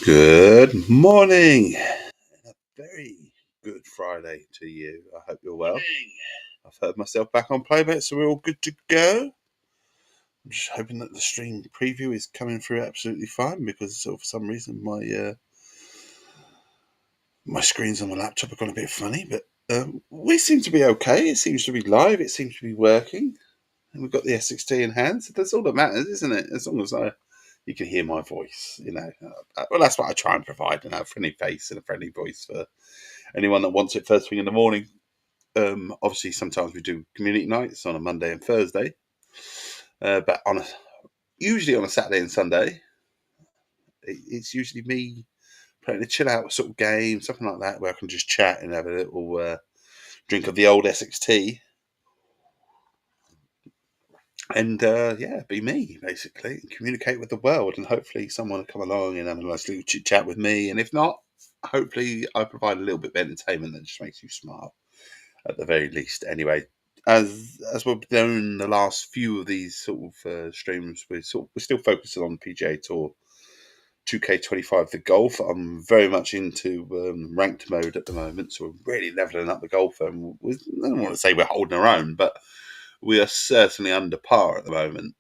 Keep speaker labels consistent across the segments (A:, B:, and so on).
A: Good morning. A very good Friday to you. I hope you're well. I've heard myself back on playback, so we're all good to go. I'm just hoping that the stream preview is coming through absolutely fine because for some reason my screens on my laptop have gone a bit funny, but we seem to be okay. It seems to be live. It seems to be working. And we've got the Essex Tea in hand, so that's all that matters, isn't it? As long as you can hear my voice, well, that's what I try and provide, a friendly face and a friendly voice for anyone that wants it first thing in the morning. Obviously, sometimes we do community nights on a Monday and Thursday, but usually on a Saturday and Sunday, it's usually me playing a chill out sort of game, something like that, where I can just chat and have a little drink of the old Essex tea. And be me, basically, and communicate with the world. And hopefully someone will come along and have a nice little chit chat with me. And if not, hopefully I provide a little bit of entertainment that just makes you smile, at the very least. Anyway, as we've done the last few of these sort of streams, we're still focusing on PGA Tour 2K25, the golf. I'm very much into ranked mode at the moment, so we're really leveling up the golf. And I don't want to say we're holding our own, but we are certainly under par at the moment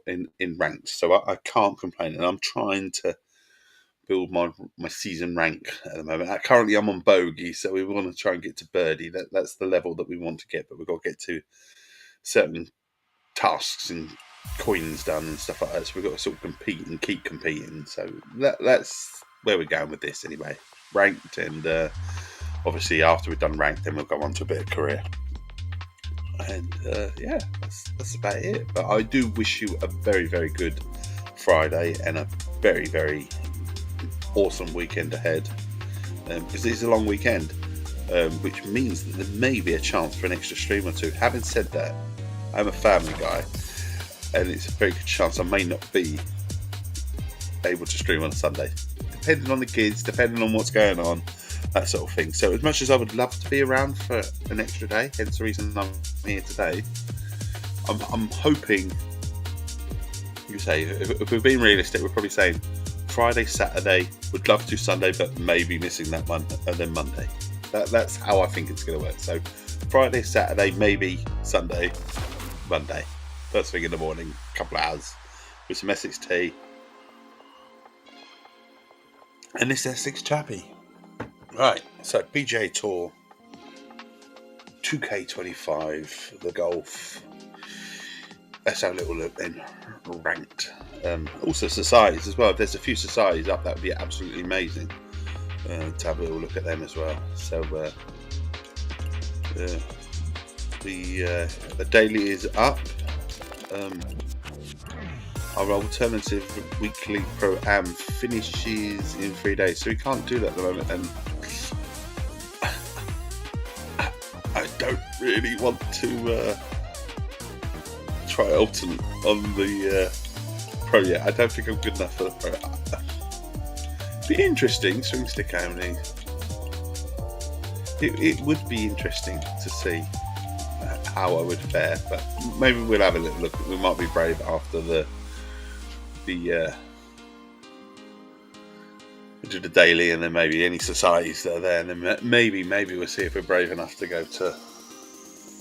A: in ranks, so I can't complain. And I'm trying to build my season rank at the moment. Currently, I'm on bogey, so we want to try and get to birdie. That's the level that we want to get, but we've got to get to certain tasks and coins done and stuff like that. So we've got to sort of compete and keep competing. So that's where we're going with this anyway. Ranked, and obviously after we've done ranked, then we'll go on to a bit of career. And yeah, that's about it. But I do wish you a very, very good Friday and a very, very awesome weekend ahead, because it is a long weekend, which means that there may be a chance for an extra stream or two. Having said that, I'm a family guy, and it's a very good chance I may not be able to stream on a Sunday, depending on the kids, depending on what's going on, that sort of thing. So as much as I would love to be around for an extra day, hence the reason I'm here today, I'm hoping, you say, if we're being realistic, we're probably saying Friday, Saturday, would love to Sunday, but maybe missing that one, and then Monday. That's how I think it's going to work. So Friday, Saturday, maybe Sunday, Monday. First thing in the morning, a couple of hours with some Essex tea. And this Essex chappy. Right, so PGA Tour, 2K25, the golf. Let's have a little look then. Ranked. Also societies as well. If there's a few societies up, that would be absolutely amazing to have a little look at them as well. So the daily is up. Our alternative weekly pro-am finishes in 3 days, so we can't do that at the moment, and I don't really want to try alternate on the pro yet. I don't think I'm good enough for the pro. Be interesting, swing stick only. It would be interesting to see how I would fare, but maybe we'll have a little look. We might be brave after the do the daily, and then maybe any societies that are there, and then maybe we'll see if we're brave enough to go to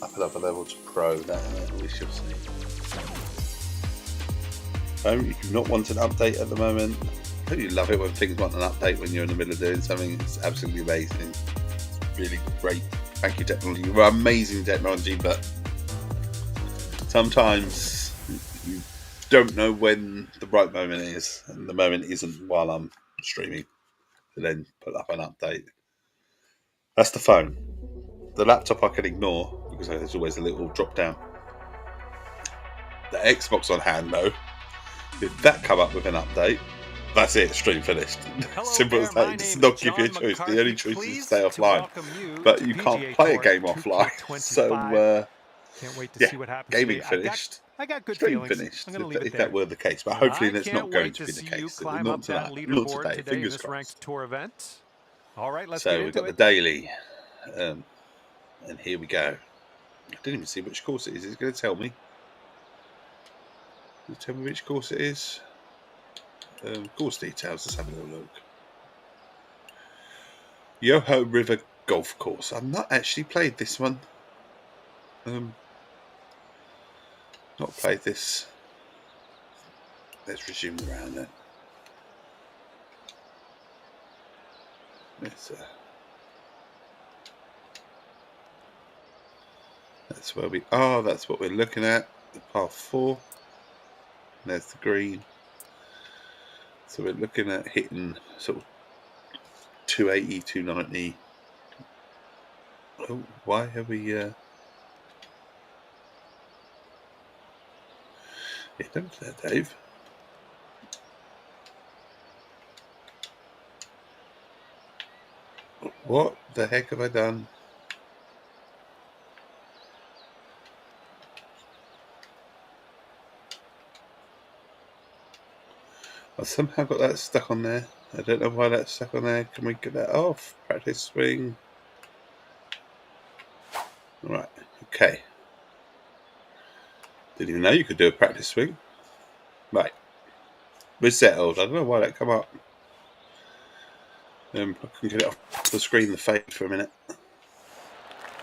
A: up a level to pro. We shall see. You do not want an update at the moment. I think you love it when things want an update when you're in the middle of doing something. It's absolutely amazing. It's really great. Thank you, technology. You're amazing technology, but sometimes you don't know when the right moment is, and the moment isn't while I'm streaming to then put up an update. That's the phone. The laptop I can ignore because there's always a little drop down. The Xbox on hand, though, if that come up with an update, that's it, stream finished. Simple as that. It does not give you a choice. The only choice is to stay offline. But you can't play a game offline. So,
B: can't wait to
A: yeah,
B: see what happens
A: gaming
B: today.
A: finished.
B: I got good
A: Stream
B: feelings.
A: finished,
B: I'm going to leave it
A: if
B: there.
A: that were the case. But hopefully that's not going to be the
B: see
A: case.
B: you climb
A: Not
B: up that
A: tonight.
B: leaderboard
A: Not today.
B: today in
A: Fingers
B: this ranked
A: crossed.
B: tour event. All right, let's
A: So
B: get
A: we've
B: into
A: got
B: it.
A: the daily. And here we go. I didn't even see which course it is. It's going to tell me. Does it tell me which course it is? Course details. Let's have a little look. Yoho River Golf Course. I've not actually played this one. Not played this. Let's resume the round then. That's where we are. That's what we're looking at. The par 4. And there's the green. So we're looking at hitting sort of 280, 290. Oh, why have we? Yeah, don't do that, Dave. What the heck have I done? I somehow got that stuck on there. I don't know why that's stuck on there. Can we get that off? Practice swing. Alright, okay. Didn't even know you could do a practice swing. Right. We're settled. I don't know why that come up. I can get it off the screen, the fade for a minute.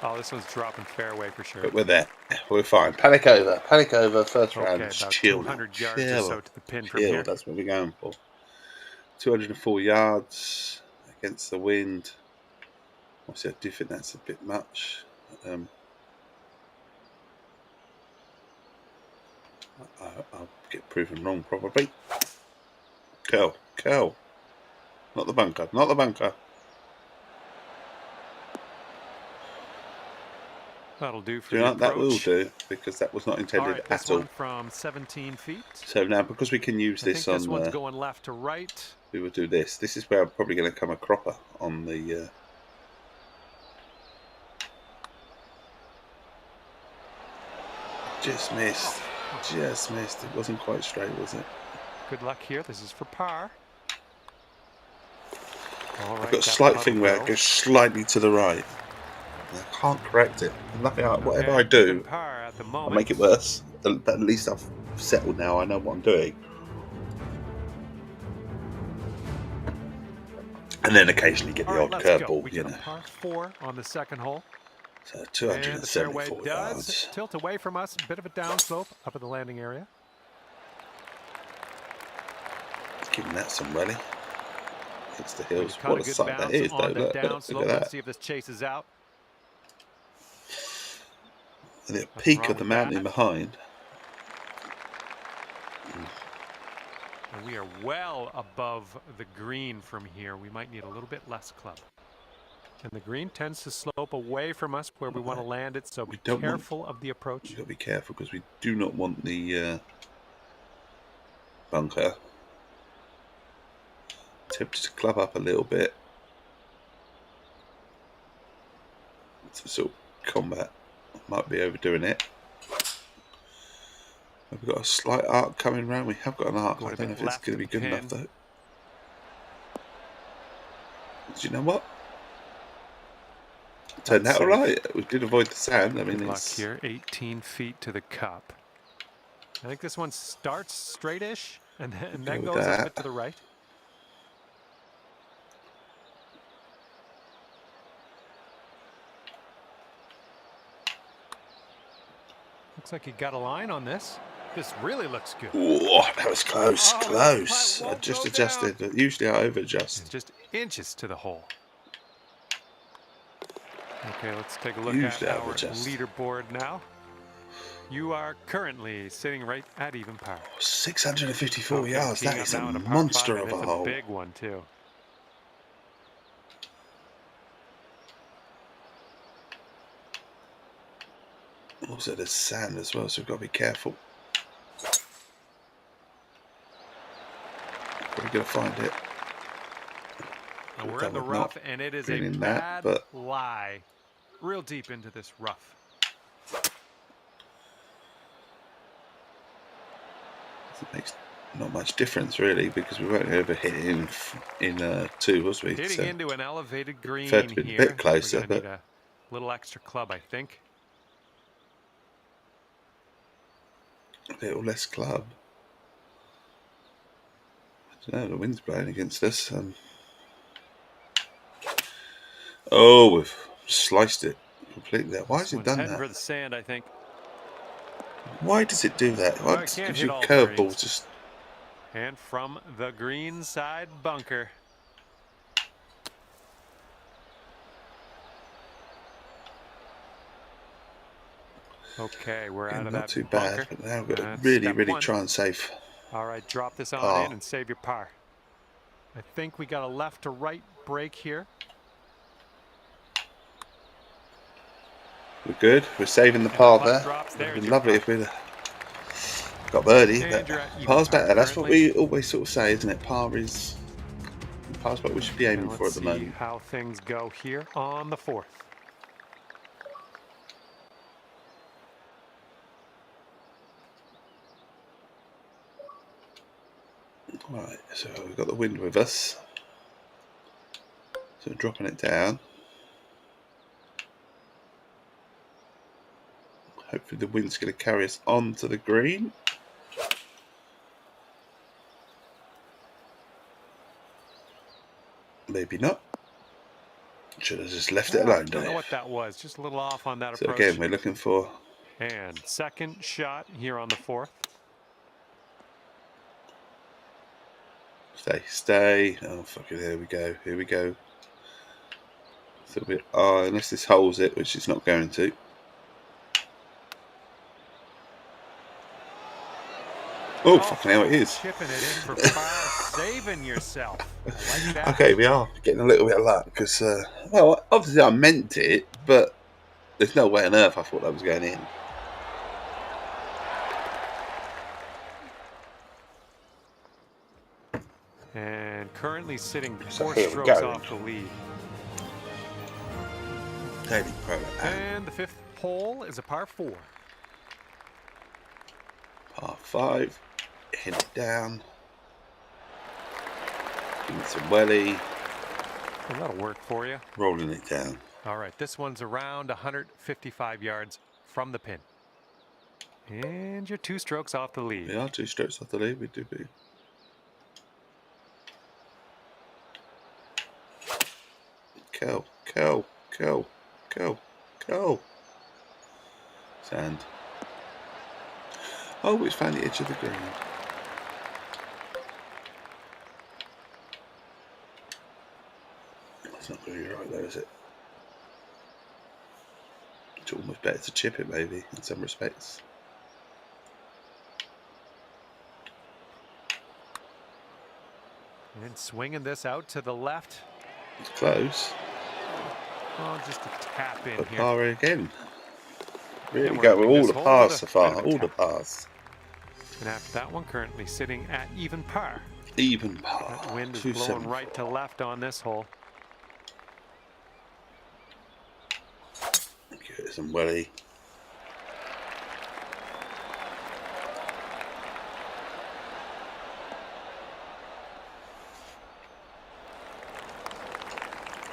B: Oh, this one's dropping fairway for sure.
A: But we're there. We're fine. Panic over. Panic over. First round.
B: Okay, about
A: Chill.
B: 200 yards or so to the pin from here.
A: That's what we're going for. 204 yards against the wind. Obviously, I do think that's a bit much. I'll get proven wrong probably. Curl. Not the bunker. Not the bunker.
B: That'll do for
A: Do you know
B: the
A: what that will
B: approach.
A: do? Because that was not
B: All
A: intended
B: right, this
A: at all.
B: one from 17 feet.
A: So now, because we can use
B: I think
A: this
B: this
A: on,
B: one's going left to right.
A: we will do this. This is where I'm probably going to come a cropper on the. Just missed. Just missed. It wasn't quite straight, was it?
B: Good luck here. This is for par. All right,
A: I've got a slight thing where it goes slightly to the right. I can't correct it. Nothing. Whatever I do,
B: par at the
A: I'll
B: moment.
A: make it worse. But at least I've settled now. I know what I'm doing. And then occasionally get the odd curveball, you know.
B: Par 4 on the second hole.
A: So
B: And the
A: 274
B: fairway
A: yards.
B: does tilt away from us. A bit of a downslope up at the landing area.
A: Giving that some rally. Hits the hills.
B: Well,
A: What a sight that is, though. Look at
B: Let's
A: that.
B: see if this chases out.
A: And the peak of the mountain behind.
B: And we are well above the green from here. We might need a little bit less club. And the green tends to slope away from us where we want to land it, so be careful of the approach.
A: You've got to be careful because we do not want the bunker. Tempted to club up a little bit. To sort of combat. Might be overdoing it. We've got a slight arc coming round. We have got an arc. I don't know if it's going to be good enough though. Do you know what? Turned out all right. We did avoid the sand. I mean,
B: it's here, 18 feet to the cup. I think this one starts straight-ish and then goes a bit to the right. Looks like you got a line on this. This really looks good.
A: Oh, that was close, close. I just adjusted. Usually I over-adjust.
B: It's just inches to the hole. Okay, let's take a look at our leaderboard now. You are currently sitting right at even par.
A: 654 yards. That is a monster of a hole.
B: It's a big one too.
A: Also, there's sand as well, so we've got to be careful. We're going to find it.
B: And we're in the rough, and it is a bad lie. Real deep into this rough.
A: It makes not much difference, really, because we weren't ever hit in two, was we?
B: Hitting into an elevated green
A: here. A bit closer,
B: but need a little extra club, I think.
A: A little less club. I don't know, the wind's blowing against us. Oh, we've sliced it completely there. Why has it done that?
B: For the sand, I think.
A: Why does it do that? Why does it give you curveballs? Just
B: and from the green side bunker. Okay, we're out of that bunker.
A: Not too bad, but now we've got to really try and save.
B: All right, drop this on in and save your par. I think we got a left to right break here.
A: We're good. We're saving the par there. It would have been lovely if we'd got birdie, but par's better. That's what we always sort of say, isn't it? Par's what we should be aiming for at the moment.
B: How things go here on the fourth.
A: Right, so we've got the wind with us. So dropping it down. Hopefully the wind's going to carry us onto the green. Maybe not. Should have just left it alone,
B: don't know what that was. Just a little off on that approach.
A: So again, we're looking for...
B: And second shot here on the fourth.
A: Stay. Oh, fuck it. Here we go. So unless this holds it, which it's not going to. Oh, fucking hell, it is.
B: Chipping it in for par saving yourself. I like that.
A: Okay, we are getting a little bit of luck because, well, obviously I meant it, but there's no way on earth I thought that was going in.
B: And currently sitting
A: So
B: 4
A: here we
B: strokes
A: go.
B: off the lead.
A: Daily Pro
B: And the 5th hole is a par 4.
A: par 5. Hit it down. Give it some welly.
B: Well, that'll work for you.
A: Rolling it down.
B: All right, this one's around 155 yards from the pin. And you're 2 strokes off the lead.
A: We are 2 strokes off the lead. We do be. Curl. Sand. Oh, it's found the edge of the green. That's not going to be right though, is it? It's almost better to chip it, maybe, in some respects.
B: And swinging this out to the left.
A: It's close.
B: Oh, just a tap in
A: But
B: here.
A: par again. Really
B: And we're
A: go with
B: ending
A: all
B: this
A: the
B: hole
A: pars
B: with
A: so
B: a
A: far.
B: bit of a
A: All the
B: tap.
A: pars.
B: And after that one, currently sitting at even par.
A: Even par.
B: That wind is
A: 274.
B: blowing right to left on this hole.
A: Give it some welly.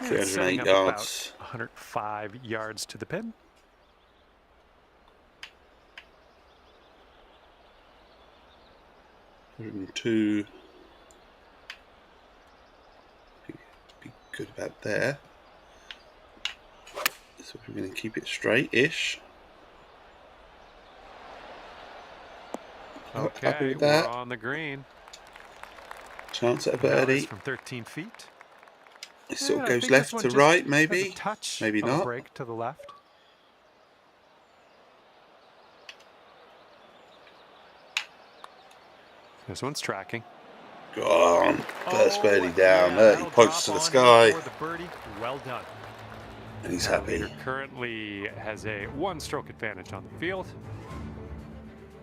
B: And
A: 308
B: setting up
A: yards.
B: about 105 yards to the pin.
A: Two. Be good about there. So we're going to keep it straight-ish. Happy
B: Okay,
A: with that.
B: we're on the green.
A: Chance at a
B: Now this
A: birdie.
B: from 13 feet.
A: It sort of
B: I
A: goes
B: think this
A: left
B: one
A: to
B: just
A: right,
B: has
A: maybe.
B: a touch
A: Maybe
B: of a
A: not.
B: break to the left. This one's tracking.
A: Go on. First birdie down.
B: Yeah,
A: He points to the sky.
B: For the birdie. Well done.
A: And he's
B: Our
A: happy.
B: leader currently has a 1-stroke advantage on the field.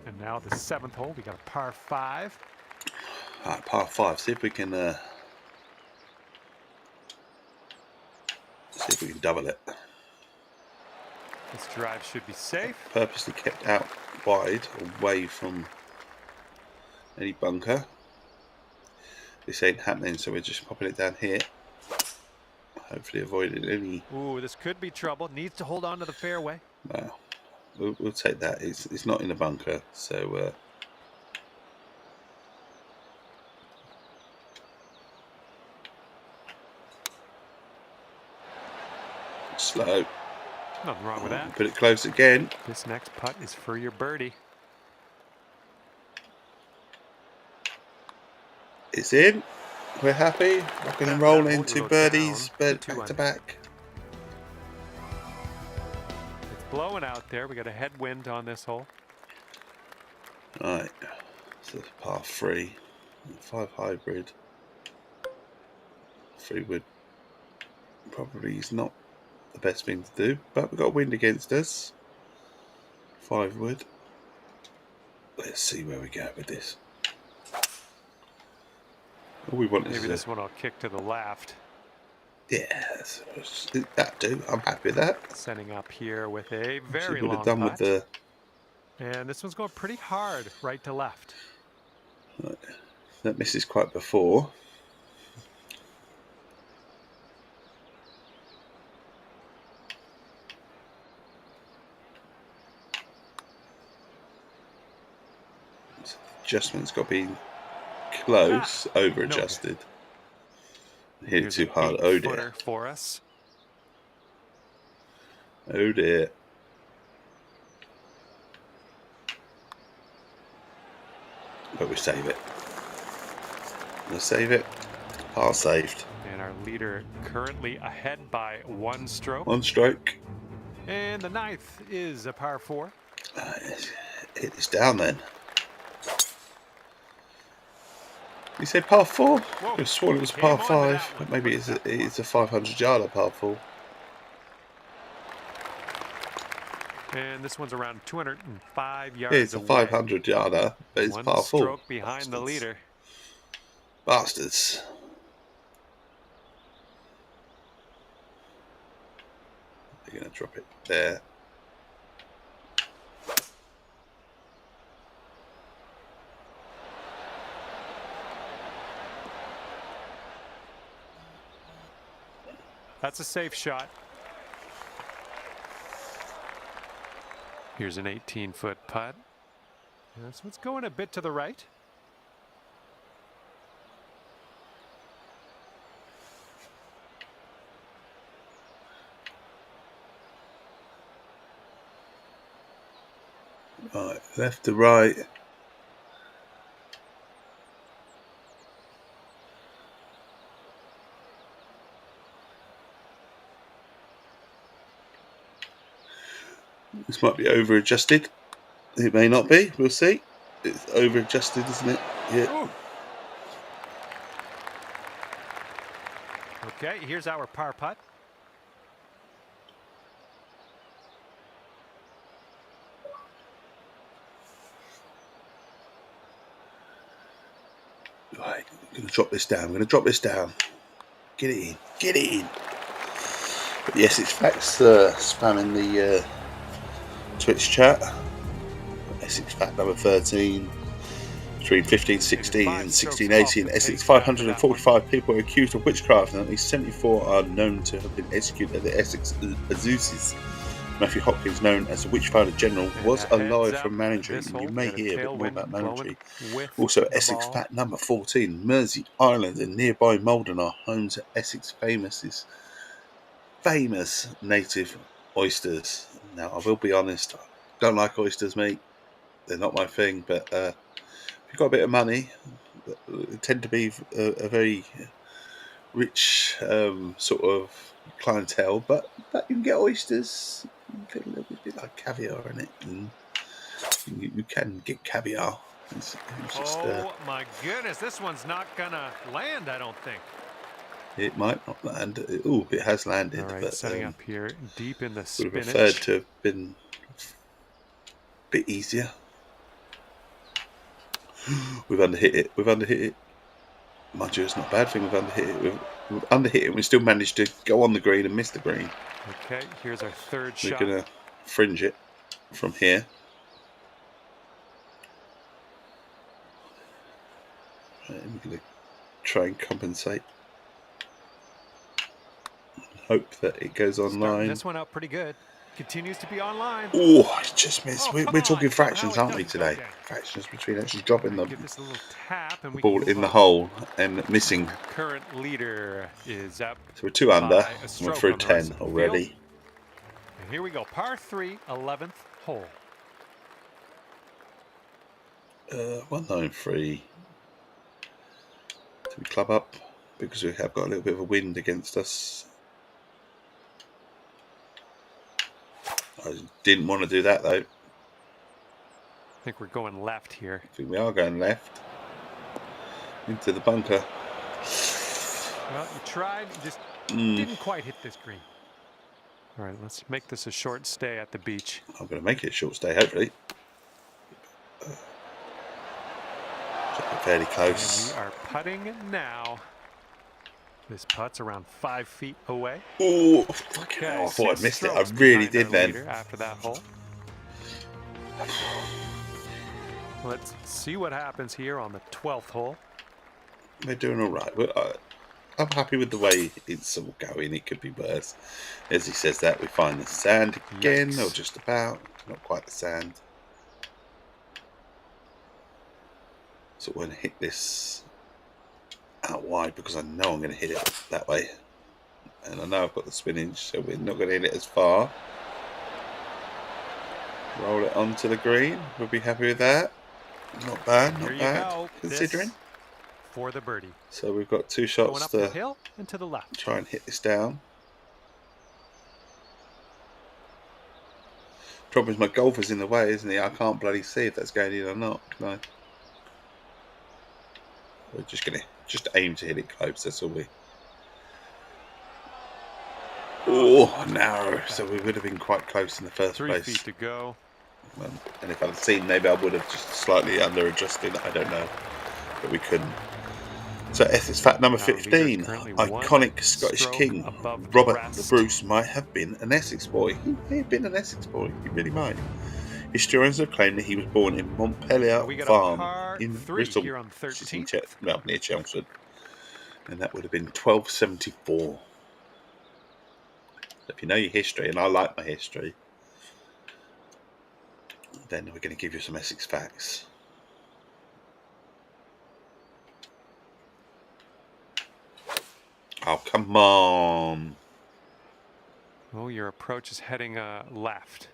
B: And now the 7th hole, we got a par 5.
A: Alright, par 5. See if we can double it.
B: This drive should be safe.
A: Purposely kept out wide, away from any bunker. This ain't happening, so we're just popping it down here. Hopefully avoiding any.
B: Ooh, this could be trouble. Needs to hold on to the fairway.
A: Well, we'll take that. It's not in a bunker, so slow.
B: Nothing wrong with that.
A: Put it close again.
B: This next putt is for your birdie.
A: It's in. We're happy. Rocking and rolling. 2 birdies, but back to back.
B: It's blowing out there. We got a headwind on this hole.
A: Right. So it's par 3. 5 hybrid. 3 wood probably is not the best thing to do, but we've got wind against us. 5 wood. Let's see where we go with this. All we want is
B: maybe this one I'll kick to the left.
A: Yes, that do. I'm happy with that.
B: Setting up here with a very
A: would
B: long
A: have done
B: putt.
A: with the.
B: And this one's going pretty hard, right to left.
A: That misses quite before. Adjustment's got to be close, over adjusted. No. Hit it too hard. Oh dear.
B: For us.
A: Oh dear. But we save it. We'll save it. Par saved.
B: And our leader currently ahead by 1 stroke.
A: 1 stroke.
B: And the 9th is a par 4.
A: Hit this down then. You say par 4?
B: Whoa,
A: I have sworn it was
B: came
A: par
B: onto
A: 5,
B: that one.
A: but maybe
B: Look at that
A: it's a 500 yarder par 4.
B: And this one's around 205
A: Yeah, it's
B: yards
A: a
B: away.
A: 500 yarder, but it's
B: One
A: par 4.
B: stroke behind the leader.
A: Bastards. They're going to drop it there.
B: That's a safe shot. Here's an 18-foot putt. This one's going a bit to the right.
A: Right, left to right. This might be over adjusted. It may not be. We'll see. It's over adjusted, isn't it? Yeah.
B: Ooh. Okay, here's our par putt.
A: Right, I'm going to drop this down. I'm going to drop this down. Get it in. Get it in. But yes, it's Facts spamming the Twitch chat. Essex Fact number 13. Between 1516 and 1618, Essex 545 people are accused of witchcraft, and at least 74 are known to have been executed at the Essex Azuzes. Matthew Hopkins, known as the Witchfinder General, was alive from Manningtree, and you may hear a bit more about Manningtree. Also, Essex Fact number 14, Mersey Island and nearby Malden are home to Essex famous native oysters. Now, I will be honest, I don't like oysters, mate. They're not my thing, but if you've got a bit of money, they tend to be a very rich sort of clientele, but you can get oysters. You feel a little bit like caviar in it, and you can get caviar. It's just,
B: oh my goodness, this one's not gonna land, I don't think.
A: it might not land. Oh, it has landed.
B: All right,
A: but
B: setting up here deep in the
A: would have preferred
B: spinach.
A: to have been a bit easier. We've underhit it. We've underhit it. Mind you, it's not a bad thing. We've underhit it. We've underhit it. We still managed to go on the green and miss the green.
B: Okay, here's our third
A: We're
B: shot.
A: gonna fringe it from here. And we're gonna try and compensate. Hope that it goes online.
B: Starting this one out pretty good. Continues to be online.
A: Oh, I just missed.
B: Oh,
A: we're talking fractions,
B: somehow it
A: aren't we,
B: doesn't go
A: today?
B: down.
A: Fractions between actually dropping the
B: Give this a little tap and we
A: ball
B: can
A: in the
B: on.
A: hole and missing.
B: Current leader is up.
A: So we're 2 under.
B: by a
A: We're
B: stroke
A: through
B: on the
A: 10
B: rest of the
A: already.
B: field. And here we go. Par 3, 11th hole.
A: 193. Do we club up? Because we have got a little bit of a wind against us. I didn't want to do that though.
B: I think we're going left here.
A: I think we are going left. Into the bunker.
B: Well, you tried, you just didn't quite hit this green. All right, let's make this a short stay at the beach.
A: I'm going to make it a short stay, hopefully. Fairly close.
B: And we are putting now. This putt's around 5 feet away.
A: Oh, fucking hell. I thought I missed it. I really did then.
B: After that hole. Let's see what happens here on the 12th hole.
A: We're doing all right. I'm happy with the way it's all going. It could be worse. As he says that, we find the sand again, or just about. Not quite the sand. So we're going to hit this out wide because I know I'm going to hit it that way. And I know I've got the spinach, so we're not going to hit it as far. Roll it onto the green. We'll be happy with that. Not bad, not bad, considering.
B: This for the birdie.
A: So we've got 2 shots
B: going up
A: to
B: the hill and to the left.
A: Try and hit this down. Problem is my golfer's in the way, isn't he? I can't bloody see if that's going in or not, can I? We're just going to aim to hit it close. That's all we. Oh, narrow. So we would have been quite close in the first
B: 3
A: place.
B: 3 feet to go.
A: And if I'd seen, maybe I would have just slightly under adjusted. I don't know, but we couldn't. So Essex fact number 15. Iconic Scottish king Robert the Bruce might have been an Essex boy. He may have been an Essex boy. He really might. Historians have claimed that he was born in Montpellier Farm in Bristol, which is near Chelmsford, and that would have been 1274. If you know your history, and I like my history, then we're going to give you some Essex facts. Oh, come on.
B: Oh, your approach is heading left.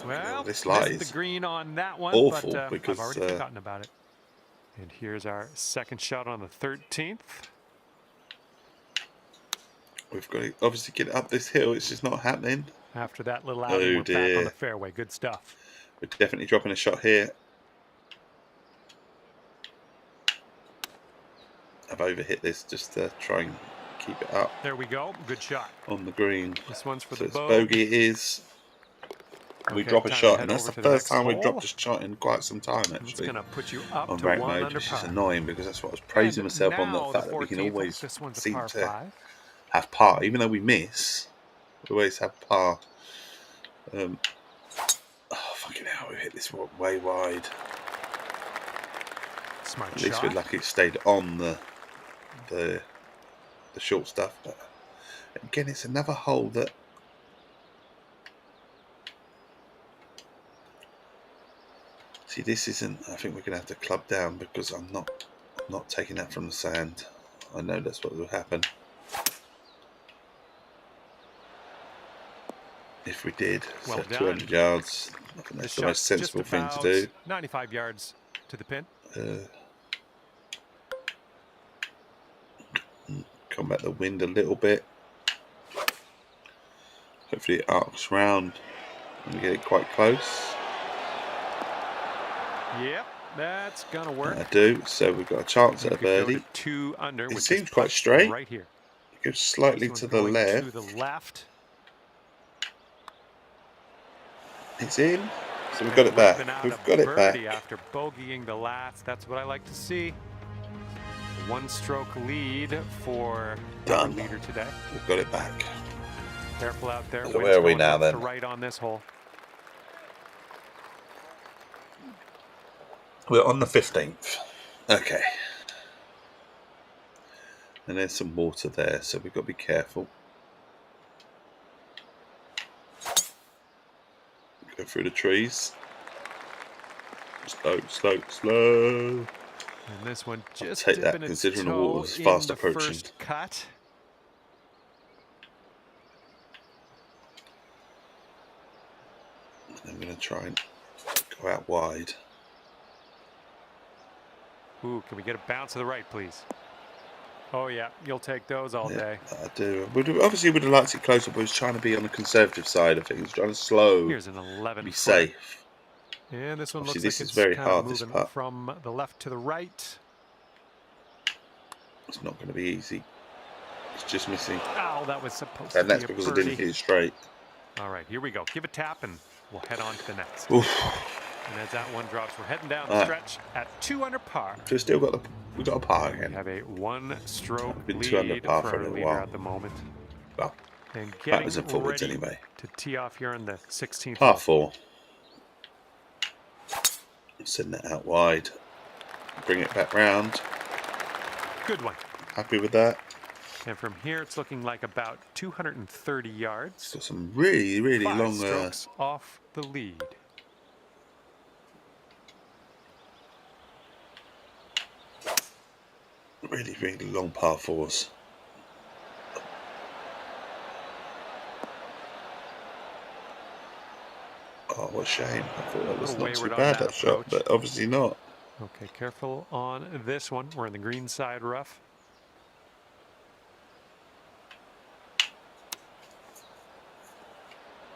B: Well,
A: this
B: missed the green on that one,
A: awful,
B: but
A: because
B: I've already forgotten about it. And here's our second shot on the 13th.
A: We've got to obviously get up this hill. It's just not happening.
B: After that little outing, we're back on the fairway. Good stuff.
A: We're definitely dropping a shot here. I've overhit this just to try and keep it up.
B: There we go. Good shot.
A: On the green.
B: This one's for
A: so
B: the
A: bogey. It is.
B: Okay,
A: we drop a shot, and that's the first time we've dropped a shot in quite some time, actually.
B: It's going to put you up
A: on
B: to
A: rank
B: 1
A: mode,
B: under
A: which
B: par.
A: is annoying because that's what I was praising myself on, the fact that we can always seem to have par, even though we miss. We always have par. Oh fucking hell! We hit this one way wide.
B: Smart
A: At least
B: shot.
A: we're lucky it stayed on the short stuff. But again, it's another hole that. See, this isn't. I think we're gonna have to club down because I'm not taking that from the sand. I know that's what will happen. If we did,
B: well
A: so
B: done.
A: 200 yards. I think that's the most sensible thing to do.
B: 95 yards to the pin.
A: Combat the wind a little bit. Hopefully it arcs round and we get it quite close.
B: Yep, that's gonna work.
A: I do. So we've got a chance at a birdie.
B: Go to 2 under.
A: It seems quite straight.
B: Right here.
A: It goes slightly to the left.
B: To the left.
A: It's in. So we've got it back. We've got it back.
B: After bogeying the last. That's what I like to see. 1-stroke lead for our leader today.
A: We've got it back.
B: Careful out there.
A: So where are we now then?
B: Right on this hole.
A: We're on the 15th. Okay. And there's some water there, so we've got to be careful. Go through the trees. Slow, slow, slow.
B: And this one just
A: take that, considering the water was fast approaching.
B: First cut.
A: I'm going to try and go out wide.
B: Ooh, can we get a bounce to the right, please? Oh, yeah, you'll take those all day.
A: I do. Obviously, would have liked it closer, but I was trying to be on the conservative side of things, trying to slow.
B: Here's an 11.
A: Be safe.
B: And this one
A: obviously,
B: looks
A: this
B: like
A: is
B: it's
A: very
B: kind
A: hard,
B: of moving from the left to the right.
A: It's not going to be easy. It's just missing.
B: Oh, that was supposed to be
A: and that's because I didn't hit it straight.
B: All right, here we go. Give a tap, and we'll head on to the next.
A: Oof.
B: And as that one drops, we're heading down the stretch at 2 under par.
A: So we got a par again.
B: We have a 1-stroke
A: lead
B: 2 under par
A: for a little while
B: at the moment.
A: Well,
B: and
A: backwards and forwards anyway.
B: To tee off here on the 16th.
A: Par 4. Send that out wide. Bring it back round.
B: Good one.
A: Happy with that.
B: And from here, it's looking like about 230 yards.
A: Got some really, really
B: 5
A: long
B: strokes off the lead.
A: Really, really long par 4s. Oh, what a shame. I thought that was not too bad, that shot, but obviously not.
B: Okay, careful on this one. We're in the green side rough.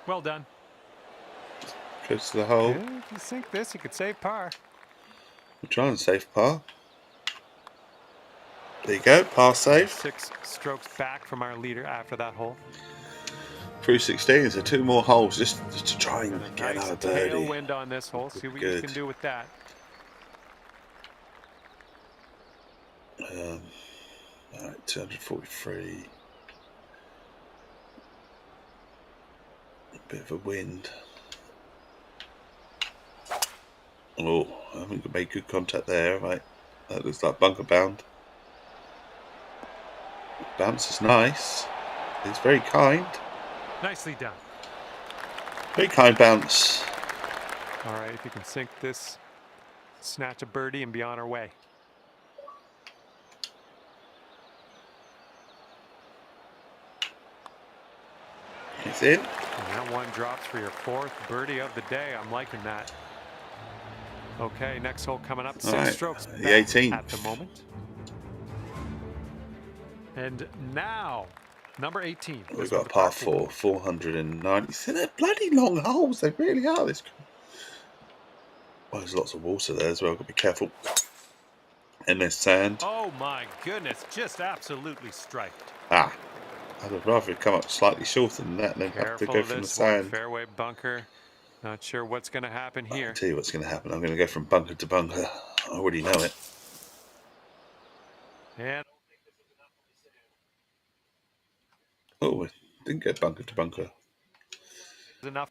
B: Well done.
A: Goes to the hole.
B: Yeah, if you sink this, you could save par.
A: We'll try and save par. There you go, par save.
B: 6 strokes back from our leader after that hole.
A: Through 16, so 2 more holes just to try and get
B: nice
A: another birdie.
B: Tailwind on this hole. See what you can do with that.
A: All right, 243. A bit of a wind. Oh, I haven't made good contact there, right? That looks like bunker bound. Bounce is nice. It's very kind.
B: Nicely done.
A: Very kind bounce.
B: All right, if you can sink this, snatch a birdie and be on our way.
A: It's in.
B: And that one drops for your 4th birdie of the day. I'm liking that. Okay, next hole coming up. 6 strokes back
A: 18
B: at the moment. And now, number 18.
A: We've got a par 4, 490. See, they're bloody long holes. They really are. Well, there's lots of water there as well. Got to be careful. And there's sand.
B: Oh my goodness, just absolutely striped.
A: I'd have rather it come up slightly shorter than that and then have to go from the sand.
B: Fairway bunker. Not sure what's going to happen here.
A: I'll tell you what's going to happen. I'm going to go from bunker to bunker. I already know it.
B: And
A: we didn't go bunker to bunker.
B: Enough.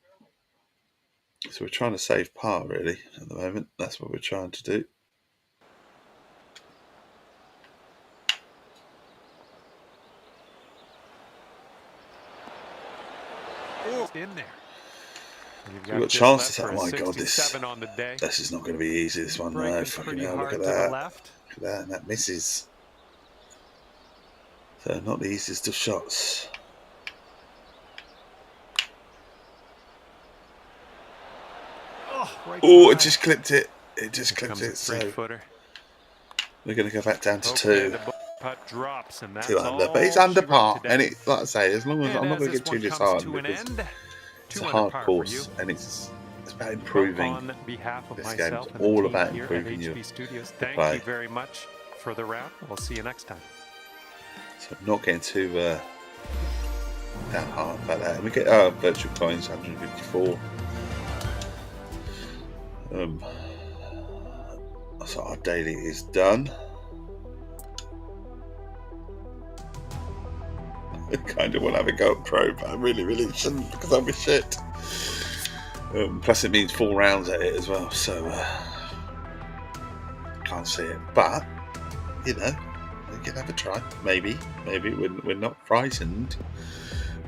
A: So we're trying to save par, really, at the moment. That's what we're trying to do.
B: In there.
A: We've got chances. Oh my God, this is not going to be easy. This one, no, fucking hell, look at that. Look at that, and that misses. So not the easiest of shots. Oh, it just clipped it. It just clipped it. So we're going to go back down to 2.
B: The putt drops, and that's
A: 2 under, but it's under par. And it, like I say, as long as I'm not going to get too disheartened, because it's a hard course, and it's about improving.
B: On behalf of
A: this
B: myself
A: game's all about improving your
B: Studios, thank you very much for the round. We'll see you next time.
A: So I'm not getting too downhearted about that. And we get virtual coins, 154. So our daily is done. I kind of want to have a go at pro, but I really shouldn't because I'm a shit. Plus it means 4 rounds at it as well, so can't see it. But you know, we can have a try. Maybe we're not frightened,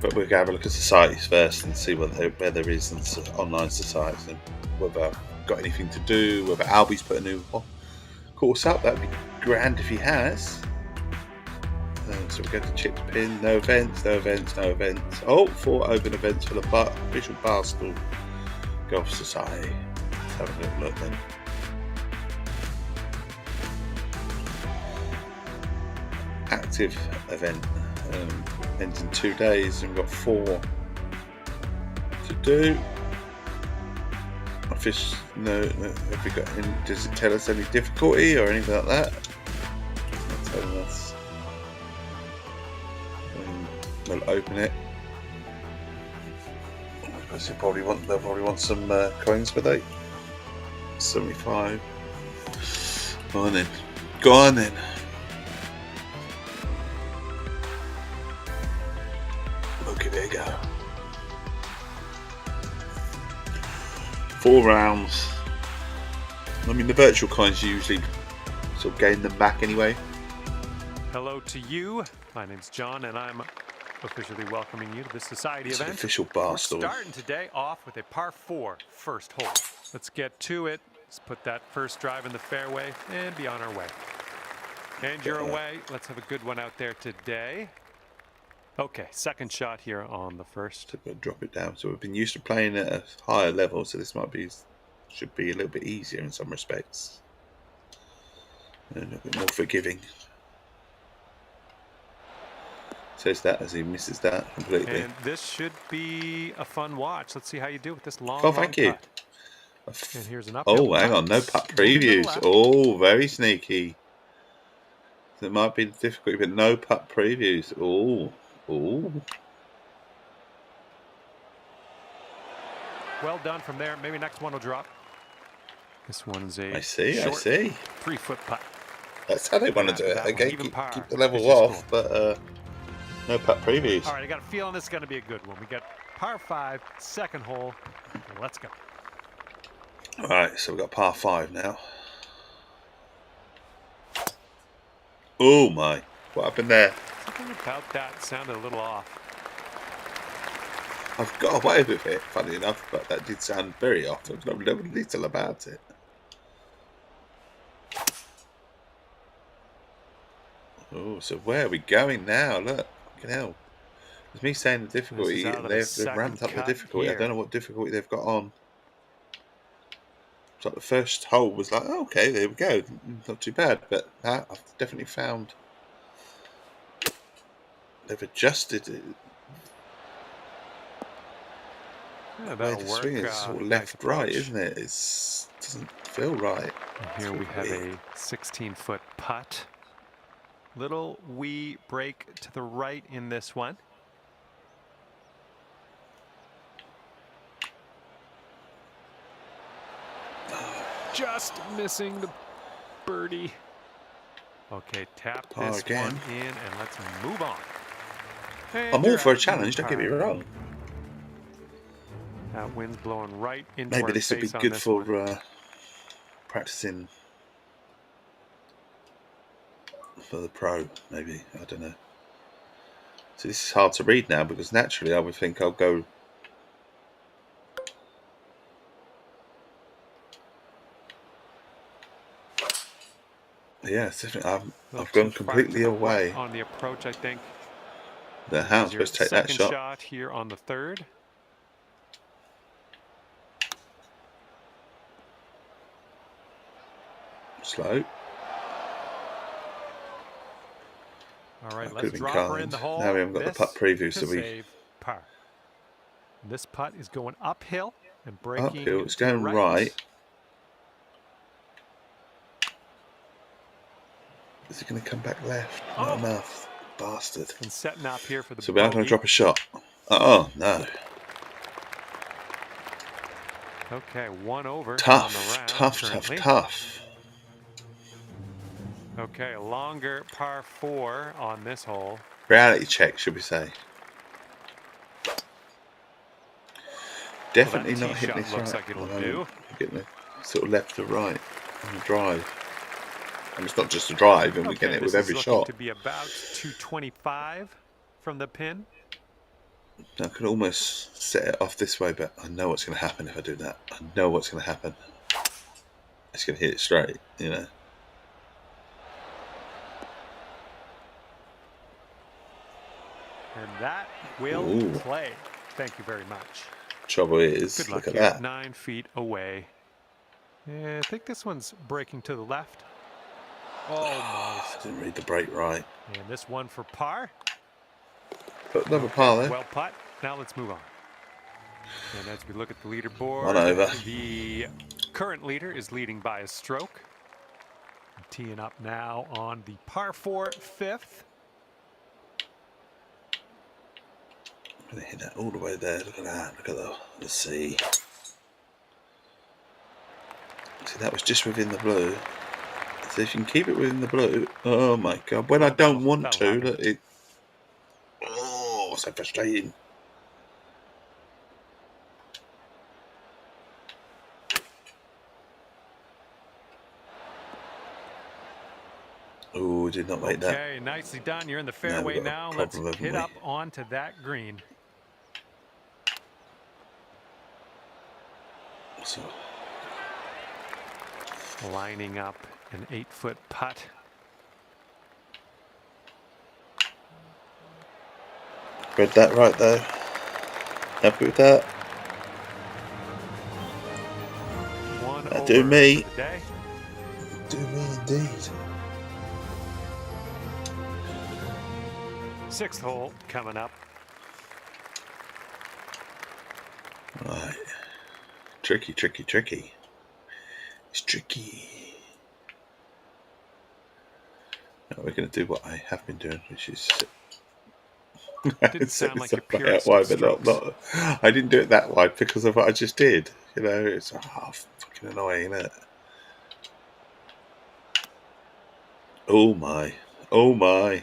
A: but we're gonna have a look at societies first and see where there is online societies and whether I've got anything to do. Whether Albie's put a new course up, that'd be grand if he has. So we go to Chips Pin, no events. Oh, 4 open events for the official Barstool Golf Society. Let's have a little look then. Active event ends in 2 days, and we've got 4 to do. Have we got any, does it tell us any difficulty or anything like that? It's not telling us. We'll open it. I suppose they'll probably want some coins for that. 75. Go on then. Okay, there you go. 4 rounds. I mean, the virtual coins you usually sort of gain them back anyway.
B: Hello to you. My name's John, and I'm officially welcoming you to the society event.
A: Official Barstool.
B: We're starting today off with a par 4 first hole. Let's get to it. Let's put that first drive in the fairway and be on our way. And you're away. Let's have a good one out there today. Okay, second shot here on the first.
A: So we'll drop it down. So we've been used to playing at a higher level, so this should be a little bit easier in some respects. And a little bit more forgiving. Says that as he misses that completely.
B: And this should be a fun watch. Let's see how you do with this long.
A: Oh, thank you.
B: Putt. And here's an uphill
A: Oh, hang on. No
B: putt.
A: putt
B: Moving to the
A: previews.
B: left.
A: Oh, very sneaky. It might be difficult, but no putt previews. Oh, oh.
B: Well done from there. Maybe next one will drop. This one's a
A: I see.
B: short 3-foot putt.
A: That's how they want to do it.
B: Again,
A: Keep the level off, but no putt previews.
B: All right, I got a feeling this is going to be a good one. We got par 5, second hole. Let's go.
A: All right, so we've got par 5 now. Oh my! What happened there?
B: Something about that sounded a little off.
A: I've got away with it, funny enough, but that did sound very off. There was no little about it. Oh, so where are we going now? Look, fucking hell. It's me saying the difficulty. They've ramped up the difficulty.
B: here.
A: I don't know what difficulty they've got on. It's like the first hole was like, oh, okay, there we go. Not too bad, but I've definitely found they've adjusted it.
B: Yeah, that'll work.
A: It's sort of left, right, isn't it? It doesn't feel right.
B: And here we have a 16-foot putt. Little wee break to the right in this one. Just missing the birdie. Okay, tap this one in and let's move on. And
A: I'm all for a challenge, don't get me wrong.
B: That wind's blowing right into
A: Maybe
B: our
A: this would be
B: face
A: good
B: on
A: for practicing for the pro, maybe. I don't know. So this is hard to read now because naturally I would think I'll go. Yeah, it's definitely. I've gone completely away
B: on the approach. I think.
A: How I'm supposed to take that shot.
B: Shot here on the third.
A: Slow.
B: All right, let's drop her in the hole.
A: Now we haven't got the putt preview, so we
B: save par. This putt is going uphill and breaking.
A: Uphill, it's going right. Is it going to come back left? Not enough, bastard.
B: And setting up here for the.
A: So we are going to drop a shot. Oh no.
B: Okay, 1 over.
A: Tough.
B: Okay, a longer par 4 on this hole.
A: Reality check, should we say? Definitely not hitting this
B: looks
A: right.
B: Like it'll do.
A: Getting it sort of left to right on the drive. And it's not just a drive, and we get it with every shot.
B: To be about 225 from the pin.
A: I could almost set it off this way, but I know what's going to happen if I do that. I know what's going to happen. It's going to hit it straight, you know.
B: And that will play. Thank you very much.
A: Trouble is,
B: good luck
A: look at that.
B: 9 feet away. Yeah, I think this one's breaking to the left. Almost.
A: Didn't read the break right.
B: And this one for par.
A: But another par there.
B: Well putt. Now let's move on. And as we look at the leaderboard,
A: 1 over.
B: The current leader is leading by a stroke. Teeing up now on the par 4 fifth.
A: I'm going to hit that all the way there. Look at that. Look at the sea. See, that was just within the blue. So if you can keep it within the blue. Oh my God. When I don't want to, look, it. Oh, so frustrating. Oh, did not make that.
B: Okay, nicely done. You're in the fairway now. Let's hit up onto that green.
A: So.
B: Lining up an 8-foot putt.
A: Read that right though. Happy with that. That'll do me. Do me indeed.
B: 6th hole coming up.
A: Right. Tricky. It's tricky. Now we're going to do what I have been doing, which is
B: Didn't sound like your
A: out
B: purest
A: wide,
B: of
A: but
B: strokes.
A: not. I didn't do it that wide because of what I just did. You know, it's fucking annoying, isn't it? Oh my! Oh my!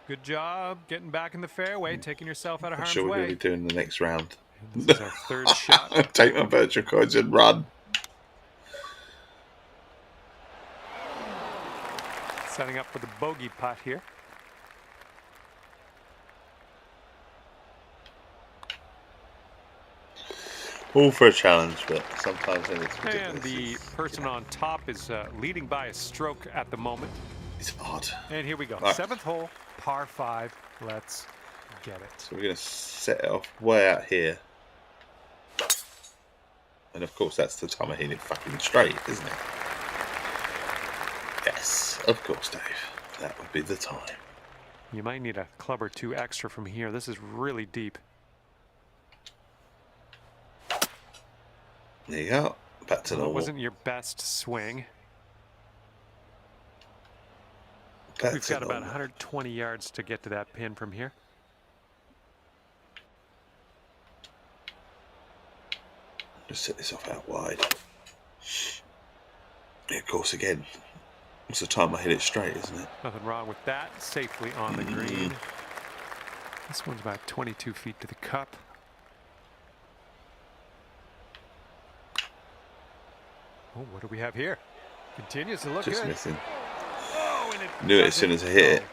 B: Good job getting back in the fairway, taking yourself out of
A: I'm
B: harm's
A: sure we're going
B: way.
A: to be doing the next round.
B: And this is our third shot.
A: Take my virtual coins and run.
B: Setting up for the bogey putt here.
A: All for a challenge, but sometimes it's ridiculous.
B: And the person on top is leading by a stroke at the moment.
A: It's odd.
B: And here we go.
A: Right.
B: 7th hole, par 5. Let's get it.
A: So we're going to set it off way out here. And of course, that's the time I hit it fucking straight, isn't it? Yes, of course, Dave. That would be the time.
B: You might need a club or two extra from here. This is really deep.
A: There you go. Back to normal.
B: It wasn't your best swing. We've got about 120 yards to get to that pin from here.
A: Just set this off out wide. Yeah, of course, again, it's the time I hit it straight, isn't it?
B: Nothing wrong with that. Safely on the green. This one's about 22 feet to the cup. Oh, what do we have here? Continues to look
A: Just
B: good.
A: missing.
B: Oh, and it
A: Knew it as soon as I hit it.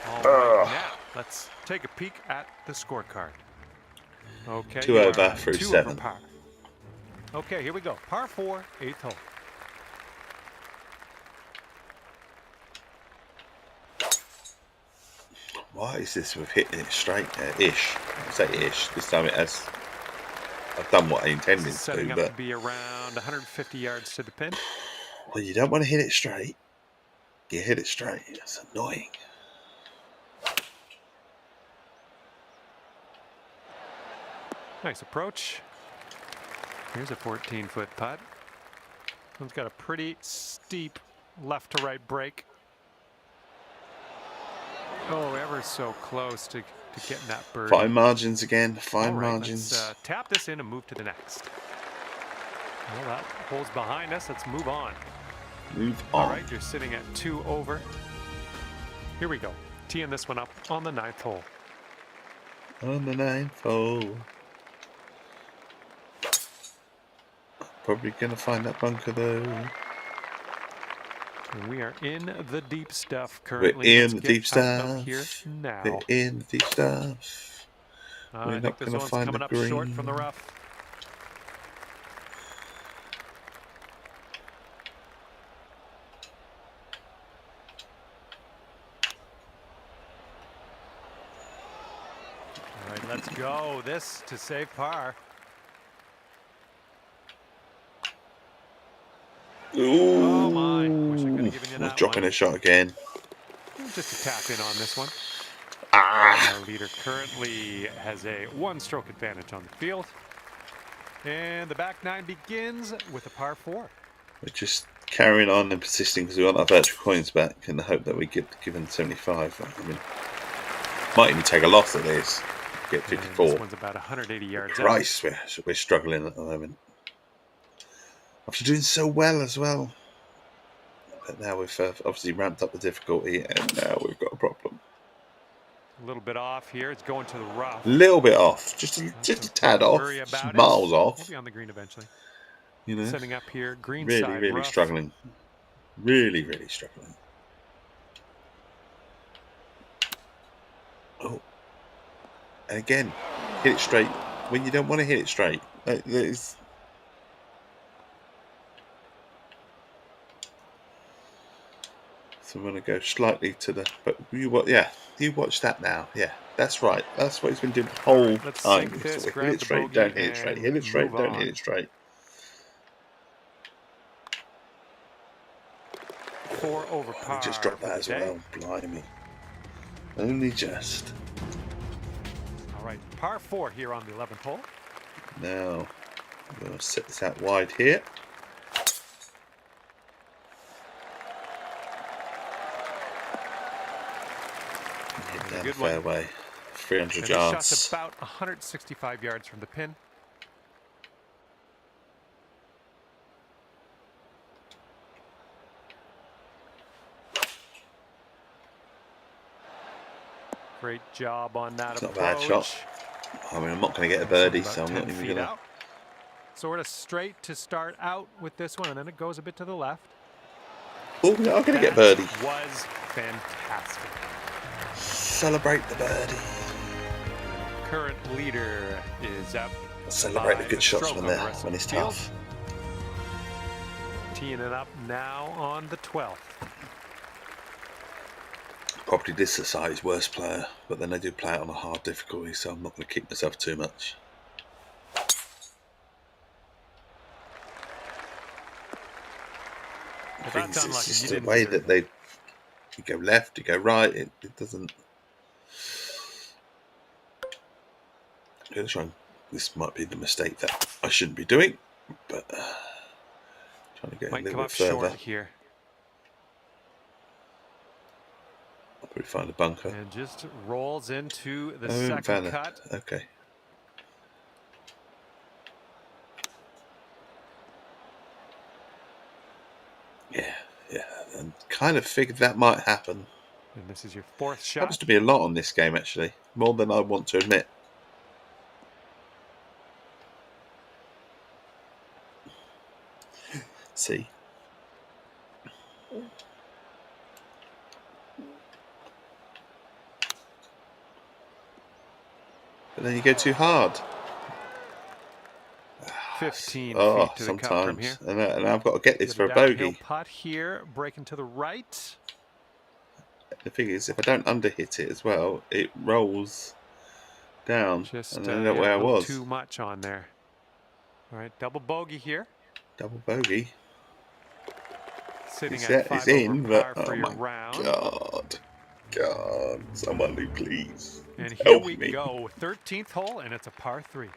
B: All right, now let's take a peek at the scorecard. Okay,
A: 2 over through
B: 2
A: 7.
B: over par. Okay, here we go. Par 4, 8th hole.
A: Why is this with hitting it straight? Ish. I say ish. This time it has. I've done what I intended
B: Setting
A: to,
B: up
A: but
B: to be around 150 yards to the pin.
A: well, you don't want to hit it straight. You hit it straight. It's annoying.
B: Nice approach. Here's a 14-foot putt. One's got a pretty steep left to right break. Oh, ever so close to getting that birdie.
A: Fine margins again. Fine
B: All right,
A: margins.
B: Let's tap this in and move to the next. Well, that hole's behind us. Let's move on.
A: Move on.
B: All right, you're sitting at 2 over. Here we go. Teeing this one up on the 9th hole.
A: On the 9th hole. Probably going to find that bunker though.
B: And we are in the deep stuff currently.
A: We're in the deep stuff.
B: Here now.
A: We're in the deep stuff. We're not going to find
B: coming
A: the
B: up
A: green.
B: short from the rough. All right, let's go. This to save par.
A: Ooh.
B: Oh my! Wish I could have given you that
A: Dropping
B: one.
A: a shot again.
B: Just a tap in on this one.
A: Ah!
B: Our leader currently has a 1-stroke advantage on the field. And the back 9 begins with a par 4.
A: We're just carrying on and persisting because we want our virtual coins back in the hope that we get given 75. I mean, might even take a loss at this. Get 54.
B: This one's about 180 yards out.
A: Christ, we're struggling at the moment. After doing so well as well. But now we've obviously ramped up the difficulty and now we've got a problem.
B: A little bit off here. It's going to the rough.
A: A little bit off. Just a tad off. Just miles off.
B: We'll be on the green eventually.
A: You know,
B: setting up here, green
A: really,
B: side
A: really
B: rough.
A: struggling. Really, really struggling. Oh. And again, hit it straight when you don't want to hit it straight. It's... So I'm going to go slightly to the... But you watch that now. Yeah, that's right. That's what he's been doing the whole time.
B: This,
A: hit it straight, don't hit it straight. Hit it straight, don't hit it straight.
B: 4 over par.
A: Just dropped that as well. Blimey. Only just.
B: All right, par 4 here on the 11th hole.
A: Now, I'm going to set this out wide here. Hit down the fairway. 300 yards.
B: This shot's about 165 yards from the pin. Great job on that approach.
A: Not a bad shot. I mean, I'm not going to get a birdie, so I'm not even going to.
B: Sort of straight to start out with this one, and then it goes a bit to the left.
A: Oh, I'm going to get birdie.
B: Was fantastic.
A: Celebrate the birdie.
B: Current leader is up.
A: Celebrate the good shots when it's tough.
B: Teeing it up now on the 12th.
A: Probably this society's worst player, but then they do play it on a hard difficulty, so I'm not going to kick myself too much. It's just the way that you go left, you go right, it doesn't. I'm going to try. This might be the mistake that I shouldn't be doing, but trying to get a little bit further.
B: Here.
A: I'll probably find a bunker.
B: And just rolls into the second cut.
A: Okay. Yeah, and kind of figured that might happen.
B: And this is your fourth shot.
A: Happens to be a lot on this game, actually, more than I want to admit. See. But then you go too hard.
B: 15 feet to the cup from here.
A: And I've got to get this for a bogey.
B: Putt here, breaking to the right.
A: The thing is, if I don't underhit it as well, it rolls down.
B: Just
A: and I don't know where I was.
B: Too much on there. All right, double bogey here.
A: Double bogey.
B: Sitting at 5 over par for your round.
A: God, someone please.
B: And here we go, 13th hole, and it's a par 3.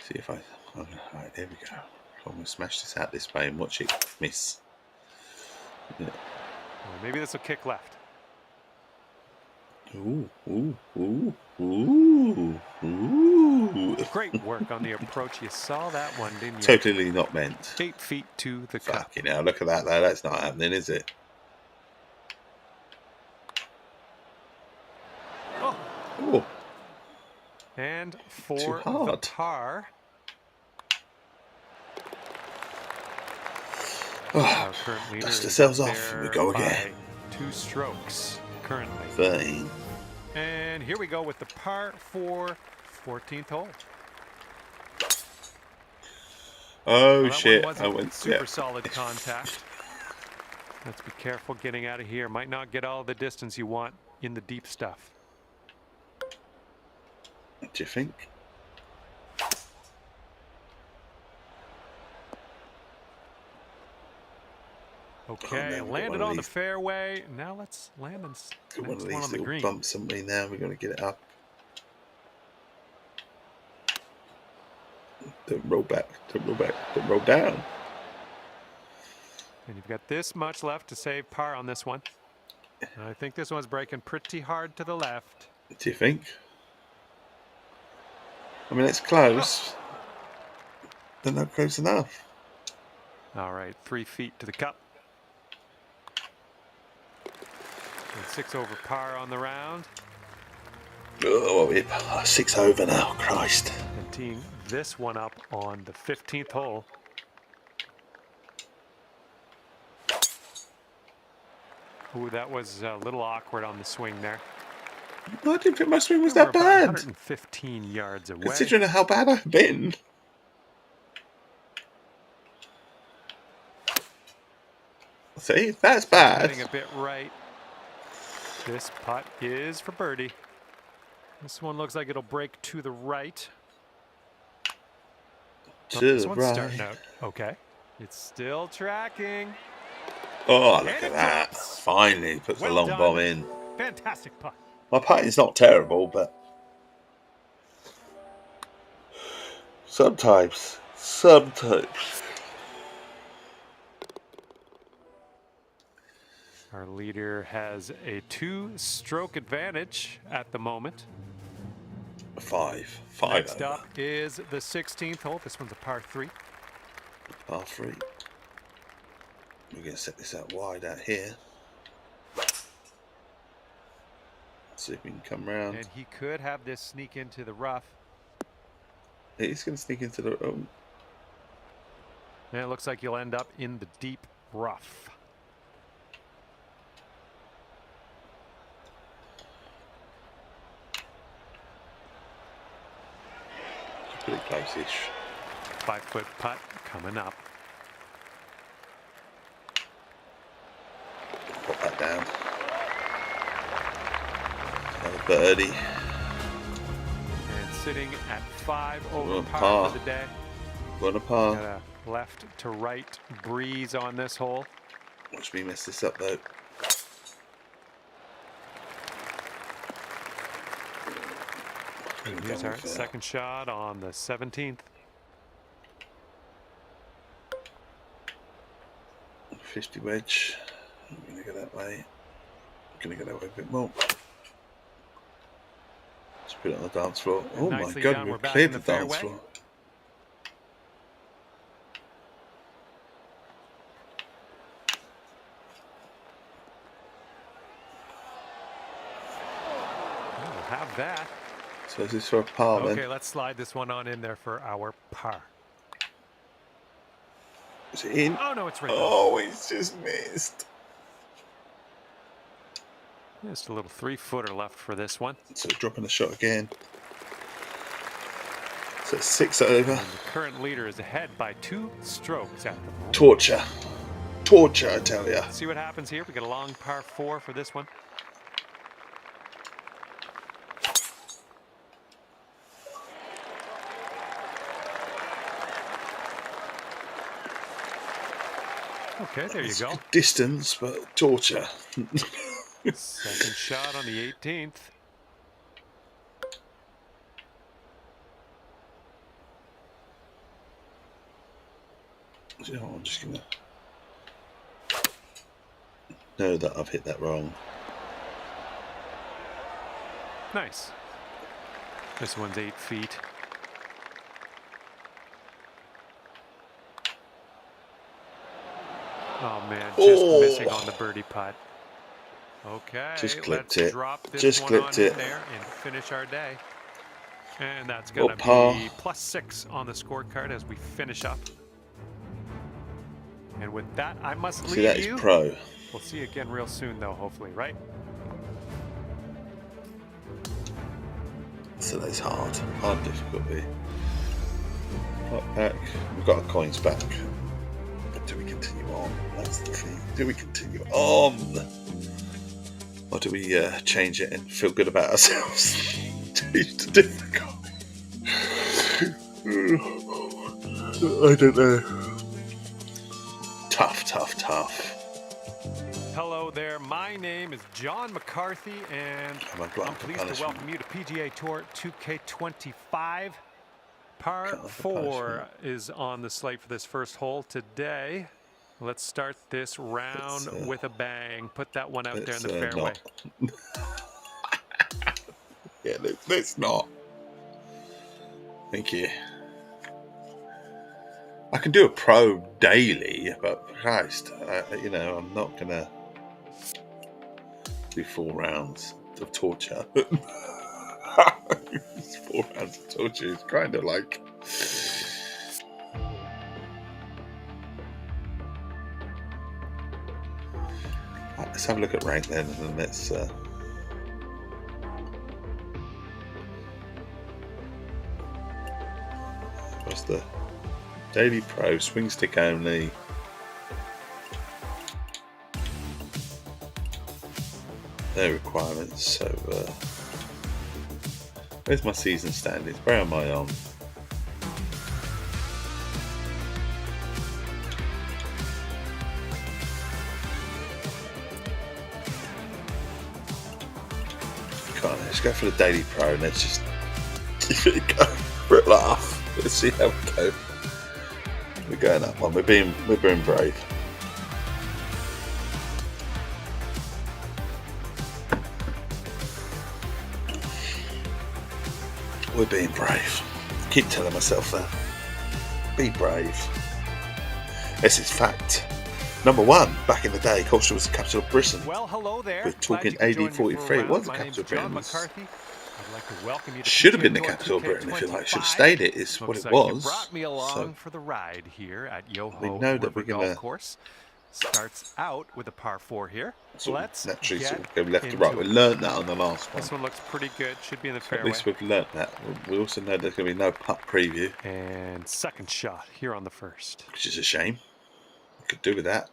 A: See if I. All right, there we go. I'm going to smash this out this way and watch it miss. Yeah.
B: Well, maybe this will kick left.
A: Ooh.
B: Great work on the approach. You saw that one, didn't you?
A: Totally not meant.
B: 8 feet to the cup.
A: Fucking hell, look at that though. That's not happening, is it? Oh.
B: And for the par.
A: Oh, dust ourselves off and we go again.
B: 2 strokes currently.
A: 13.
B: And here we go with the par 4, 14th hole.
A: Oh shit! I went
B: super solid contact. Let's be careful getting out of here. Might not get all the distance you want in the deep stuff.
A: What do you think?
B: Okay, landed on the fairway. Now let's land on
A: one of these little bumps on me now. We're going to get it up. Don't roll back. Don't roll back. Don't roll down.
B: And you've got this much left to save par on this one. And I think this one's breaking pretty hard to the left.
A: Do you think? I mean, it's close. They're not close enough.
B: All right, 3 feet to the cup. And 6 over par on the round.
A: Oh, we're 6 over now, Christ.
B: And teeing this one up on the 15th hole. Ooh, that was a little awkward on the swing there.
A: I didn't think my swing was that bad.
B: 115 yards away.
A: Considering how bad I've been. See, that's bad.
B: Getting a bit right. This putt is for birdie. This one looks like it'll break to the right.
A: This one's
B: starting out okay. It's still tracking.
A: Oh, look at that. Finally puts a long bomb in.
B: Fantastic putt.
A: My putting's not terrible, but Sometimes. Sometimes.
B: Our leader has a 2-stroke advantage at the moment.
A: Five
B: Next
A: over.
B: up is the 16th hole. This one's a par 3.
A: Par 3. We're going to set this out wide out here. See if we can come round.
B: And he could have this sneak into the rough.
A: It is going to sneak into the... Oh.
B: And it looks like you'll end up in the deep rough.
A: Pretty close-ish.
B: 5-foot putt coming up.
A: Pop that down. Another birdie.
B: And sitting at 5 over par
A: par
B: for the day.
A: What a par.
B: Got a left to right breeze on this hole.
A: Watch me mess this up though.
B: And here's our second shot on the 17th.
A: 50 wedge. I'm going to go that way. I'm going to go that way a bit more. Let's put it on the dance floor. Oh my god, we've cleared the dance floor.
B: We'll have that.
A: So is this for a par then?
B: Okay, let's slide this one on in there for our par.
A: Is it in?
B: Oh no, it's right.
A: Oh, it's just missed.
B: Just a little 3-footer left for this one.
A: So dropping the shot again. So it's 6 over.
B: And the current leader is ahead by 2 strokes at the moment.
A: Torture. Torture, I tell ya.
B: See what happens here. We got a long par 4 for this one. Okay, there you go.
A: Good distance, but torture.
B: Second shot on the 18th.
A: You know, I'm just gonna know that I've hit that wrong.
B: Nice. This one's 8 feet. Oh man, just missing on the birdie putt. Okay,
A: just clipped
B: let's
A: it.
B: drop this
A: Just
B: one
A: clipped
B: on
A: it.
B: in there and finish our day. And that's gonna
A: par.
B: be +6 on the scorecard as we finish up. And with that, I must
A: See,
B: leave
A: that is
B: you.
A: pro.
B: We'll see you again real soon, though. Hopefully, right?
A: So that's hard. Hard difficulty. Right back. We've got our coins back. But do we continue on? That's the thing. Do we continue on? Or do we change it and feel good about ourselves? Change the difficulty. I don't know. Tough, tough, tough.
B: Hello there. My name is John McCarthy, and I'm pleased to welcome you to PGA Tour 2K25. Par 4 is on the slate for this first hole today. Let's start this round with a bang. Put that one out there in the fairway.
A: Yeah, let's not. Thank you. I can do a pro daily, but Christ, you know, I'm not gonna do 4 rounds of torture. 4 rounds of torture is kind of like. Let's have a look at rank then, and then let's. What's the daily pro swing stick only? No requirements. So where's my season standings? Where am I on? Come on, let's go for the daily pro and let's just give it a go for a laugh. We'll see how we go. We're going up one. We're being brave. We're being brave. I keep telling myself that. Be brave. Essex fact. Number 1, back in the day, Colchester was the capital of Britain.
B: Well, hello there.
A: We're talking AD 43. It was the capital of Britain.
B: I'd like to welcome you to
A: Should have been the capital of Britain, if you like. Should have stayed it. It's what it was.
B: You brought me along for the ride here at Yoho
A: we know that
B: River
A: we're going
B: Golf Course. Starts out with a par 4 here.
A: So
B: let's
A: naturally
B: get
A: sort of go left to right. We learned that on the last one.
B: This one looks pretty good. Should be in the fairway.
A: At least we've learnt that. We also know there's going to be no putt preview.
B: And second shot here on the first.
A: Which is a shame. We could do with that.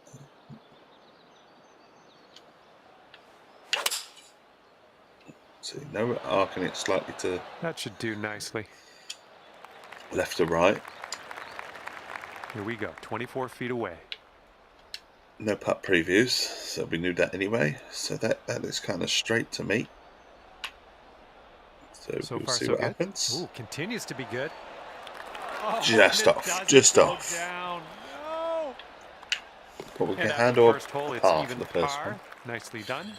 A: So now we're arcing it slightly to...
B: That should do nicely.
A: Left to right.
B: Here we go. 24 feet away.
A: No putt previews, so we knew that anyway. So that looks kind of straight to me. So we'll see what happens.
B: Ooh, continues to be good. Oh,
A: just off.
B: Down. No.
A: But we can handle
B: first hole, it's
A: half
B: even
A: the first
B: par.
A: one.
B: Nicely done.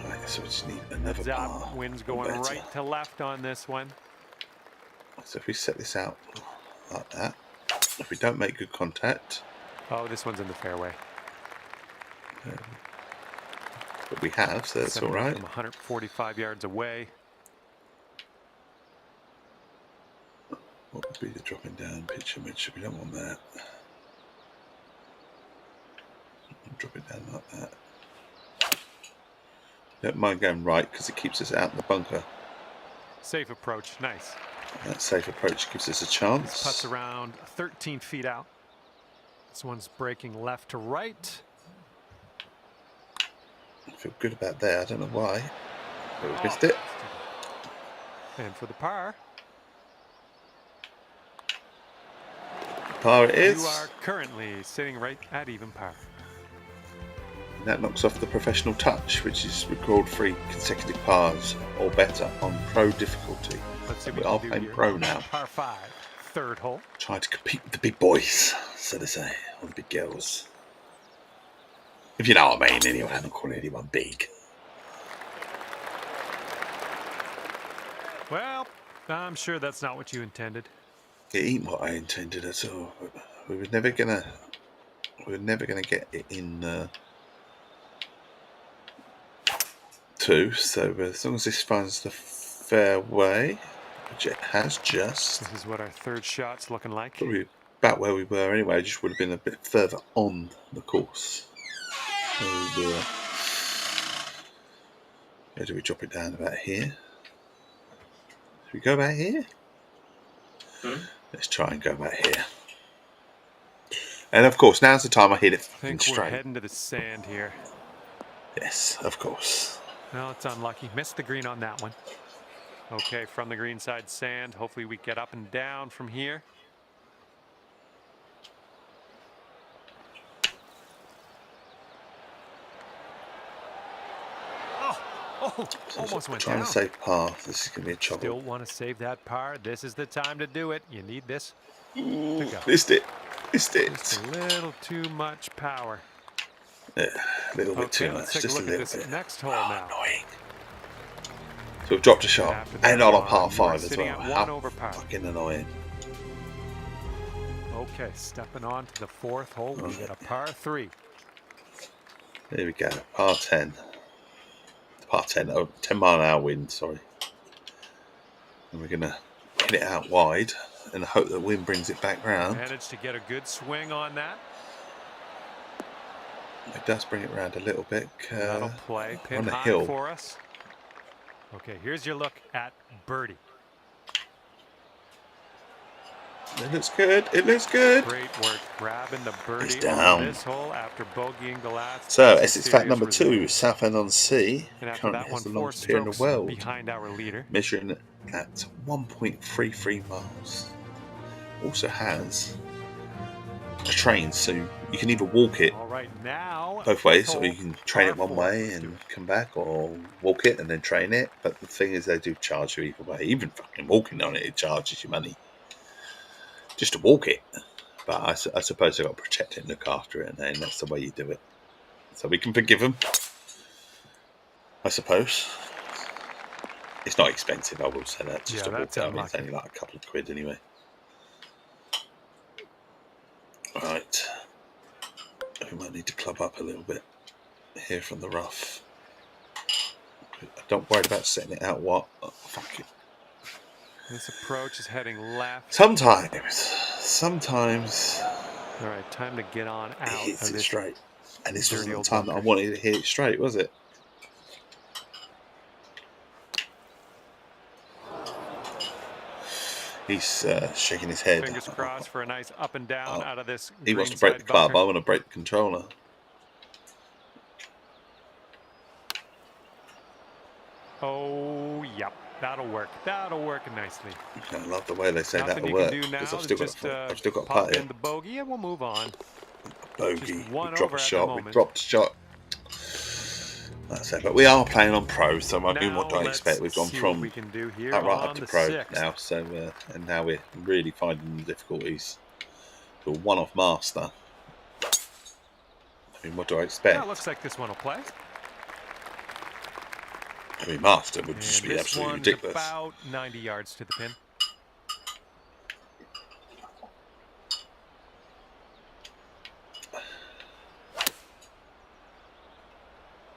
A: Right, so we just need another par.
B: Wind's going right to left on this one.
A: So if we set this out like that, if we don't make good contact...
B: Oh, this one's in the fairway.
A: But we have, so that's all right.
B: From 145 yards away.
A: What would be the dropping down pitch image? We don't want that. Drop it down like that. Don't mind going right because it keeps us out in the bunker.
B: Safe approach, nice.
A: That safe approach gives us a chance.
B: This putt's around 13 feet out. This one's breaking left to right.
A: I feel good about that. I don't know why. But we missed it.
B: And for the par.
A: Par it is.
B: You are currently sitting right at even par.
A: And that knocks off the professional touch, which is record 3 consecutive pars or better on pro difficulty.
B: Let's see
A: we are playing pro now.
B: Par 5, third hole.
A: Trying to compete with the big boys, so to say, or the big girls. If you know what I mean, anyway, I don't call anyone big.
B: Well, I'm sure that's not what you intended.
A: It ain't what I intended at all. We were never gonna get it in 2. So as long as this finds the fairway, which it has just.
B: This is what our third shot's looking like.
A: Probably about where we were anyway. Just would have been a bit further on the course. Where do we drop it down? About here. Should we go about here? Let's try and go back here. And of course, now's the time I hit it
B: straight. We're heading to the sand here.
A: Yes, of course.
B: Well, it's unlucky. Missed the green on that one. Okay, from the green side sand. Hopefully we get up and down from here. Oh, almost went down.
A: Trying to save par. This is going to be a trouble.
B: Still want to save that par. This is the time to do it. You need this to go.
A: Missed it. Missed it.
B: Just a little too much power.
A: Yeah, a little bit too much.
B: Let's take
A: just
B: a look
A: a little
B: at this
A: bit.
B: next hole now.
A: Annoying. So we've dropped a shot. And on a par 5 as well.
B: How over par.
A: Fucking annoying.
B: Okay, stepping on to the 4th hole. We get a par 3.
A: There we go. Par 10. Par 10. Oh, 10 mile an hour wind, sorry. And we're going to hit it out wide and hope that wind brings it back round.
B: Managed to get a good swing on that.
A: It does bring it round a little bit.
B: That'll play pin
A: on the
B: high
A: hill
B: for us. Okay, here's your look at birdie.
A: It looks good. It looks good.
B: Great work grabbing the birdie
A: down.
B: on this hole after bogeying the last.
A: So Essex fact number 2, Southend on Sea.
B: And after
A: Currently
B: that
A: has
B: one,
A: the
B: 4
A: longest pier in the
B: strokes
A: world,
B: behind our leader.
A: measuring at 1.33 miles. Also has train, so you can either walk it
B: All right, now
A: both ways, or you can train it one way and
B: it.
A: come back, or walk it and then train it. But the thing is, they do charge you either way. Even fucking walking on it, it charges you money just to walk it. But I suppose they've got to protect it and look after it, and then that's the way you do it. So we can forgive them, I suppose. It's not expensive, I will say that. Just to walk it, I mean, it's only like a couple of quid anyway. Right. We might need to club up a little bit here from the rough. Don't worry about setting it out what. Oh, fuck it.
B: This approach is heading left.
A: Sometimes.
B: All right, time to get on out.
A: It hits
B: of
A: it straight. And this wasn't the
B: time
A: that I wanted to hit it straight, was it? He's shaking his head.
B: Fingers crossed for a nice up and down out of this.
A: He wants to break the club. I want to break the controller.
B: Oh, yep. That'll work. That'll work nicely.
A: I love the way they say that'll work. Because I've still got a putt
B: in the bogey and we'll move on.
A: Bogey. We drop a shot. We dropped a shot. That's it. But we are playing on pro, so I mean, what do I expect? We've gone from right up to pro 6th. Now, so and now we're really finding the difficulties. To a one-off master. I mean, what do I expect?
B: Yeah, looks like this one will play.
A: I mean, master would just be absolutely ridiculous.
B: About 90 yards to the pin.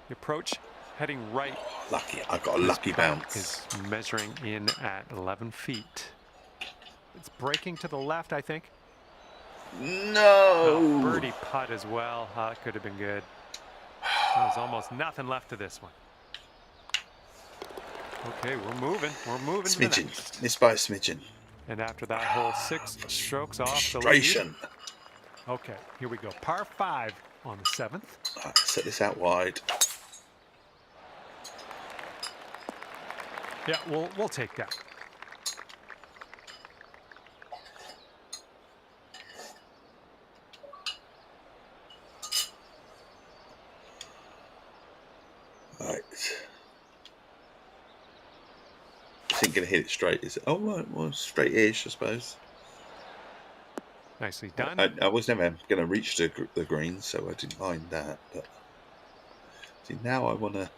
B: The approach heading right.
A: Oh, lucky. I got a lucky bounce.
B: Is measuring in at 11 feet. It's breaking to the left, I think.
A: No.
B: Birdie putt as well. That could have been good. There's almost nothing left to this one. Okay, we're moving. We're moving.
A: Smidgen. Missed by a smidgen.
B: And after that hole, 6 strokes off the lead. Okay, here we go. Par 5 on the 7th.
A: Right, set this out wide.
B: Yeah, we'll take that.
A: Right. I think gonna hit it straight, is it? Oh, right, well, straight-ish, I suppose.
B: Nicely done.
A: I was never going to reach the green, so I didn't mind that. But see, now I want to.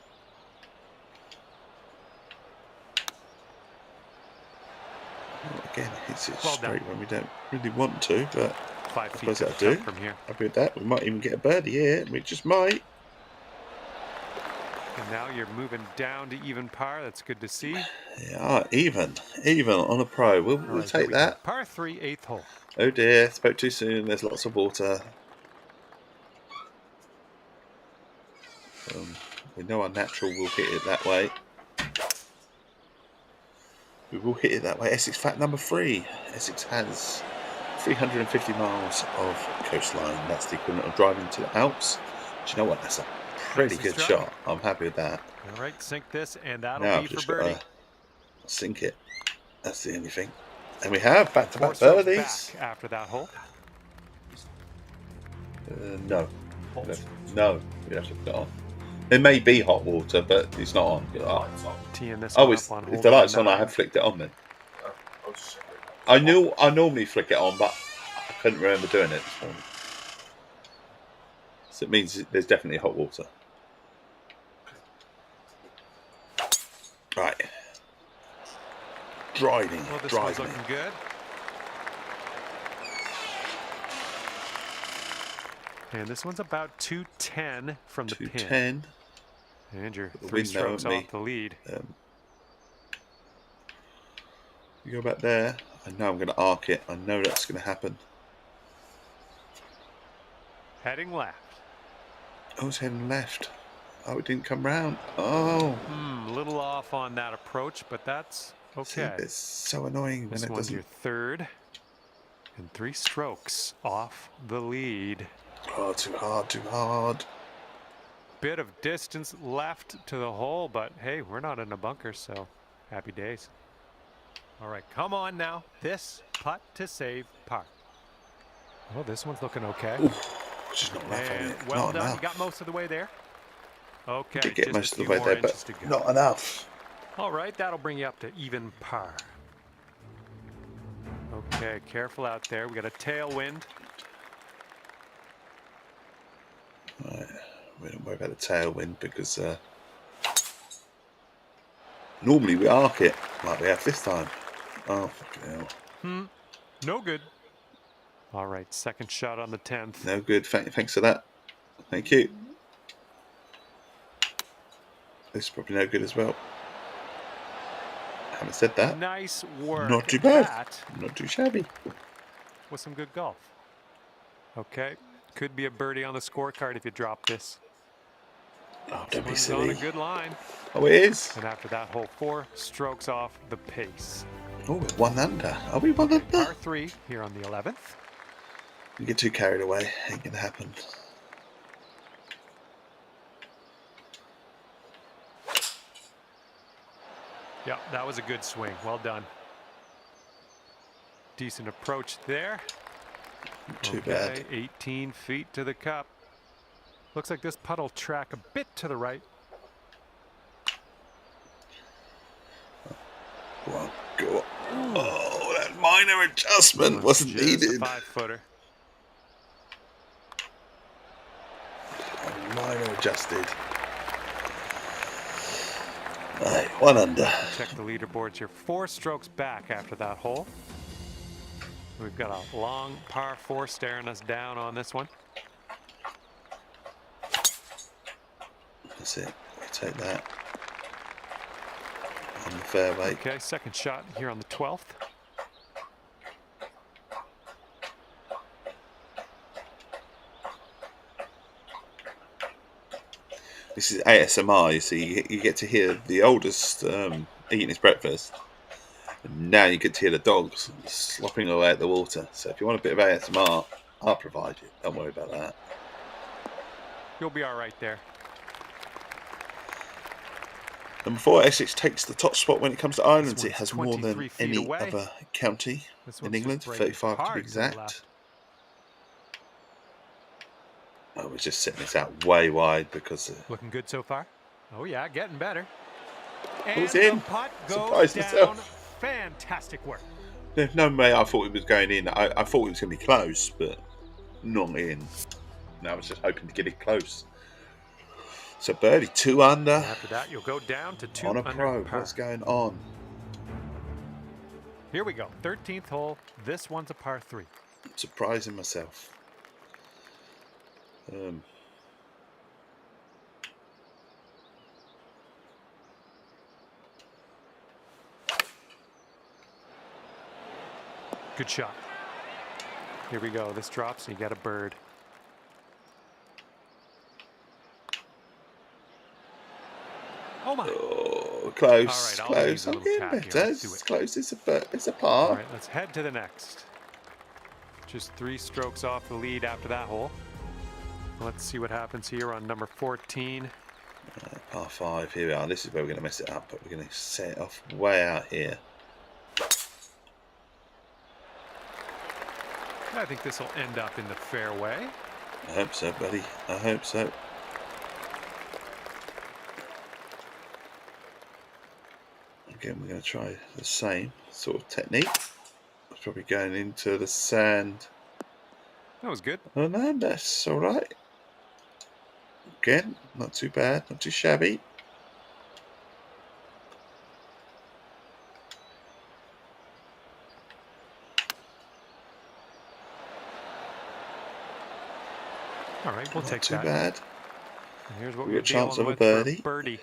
A: Again, it hits it straight when we don't really want to, but
B: 5 feet
A: I suppose that'll do.
B: From here.
A: Happy with that. We might even get a birdie here. We just might.
B: And now you're moving down to even par. That's good to see.
A: Yeah, even on a pro. We'll take that.
B: Par 3, 8th hole.
A: Oh dear, spoke too soon. There's lots of water. We know our natural will hit it that way. We will hit it that way. Essex fact number 3. Essex has 350 miles of coastline. That's the equivalent of driving to the Alps. Do you know what? That's a pretty good shot. I'm happy with that.
B: All right, sink this, and that'll be for birdie.
A: Sink it. That's the only thing. And we have back-to-back birdies.
B: Back after that hole.
A: No. No. We have to put it on. There may be hot water, but it's not on.
B: Teeing this
A: if the light's on, I have flicked it on then. I normally flick it on, but I couldn't remember doing it this morning. So it means there's definitely hot water. Right. Driving.
B: Well, this one's looking good. And this one's about 210 from the pin.
A: 210.
B: And you're 3 strokes off the lead.
A: You go back there. I know I'm going to arc it. I know that's going to happen.
B: Heading left.
A: I was heading left. Oh, it didn't come round. Oh.
B: A little off on that approach, but that's okay.
A: See, it's so annoying when it doesn't.
B: This one's your 3rd. And 3 strokes off the lead.
A: Oh, too hard, too hard.
B: Bit of distance left to the hole, but hey, we're not in a bunker, so happy days. All right, come on now. This putt to save par. Oh, this one's looking okay.
A: Ooh, just not enough on
B: And
A: it.
B: well
A: Not
B: done.
A: enough.
B: You got most of the way there.
A: I
B: Okay,
A: did get
B: just a
A: most of the
B: few
A: way
B: more
A: there, but
B: inches to go.
A: not enough.
B: All right, that'll bring you up to even par. Okay, careful out there. We got a tailwind.
A: Right, we don't worry about the tailwind because normally we arc it like we have this time. Oh, fucking hell.
B: No good. All right, second shot on the 10th.
A: No good. Thanks for that. Thank you. This is probably no good as well. Having said that,
B: Nice work.
A: not too bad.
B: That
A: Not too shabby.
B: was some good golf. Okay, could be a birdie on the scorecard if you drop this.
A: Oh,
B: This
A: don't be
B: one's on a
A: silly.
B: good line.
A: Oh, it is.
B: And after that hole, 4 strokes off the pace.
A: Oh, we're 1 under. Are we 1 under?
B: Par 3 here on the 11th.
A: You get too carried away. Ain't gonna happen.
B: Yeah, that was a good swing. Well done. Decent approach there.
A: Too bad.
B: 18 feet to the cup. Looks like this putt will track a bit to the right.
A: Go on, go on. Oh, that minor adjustment wasn't
B: just
A: needed.
B: a 5-footer.
A: Minor adjusted. Right, 1 under.
B: Check the leaderboards here. 4 strokes back after that hole. We've got a long par 4 staring us down on this one.
A: That's it. We'll take that. On the fairway.
B: Okay, second shot here on the 12th.
A: This is ASMR, you see. You get to hear the oldest eating his breakfast. And now you get to hear the dogs slopping away at the water. So if you want a bit of ASMR, I'll provide you. Don't worry about that.
B: You'll be all right there.
A: Number 4, Essex takes the top spot when it comes to islands. It has more than
B: 23 feet
A: any
B: away.
A: other county in England, 35 to be exact. I was just setting this out way wide because...
B: Looking good so far? Oh yeah, getting better.
A: It
B: And
A: was in.
B: the putt goes
A: Surprised
B: down.
A: myself.
B: Fantastic work.
A: There's no way I thought it was going in. I thought it was going to be close, but not in. No, I was just hoping to get it close. So birdie, 2 under.
B: And after that, you'll go down to 2
A: on a
B: under
A: pro.
B: par.
A: What's going on?
B: Here we go. 13th hole. This one's a par 3.
A: I'm surprising myself.
B: Good shot. Here we go. This drops and you get a bird. Oh my.
A: Oh, close.
B: All right, I'll
A: Close.
B: leave a
A: I'm
B: little
A: getting
B: tap
A: better.
B: here. Let's do
A: It's
B: it.
A: close. It's a par.
B: All right, let's head to the next. Just 3 strokes off the lead after that hole. Let's see what happens here on number 14.
A: Par 5. Here we are. This is where we're going to mess it up, but we're going to set it off way out here.
B: I think this will end up in the fairway.
A: I hope so, buddy. I hope so. Again, we're going to try the same sort of technique. It's probably going into the sand.
B: That was good.
A: Oh no, that's all right. Again, not too bad, not too shabby.
B: All right, we'll take
A: Too
B: that.
A: bad.
B: And here's what
A: We
B: we're
A: got a chance
B: dealing
A: of
B: with
A: a
B: for
A: birdie.
B: birdie.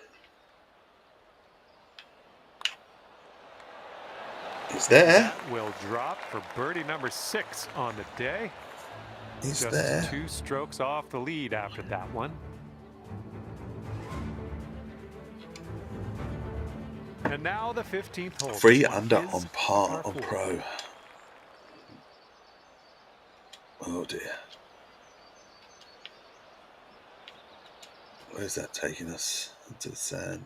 A: He's there.
B: That will drop for birdie number 6 on the day.
A: He's
B: Just
A: there.
B: 2 strokes off the lead after that one. And now the 15th hole.
A: 3
B: This one
A: under
B: is
A: on par on
B: 4.
A: pro. Oh dear. Where's that taking us? Into the sand.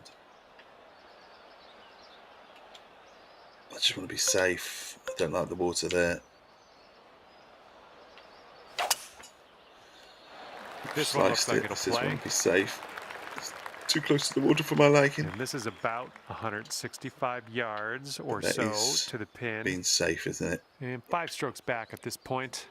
A: I just want to be safe. I don't like the water there.
B: This one looks like it'll
A: This one
B: play.
A: will be safe. It's too close to the water for my liking.
B: And this is about 165 yards or so to the pin.
A: Being safe, isn't it?
B: And 5 strokes back at this point.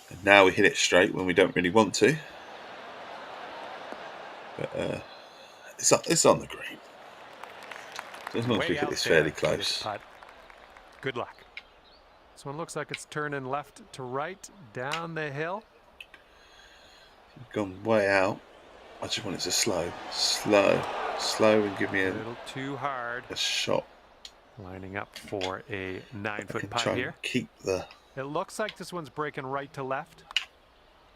A: And now we hit it straight when we don't really want to. But it's on the green. So as long as we hit this fairly close.
B: Good luck. This one looks like it's turning left to right down the hill.
A: We've gone way out. I just want it to slow and give me
B: a little too hard.
A: A shot.
B: Lining up for a 9-foot putt here.
A: Keep the.
B: It looks like this one's breaking right to left.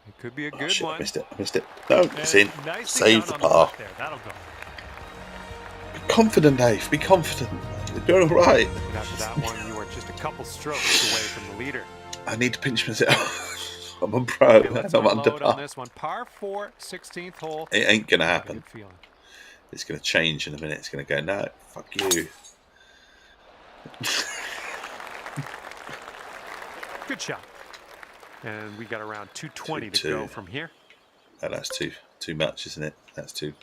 B: It could be a good one.
A: I missed it. No, it's in. Save the par.
B: That'll go.
A: Be confident, Dave. Be confident. You're doing all right.
B: And after that one, you are just a couple strokes away from the leader.
A: I need to pinch myself. I'm on pro. Okay, I'm under par.
B: On this one. Par 4, 16th hole.
A: It ain't going to happen. It's going to change in a minute. It's going to go, no, fuck you.
B: Good shot. And we got around 220 to go from here.
A: Oh, that's too much, isn't it? That's too.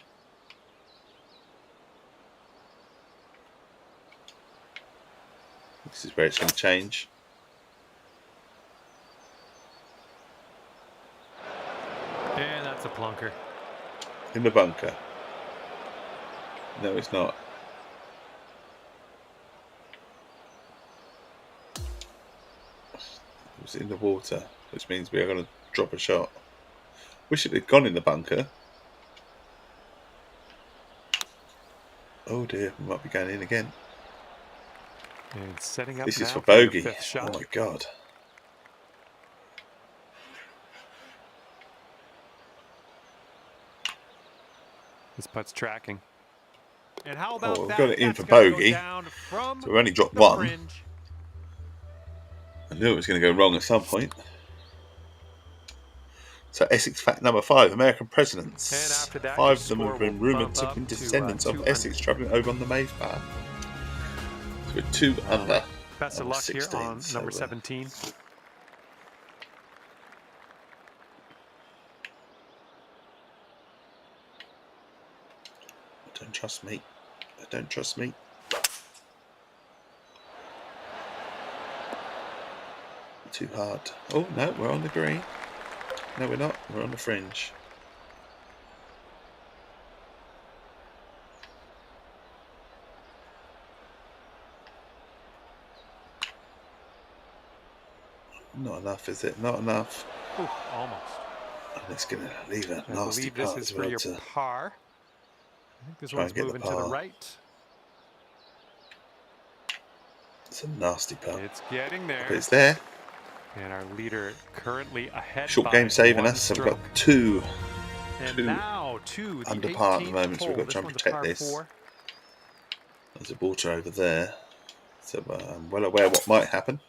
A: This is where it's going to change.
B: And that's a plunker.
A: In the bunker. No, it's not. It was in the water, which means we are going to drop a shot. Wish it had gone in the bunker. Oh dear, we might be going in again.
B: And setting up.
A: This
B: now
A: is for bogey.
B: the 5th shot.
A: Oh my god.
B: This putt's tracking. And how about
A: we've
B: that?
A: got it in for bogey. So we've only dropped one.
B: Fringe.
A: I knew it was going to go wrong at some point. So Essex fact number 5, American presidents.
B: And after that,
A: 5 of them have been rumoured to be descendants of Essex travelling over on the Mayflower. So we're 2 under.
B: Best of luck 16, here on number 17.
A: Don't trust me. Don't trust me. Too hard. Oh no, we're on the green. No, we're not. We're on the fringe. Not enough, is it? Not enough.
B: Ooh, almost.
A: And it's going to leave a
B: I
A: nasty
B: believe this is for your par. I think this one's moving to the right.
A: It's a nasty putt.
B: It's getting there.
A: But it's there.
B: And our leader currently ahead.
A: Short game saving us. So we've got two
B: now to the
A: under par at the moment. So we've got to try and protect this.
B: 4.
A: There's a water over there. So I'm well aware what might happen.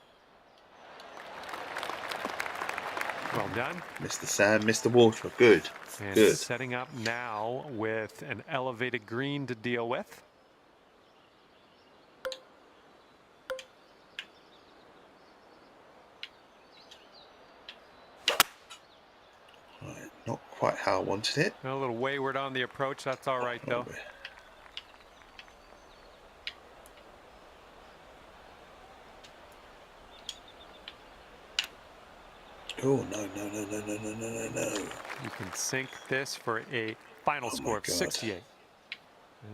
B: Well done.
A: Missed the sand, missed the water. Good.
B: And
A: good.
B: Setting up now with an elevated green to deal with.
A: Right, not quite how I wanted it.
B: A little wayward on the approach. That's all right, though.
A: Oh, no.
B: You can sink this for a final score of 68.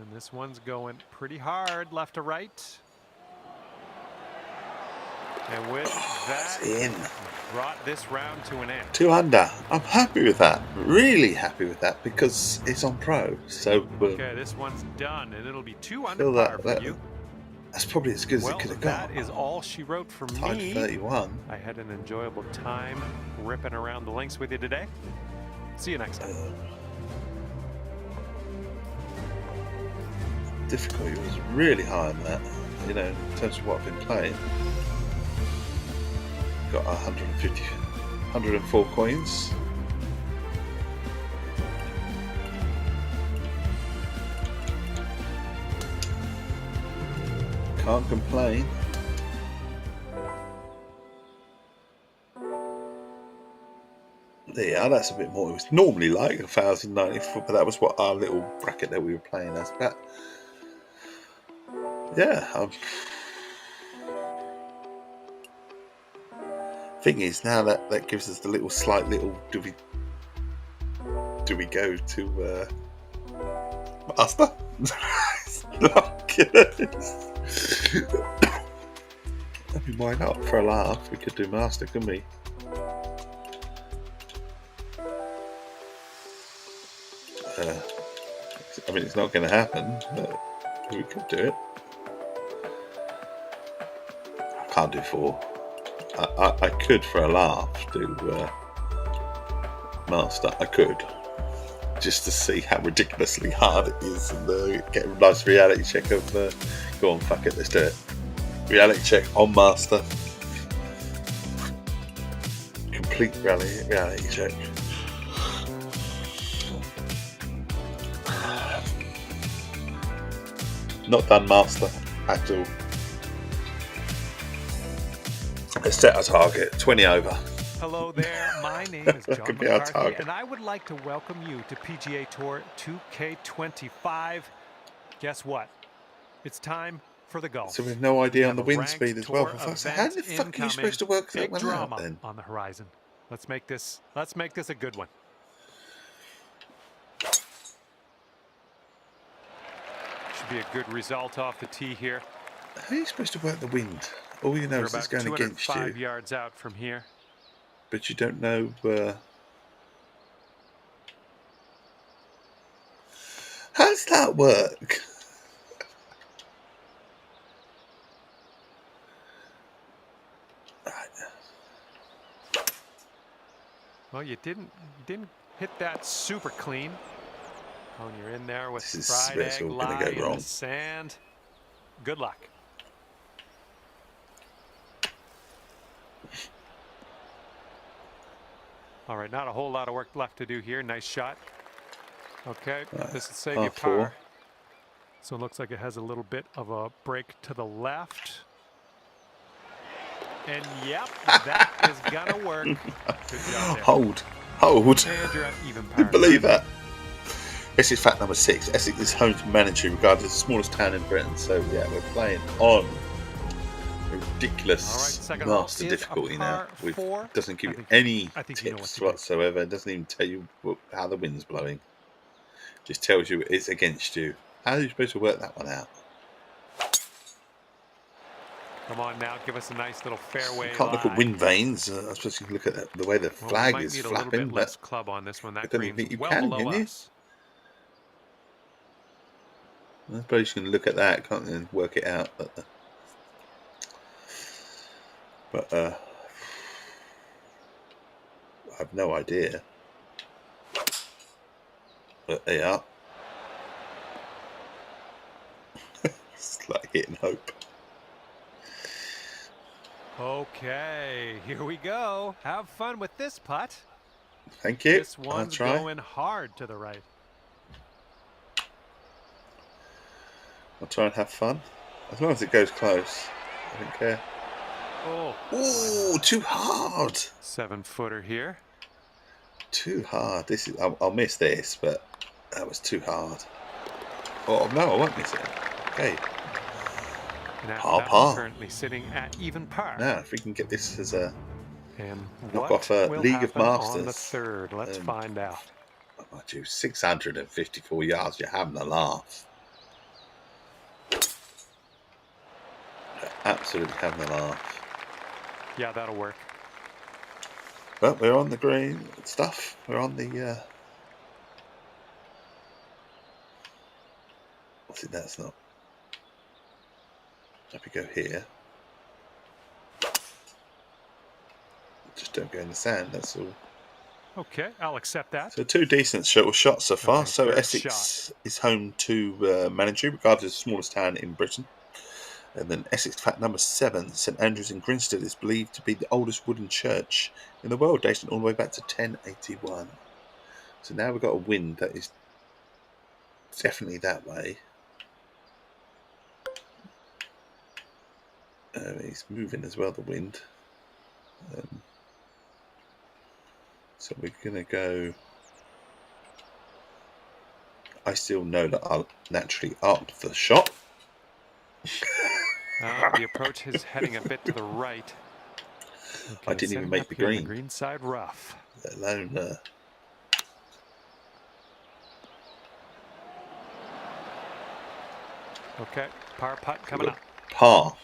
B: And this one's going pretty hard left to right. And with that,
A: in.
B: Brought this round to an end.
A: 2 under. I'm happy with that. Really happy with that because it's on pro. So
B: okay, this one's done, and it'll be 2 under par for you.
A: That's probably as good as it could have gone.
B: That is all she wrote for
A: Tied
B: me.
A: 31.
B: I had an enjoyable time ripping around the links with you today. See you next time.
A: Difficulty was really high on that, you know, in terms of what I've been playing. Got 104 coins. Can't complain. Yeah, that's a bit more. It was normally like 1,094, but that was what our little bracket that we were playing as. But yeah, thing is now that gives us the little slight little. Do we go to master? I mean, why not? For a laugh, we could do master, couldn't we? I mean, it's not going to happen, but we could do it. I can't do 4. I could, for a laugh, do master. I could, just to see how ridiculously hard it is, and get a nice reality check of. Go on, fuck it, let's do it. Reality check on master. Complete reality check. Not done master at all. Let's set our target 20 over.
B: Hello there, my name is John McCarthy, and I would like to welcome you to PGA Tour 2K25. Guess what? It's time for the golf.
A: So we have no idea on the wind speed as well. How the fuck are you supposed to work that one out then?
B: On the horizon. Let's make this a good one. Should be a good result off the tee here.
A: How are you supposed to work the wind? All you know is it's going against you.
B: 5 yards out from here.
A: But you don't know. How does that work?
B: Well, you didn't hit that super clean. When you're in there with fried egg lie in the sand. Good luck. All right, not a whole lot of work left to do here. Nice shot. Okay, this will save you par. So it looks like it has a little bit of a break to the left. And yep, that is gonna work. Good job there.
A: Hold.
B: And you're at even par.
A: Didn't believe that. This is fact number 6. Essex is home to Mandatory, regarded as the smallest town in Britain. So yeah, we're playing on ridiculous master difficulty now. It doesn't give you any tips whatsoever. It doesn't even tell you how the wind's blowing. It just tells you it's against you. How are you supposed to work that one out?
B: Come on now, give us a nice little fairway.
A: You can't look at wind vanes. I suppose you can look at the way the flag is flapping. A little bit
B: less club on this one. That
A: I don't think you
B: well
A: can
B: below
A: you?
B: us.
A: I suppose you can look at that, can't you, and work it out. But I have no idea. But there you are. It's like hitting hope.
B: Okay, here we go. Have fun with this putt.
A: Thank you.
B: This one's going hard to the right.
A: I'll try and have fun. As long as it goes close. I don't care.
B: Oh.
A: Ooh, too hard.
B: 7-footer here.
A: Too hard. This is. I'll miss this, but that was too hard. Oh no, I won't miss it. Okay. Par.
B: Currently sitting at even par.
A: Now, if we can get this as a
B: knock
A: off a League of Masters
B: on the third, let's find out.
A: Oh, 654 yards. You're having a laugh. You're absolutely having a laugh.
B: Yeah, that'll work.
A: But we're on the green stuff. We're on the. What's it? That's not. If we go here, just don't go in the sand. That's all.
B: Okay, I'll accept that.
A: So 2 decent shuttle shots so far. So Essex is home to Mandatory, regarded as the smallest town in Britain. And then Essex fact number 7, St Andrews in Grinstead is believed to be the oldest wooden church in the world, dating all the way back to 1081. So now we've got a wind that is definitely that way. He's moving as well, the wind. So we're going to go... I still know that I'll naturally arc the shot.
B: The approach is heading a bit to the right. Okay,
A: I didn't even
B: setting
A: make
B: up
A: the
B: here in
A: green.
B: the green side rough.
A: Let alone...
B: Okay, par putt coming up.
A: Par.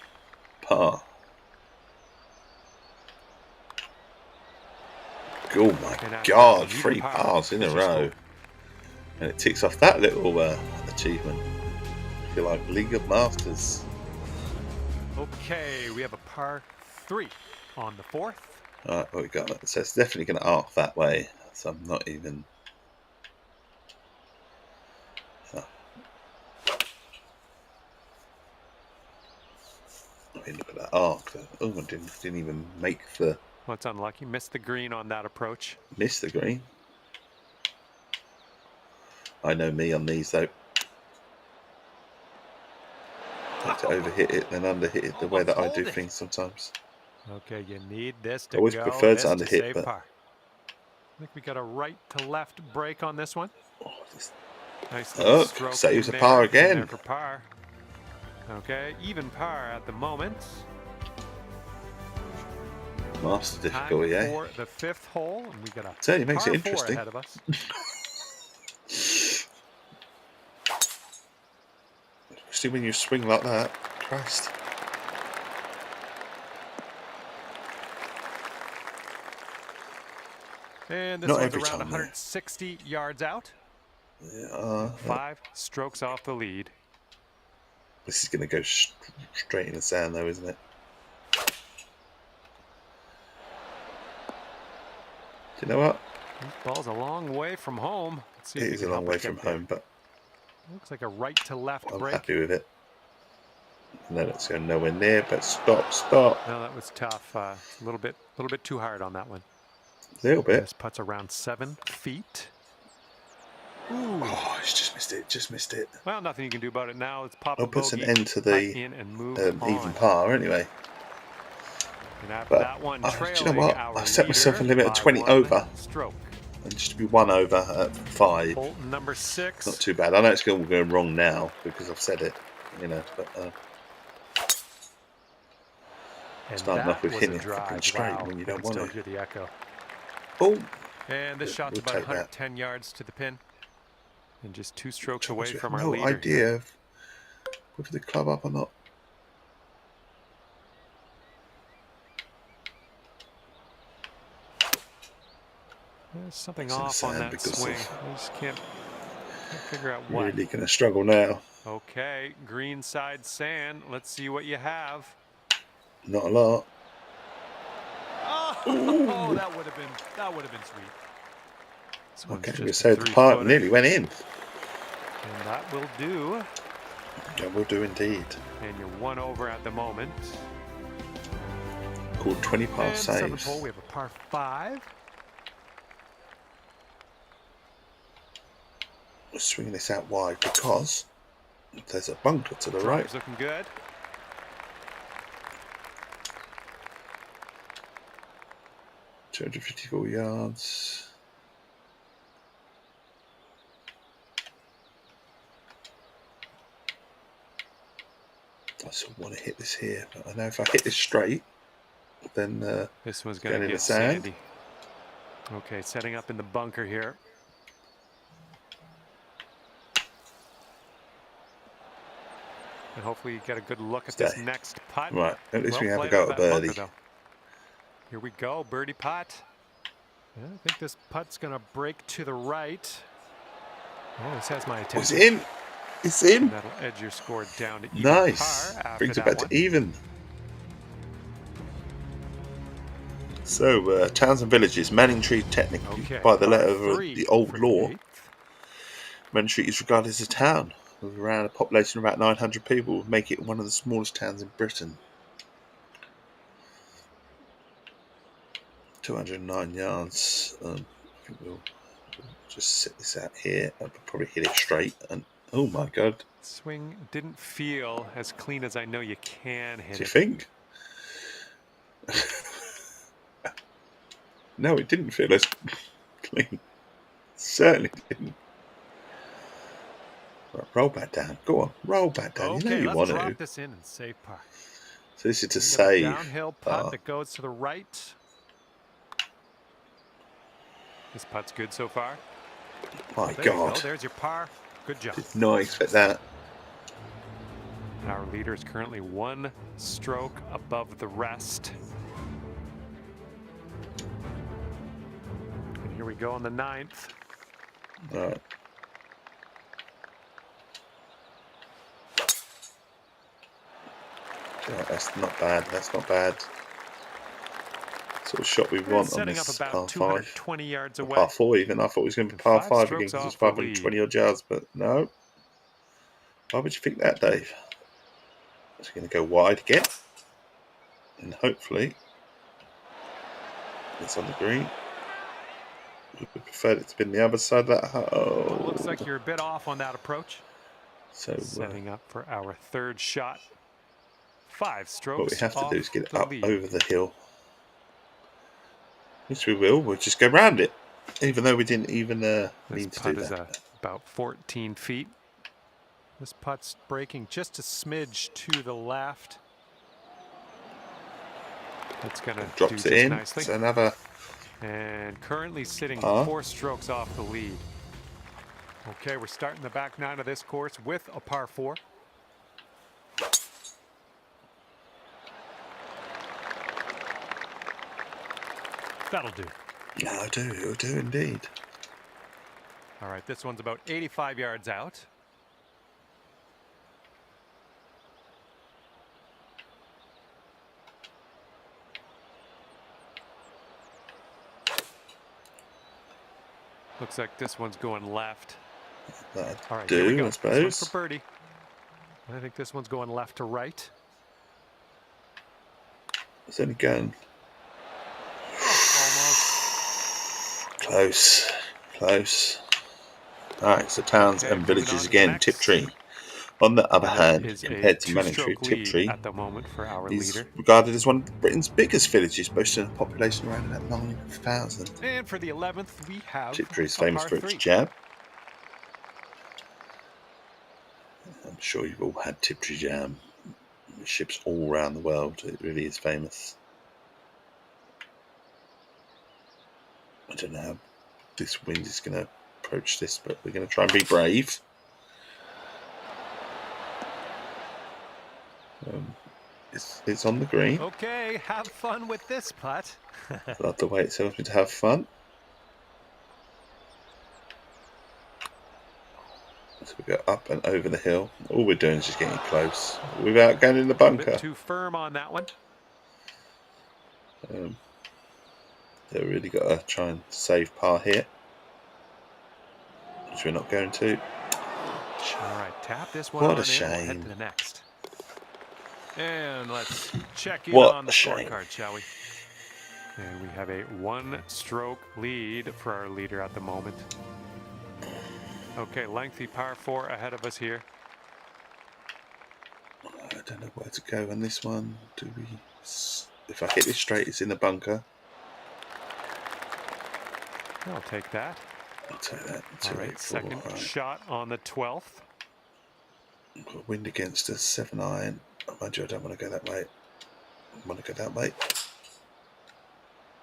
A: Oh my God, 3 pars in a row. And it ticks off that little achievement. If you like, League of Masters.
B: Okay, we have a par 3 on the 4th.
A: Alright, what we got? So it's definitely going to arc that way. So I'm not even... Oh. I mean, look at that arc. Oh, I didn't even make the...
B: Well, it's unlucky. Missed the green on that approach.
A: Missed the green. I know me on these, though. Like to overhit it, then underhit it the way that I do things sometimes.
B: Okay, you need this to
A: I always
B: go.
A: prefer
B: This
A: to
B: to
A: underhit,
B: save
A: but...
B: par. I think we got a right to left break on this one.
A: Oh, this...
B: Nice little stroke
A: saves
B: in
A: a par
B: there,
A: again.
B: in there for par. Okay, even par at the moment.
A: Master difficulty,
B: Time for the 5th hole, and we got a
A: makes
B: par
A: it
B: 4
A: interesting.
B: ahead of us.
A: See when you swing like that, Christ.
B: And this
A: Not
B: one's
A: every
B: around
A: time,
B: 160 yards out.
A: Yeah,
B: 5 strokes off the lead.
A: This is going to go straight in the sand, though, isn't it? Do you know what?
B: This ball's a long way from home. Let's see if
A: It
B: we
A: is
B: can
A: a long
B: help
A: way
B: us get
A: from
B: there.
A: home, but
B: Looks like a right to left
A: I'm
B: break.
A: happy with it. No, let's go nowhere near, but stop.
B: No, that was tough. It's a little bit too hard on that one.
A: A little bit.
B: This putt's around 7 feet. Ooh.
A: Oh, it's just missed it.
B: Well, nothing you can do about it now. Let's pop
A: I'll
B: the
A: put
B: bogey,
A: an end to
B: putt
A: the
B: in and move
A: even
B: on.
A: par anyway.
B: And after
A: But
B: that one,
A: do
B: trailing
A: you know what?
B: our
A: I set myself a
B: leader
A: limit of
B: by
A: 20
B: 1
A: over.
B: stroke.
A: And just to be 1 over at 5.
B: Hole number 6.
A: Not too bad. I know it's all going wrong now because I've said it, you know, but starting off with hitting it fucking straight when you don't want
B: still
A: to.
B: hear the echo.
A: Oh,
B: And this shot's about 110 yards to the pin. And just 2 strokes away from our leader.
A: No idea of whether the club up or not.
B: There's something off on that swing. I just can't figure out what.
A: Really going to struggle now.
B: Okay, green side sand. Let's see what you have.
A: Not a lot.
B: Oh, that would have been sweet.
A: Okay, we saved the part. Nearly went in.
B: And that will do.
A: That will do indeed.
B: And you're 1 over at the moment.
A: Called 20 par saves.
B: 7th hole, we have a par 5.
A: We're swinging this out wide because there's a bunker to the right.
B: Looking good.
A: $254 yards. I sort of want to hit this here, but I know if I hit this straight, then
B: this one's going to get sandy. Okay, setting up in the bunker here. And hopefully you get a good look at this next putt.
A: Right, at least we have a go at a birdie.
B: Bunker, here we go, birdie putt. Yeah, I think this putt's going to break to the right. Oh, this has my attention.
A: It's in. It's in.
B: And that'll edge your score down to even
A: nice.
B: par after
A: Brings it back to even. So, towns and villages, Manning Tree technically, by the letter of the old law, Manning Tree is regarded as a town with around a population of about 900 people, would make it one of the smallest towns in Britain. 209 yards. I think we'll just sit this out here. I'll probably hit it straight. And oh my God.
B: Swing didn't feel as clean as I know you can hit it.
A: Do you think? No, it didn't feel as clean. Certainly didn't. Right, roll back down. Go on, roll back down. You know
B: Okay,
A: you
B: let's
A: want
B: drop
A: to.
B: this in and save par.
A: So this is to
B: We have a
A: save
B: downhill putt
A: par.
B: that goes to the right. This putt's good so far.
A: My
B: There you go.
A: God.
B: There's your par. Good job.
A: Did not expect that.
B: Our leader is currently 1 stroke above the rest. And here we go on the 9th.
A: All right. Yeah, that's not bad. That's not bad. Sort of shot we want on
B: Setting up
A: this
B: about
A: par 5.
B: 220 yards
A: Or
B: away.
A: par 4 even. I thought it was going to be par
B: 5
A: 5 again
B: strokes
A: because it's
B: off the
A: 520 odd yards, but no. Why would you think that, Dave? It's going to go wide again. And hopefully it's on the green. We preferred it to be on the other side of that.
B: Well, it looks like you're a bit off on that approach.
A: So
B: Setting up for our 3rd shot. 5 strokes.
A: what we have to do is get it up
B: lead.
A: over the hill. Which we will. We'll just go round it. Even though we didn't even mean to do
B: This putt
A: that.
B: is about 14 feet. This putt's breaking just a smidge to the left. It's going to
A: Drops
B: do
A: it
B: just
A: in.
B: nicely.
A: It's another.
B: And currently sitting
A: par.
B: 4 strokes off the lead. Okay, we're starting the back 9 of this course with a par 4. That'll do.
A: No, it'll do indeed.
B: All right, this one's about 85 yards out. Looks like this one's going left.
A: That'd
B: All right,
A: do,
B: here we go.
A: I suppose.
B: This one's for birdie. I think this one's going left to right.
A: It's only going
B: Almost.
A: close. Alright, so towns and villages again. Tiptree. On the other hand, compared to Manningtree, Tiptree
B: at the moment for our
A: is
B: leader.
A: regarded as one of Britain's biggest villages, boasting a population around about 9,000.
B: And for the 11th, we have
A: Tiptree is famous for its jam. I'm sure you've all had Tiptree jam. It ships all around the world. It really is famous. I don't know how this wind is going to approach this, but we're going to try and be brave. It's on the green.
B: Okay, have fun with this putt.
A: Love the way it tells me to have fun. So we go up and over the hill. All we're doing is just getting close without going in the bunker.
B: A bit too firm on that one.
A: So we really got to try and save par here, which we're not going to.
B: All right, tap this one.
A: What
B: on
A: a shame.
B: We'll head to the next. And let's check in
A: What
B: on the
A: a shame.
B: scorecard, shall we? And we have a 1-stroke lead for our leader at the moment. Okay, lengthy par 4 ahead of us here.
A: I don't know where to go on this one. Do we? If I hit this straight, it's in the bunker.
B: I'll take that.
A: I'll take that.
B: All right, second shot on the 12th.
A: Got wind against us, 7 iron. Mind you, I don't want to go that way. I want to go that way.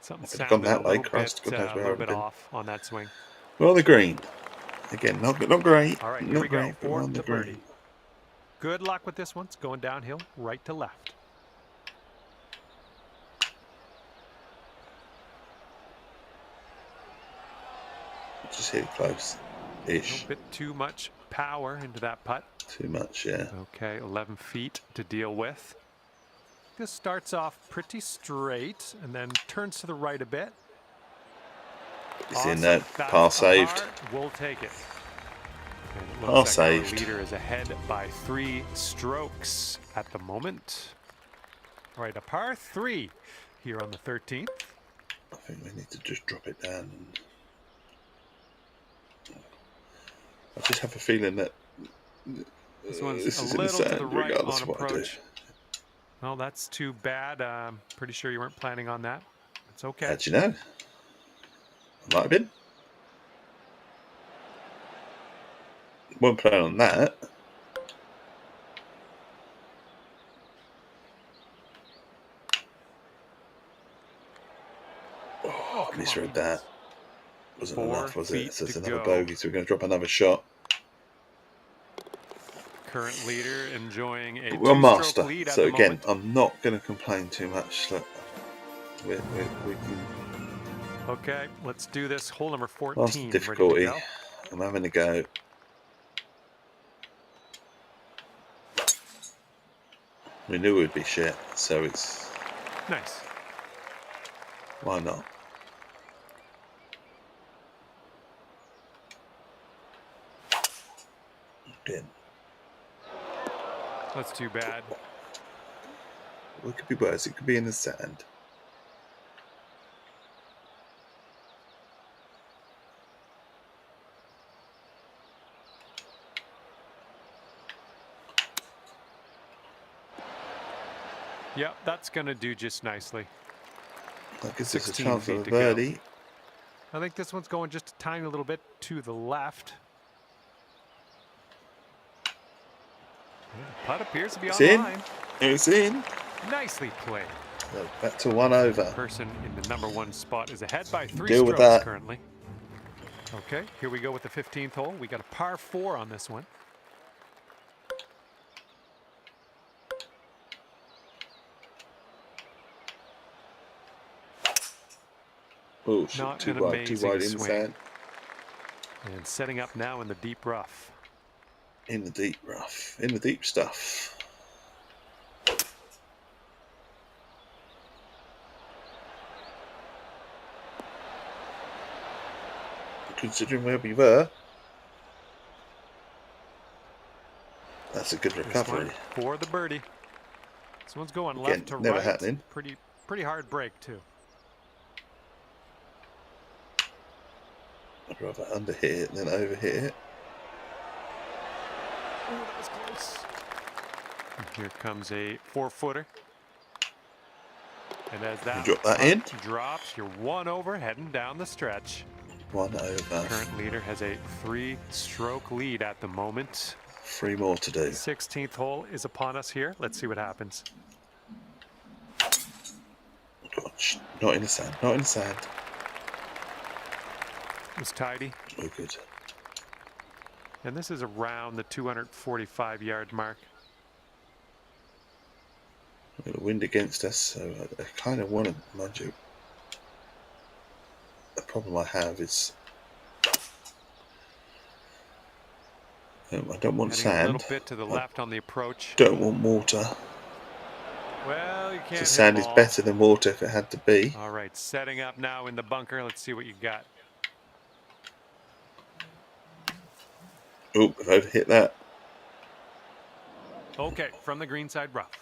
B: Something
A: I've gone that way. Christ,
B: a
A: God knows where
B: little
A: I've
B: bit
A: been.
B: off on that swing.
A: We're on the green. Again, not great.
B: All right, here
A: not
B: we
A: great,
B: go.
A: but we're
B: For
A: on the
B: the
A: green.
B: birdie. Good luck with this one. It's going downhill, right to left.
A: Just hit it close-ish.
B: A bit too much power into that putt.
A: Too much, yeah.
B: Okay, 11 feet to deal with. This starts off pretty straight and then turns to the right a bit.
A: It's in there. Par saved.
B: We'll take it. And it
A: Par
B: looks like our
A: saved.
B: leader is ahead by 3 strokes at the moment. All right, a par 3 here on the 13th.
A: I think we need to just drop it down. I just have a feeling that
B: This one's
A: this
B: a
A: is in the
B: little to
A: sand,
B: the right
A: regardless
B: on
A: of what I do.
B: approach. Well, that's too bad. Pretty sure you weren't planning on that. It's okay.
A: How'd you know? Might have been. Won't plan on that. Oh, I misread that. Wasn't enough, was it? So it's another bogey, so we're going to drop another shot.
B: Current leader enjoying a
A: We're master.
B: lead at
A: So
B: the
A: again,
B: moment.
A: I'm not going to complain too much. Look, we can.
B: Okay, let's do this. Hole number 14.
A: Master difficulty. I'm having a go. We knew it would be shit, so it's
B: nice.
A: Why not? Again.
B: That's too bad.
A: Well, it could be worse. It could be in the sand.
B: Yep, that's going to do just nicely.
A: That gives us a chance of a birdie.
B: I think this one's going just a tiny little bit to the left. The putt appears to be online.
A: It's in.
B: Nicely played.
A: So back to 1 over.
B: The person in the number 1 spot is ahead by 3
A: Deal
B: strokes
A: with that.
B: currently. Okay, here we go with the 15th hole. We got a par 4 on this one.
A: Oh, shit, too wide in the sand.
B: And setting up now in the deep rough.
A: In the deep rough. In the deep stuff. Considering where we were, that's a good recovery.
B: For the birdie. This one's going
A: Again,
B: left to
A: never
B: right.
A: Happening.
B: Pretty hard break too.
A: I'd rather under-hit it than over-hit it.
B: Oh, that was close. And here comes a 4-footer. And as that,
A: drop that in,
B: drops, you're 1 over, heading down the stretch.
A: 1 over.
B: Current leader has a 3-stroke lead at the moment.
A: 3 more to do.
B: 16th hole is upon us here. Let's see what happens.
A: Gosh, not in the sand. Not in the sand.
B: It was tidy.
A: Oh, good.
B: And this is around the 245-yard mark.
A: A little wind against us, so I kind of want to, mind you. The problem I have is I don't want sand.
B: A little bit to the left on the approach.
A: Don't want water.
B: Well, you can't.
A: So sand is better than water if it had to be.
B: All right, setting up now in the bunker. Let's see what you got.
A: Oh, I've overhit that.
B: Okay, from the green side rough.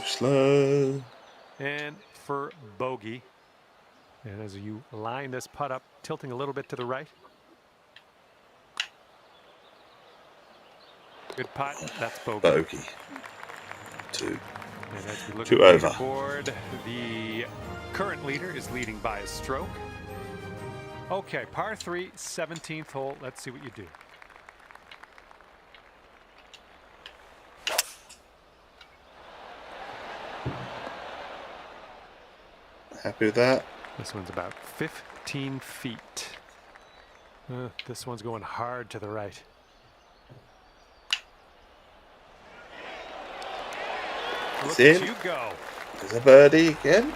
A: Slow.
B: And for bogey. And as you line this putt up, tilting a little bit to the right. Good putt. That's bogey.
A: Bogey. 2.
B: And as we look
A: 2
B: at the
A: over.
B: board, the current leader is leading by a stroke. Okay, par 3, 17th hole. Let's see what you do.
A: Happy with that?
B: This one's about 15 feet. This one's going hard to the right. Look at you go.
A: There's a birdie again.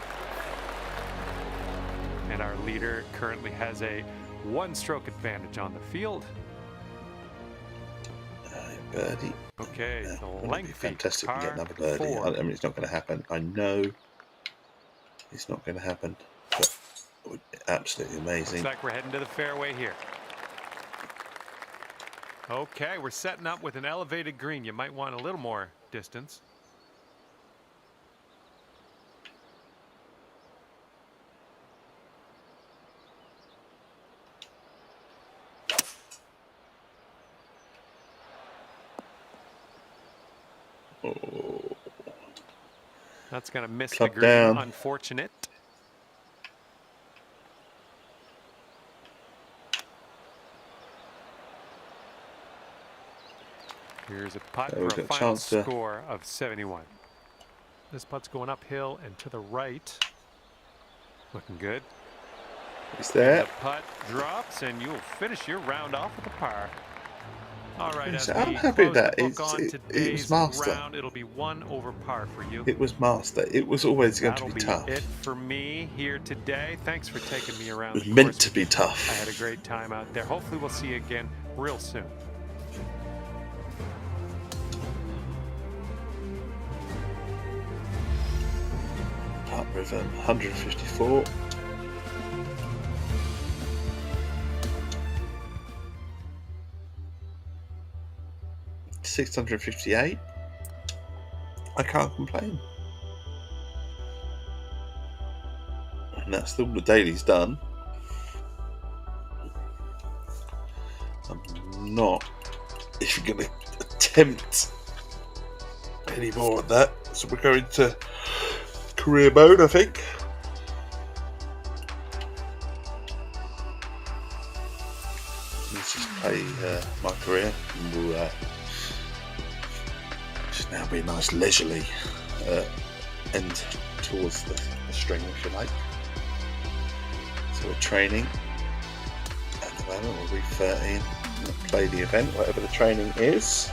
B: And our leader currently has a 1-stroke advantage on the field.
A: Birdie.
B: Okay,
A: the
B: lengthy
A: fantastic to get another birdie.
B: 4.
A: I mean, it's not going to happen. I know it's not going to happen, but it would be absolutely amazing.
B: Looks like we're heading to the fairway here. Okay, we're setting up with an elevated green. You might want a little more distance.
A: Oh.
B: That's going to miss
A: Club
B: the green.
A: down.
B: Unfortunate. Here's a putt
A: So
B: for
A: we've
B: a
A: got a
B: final
A: chance to...
B: score of 71. This putt's going uphill and to the right. Looking good.
A: It's there.
B: And the putt drops, and you'll finish your round off with a par. All right, as
A: I'm
B: we
A: happy with
B: close the
A: that.
B: book on
A: It was
B: today's
A: master.
B: round, it'll be 1 over par for you.
A: It was master. It was always going to
B: That'll
A: be
B: be
A: tough.
B: it for me here today. Thanks for taking me around
A: It was
B: the
A: meant
B: course.
A: to be tough.
B: I had a great time out there. Hopefully we'll see you again real soon.
A: Putt River, 154. $658. I can't complain. And that's all the daily's done. I'm not even going to attempt any more of that. So we're going to career mode, I think. Let's just play my career, and we'll just now be a nice leisurely end towards the string, if you like. So we're training at the moment. We'll be 13. We'll play the event, whatever the training is.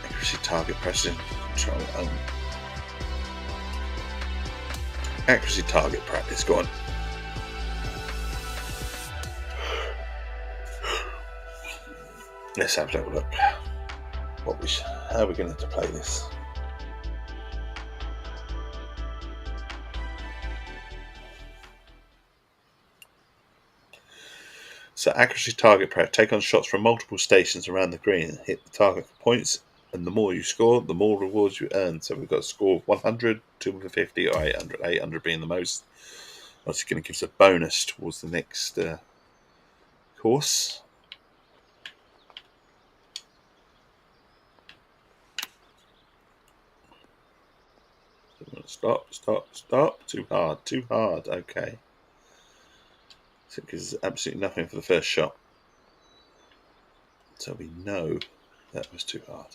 A: Accuracy target pressing control. Accuracy target practice. Go on. Let's have a look. How are we going to play this? So accuracy target prep. Take on shots from multiple stations around the green and hit the target for points. And the more you score, the more rewards you earn. So we've got a score of 100, 250, or 800. 800 being the most. That's going to give us a bonus towards the next course. Stop. Too hard. Okay. So it gives us absolutely nothing for the first shot. So we know that was too hard.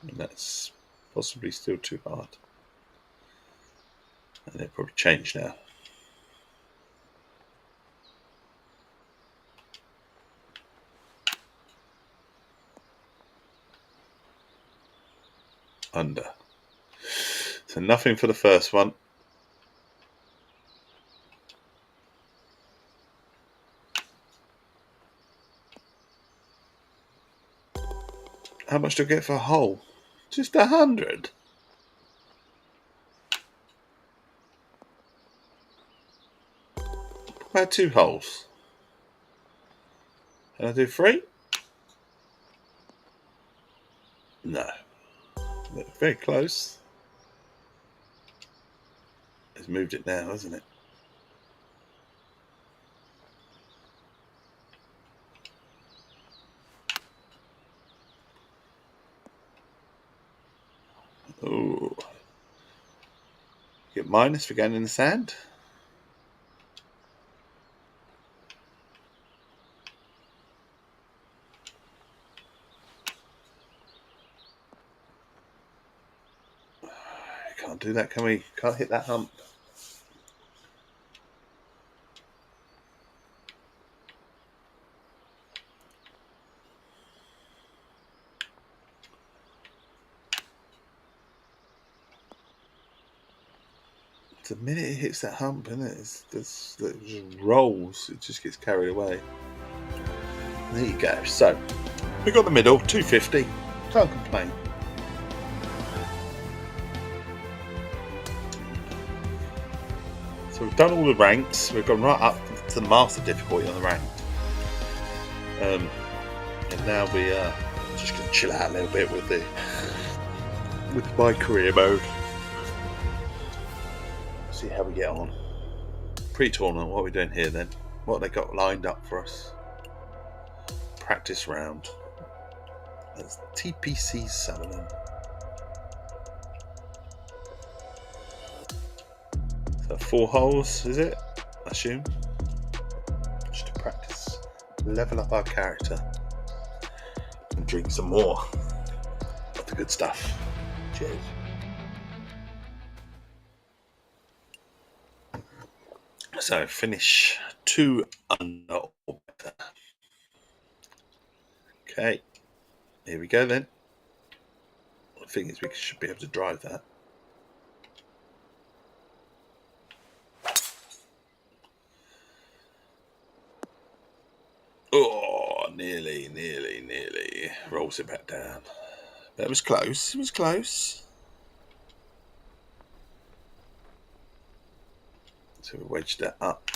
A: And that's possibly still too hard. And they'll probably change now. Under. So nothing for the first one. How much do I get for a hole? Just 100. About 2 holes. Can I do 3? No. Very close. It's moved it now, hasn't it? Oh. Get minus for going in the sand. Can't do that, can we? Can't hit that hump. The minute it hits that hump, isn't it? It just rolls. It just gets carried away. There you go. So we got the middle, 250. Can't complain. So we've done all the ranks. We've gone right up to the master difficulty on the rank. And now we are just going to chill out a little bit with my career mode. See how we get on. Pre-tournament, what are we doing here then? what they got lined up for us. Practice round. That's TPC Sutherland. So 4 holes, is it? I assume. Just to practice. Level up our character. And drink some more of the good stuff. Cheers. So finish 2 under or better. Okay, here we go then. The thing is, we should be able to drive that. Oh, nearly. Rolls it back down. That was close. It was close. So we wedged that up.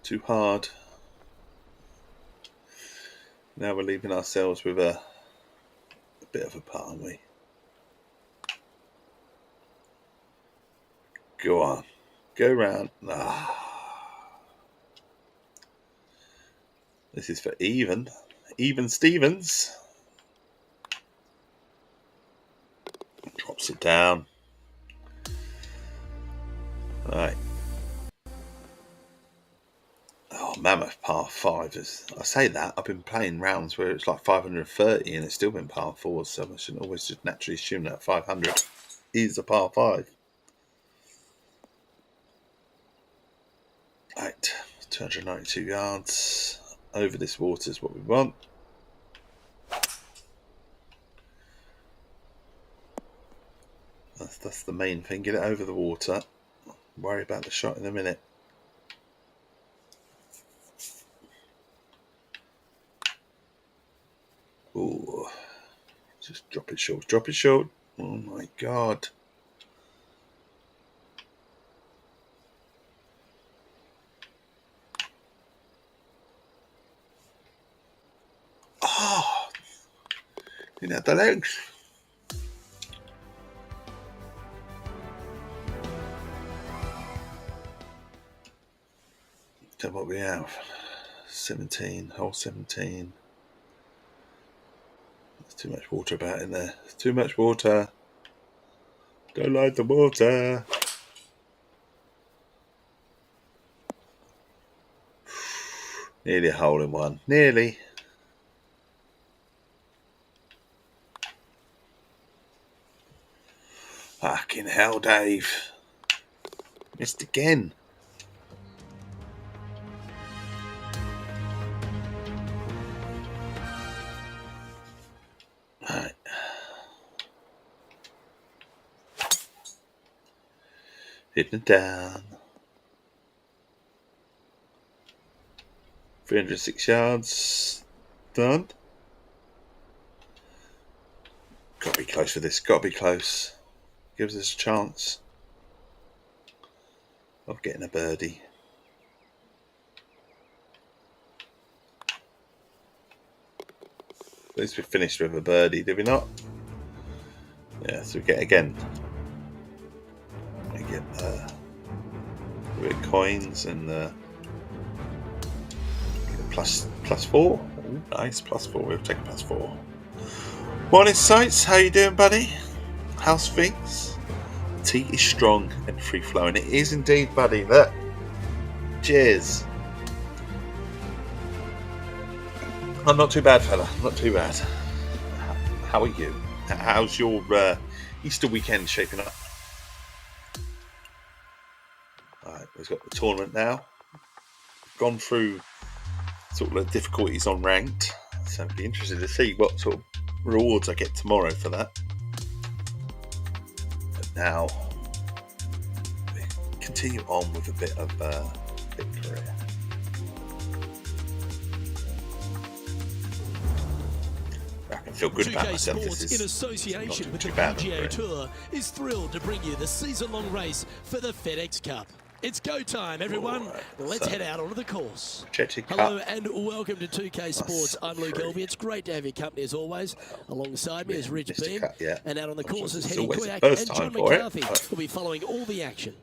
A: Too hard. Now we're leaving ourselves with a bit of a putt, aren't we? Go on. Go round. This is for even. Even Stevens. Drops it down. Right. Oh, mammoth par 5. I say that, I've been playing rounds where it's like 530 and it's still been par 4s, so I shouldn't always just naturally assume that 500 is a par 5. Right, 292 yards. Over this water is what we want. That's the main thing. Get it over the water. Worry about the shot in a minute. Ooh. Just drop it short. Drop it short. Oh my God. Oh. Didn't have the legs. So what we have? 17, hole 17. There's too much water about in there. There's too much water. Don't like the water. Nearly a hole in one. Nearly. Fucking hell, Dave. Missed again. Right. Hitting it down. 306 yards. Done. Gotta be close for this. Gotta be close. Gives us a chance of getting a birdie. At least we finished with a birdie, did we not? Yeah, so we get again. We get coins and get a plus 4. Ooh, nice, plus 4. We'll take a plus 4. Morning, Sights. How you doing, buddy? How's things? Tea is strong and free flowing. It is indeed, buddy. Look. Cheers. I'm not too bad, fella. Not too bad. How are you? How's your Easter weekend shaping up? Alright, we've got the tournament now. Gone through sort of the difficulties on ranked. So I'd be interested to see what sort of rewards I get tomorrow for that. But now, we continue on with a bit of victory. I can feel good about myself.
C: Sports, in association with the PGA Tour, is thrilled to bring you the season-long race for the FedEx Cup. It's go time, everyone.
A: Right,
C: Let's head out onto the course.
A: Hello
C: and welcome to 2K Sports. I'm Luke Elby. It's great to have your company as always. Alongside me is Rich Beam. And out on the course is Henny Kuyak and John McCarthy. We'll be following all the action.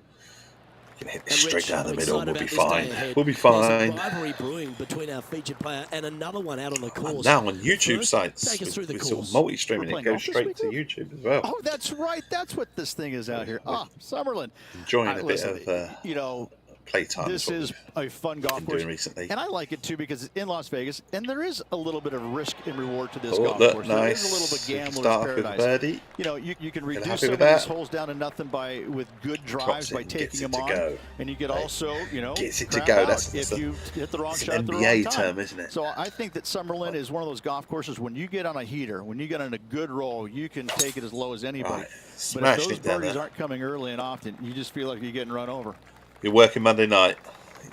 A: Hit this straight down the middle. We'll be
C: Excited
A: fine.
C: about this day ahead.
A: We'll be
C: There's
A: fine.
C: a rivalry brewing between our featured player and another one out on the course.
A: And now on YouTube
C: First,
A: sites,
C: take us through the
A: we're sort of
C: course.
A: multi-streaming.
D: We're
A: It
D: playing
A: goes
D: golf this
A: straight to
D: weekend?
A: YouTube as well.
D: Oh, that's right. That's what this thing is out here. Summerlin.
A: Enjoying a bit
D: Listen,
A: of
D: you know,
A: playtime.
D: this is a fun golf
A: been
D: course.
A: doing recently.
D: And I like it too because it's in Las Vegas, and there is a little bit of risk and reward to this
A: Oh,
D: golf
A: look,
D: course.
A: nice.
D: There is a little bit
A: We can
D: gambler's
A: start off with a
D: paradise.
A: birdie.
D: You know, you can reduce
A: happy
D: some
A: with
D: of these
A: that?
D: holes down to nothing with good drives
A: Drops it
D: by
A: and
D: taking
A: gets it
D: them
A: to
D: on,
A: go.
D: and you could
A: Right.
D: also, you know,
A: Gets it to
D: crap
A: go.
D: out
A: That's
D: if you hit the wrong
A: it's
D: shot
A: an
D: at the
A: NBA
D: wrong time.
A: term, isn't it?
D: So I think that Summerlin is one of those golf courses when you get on a heater, when you get on a good roll, you can take it as low as anybody.
A: Right.
D: But
A: Smashed
D: if those
A: it down
D: birdies
A: there.
D: aren't coming early and often, you just feel like you're getting run over.
A: You're working Monday night.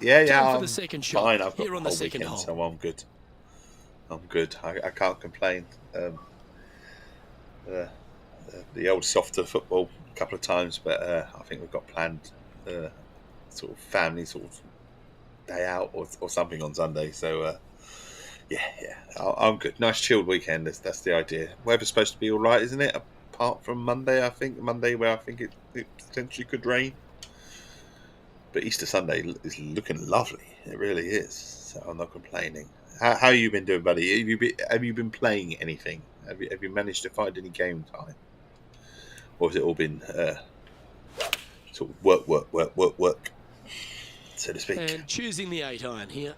A: Yeah,
C: Time for
A: I'm
C: the second shot
A: fine. I've got
C: here on the
A: whole
C: second
A: weekend,
C: hole.
A: so I'm good. I'm good. I can't complain. The old softer football a couple of times, but I think we've got planned sort of family sort of day out or something on Sunday. So yeah, I'm good. Nice chilled weekend. That's the idea. Weather's supposed to be all right, isn't it? Apart from Monday, I think Monday where I think it potentially could rain. But Easter Sunday is looking lovely. It really is. So I'm not complaining. How you been doing, buddy? Have you been playing anything? Have you managed to find any game time, or has it all been sort of work, so to speak?
C: And choosing the 8-iron here.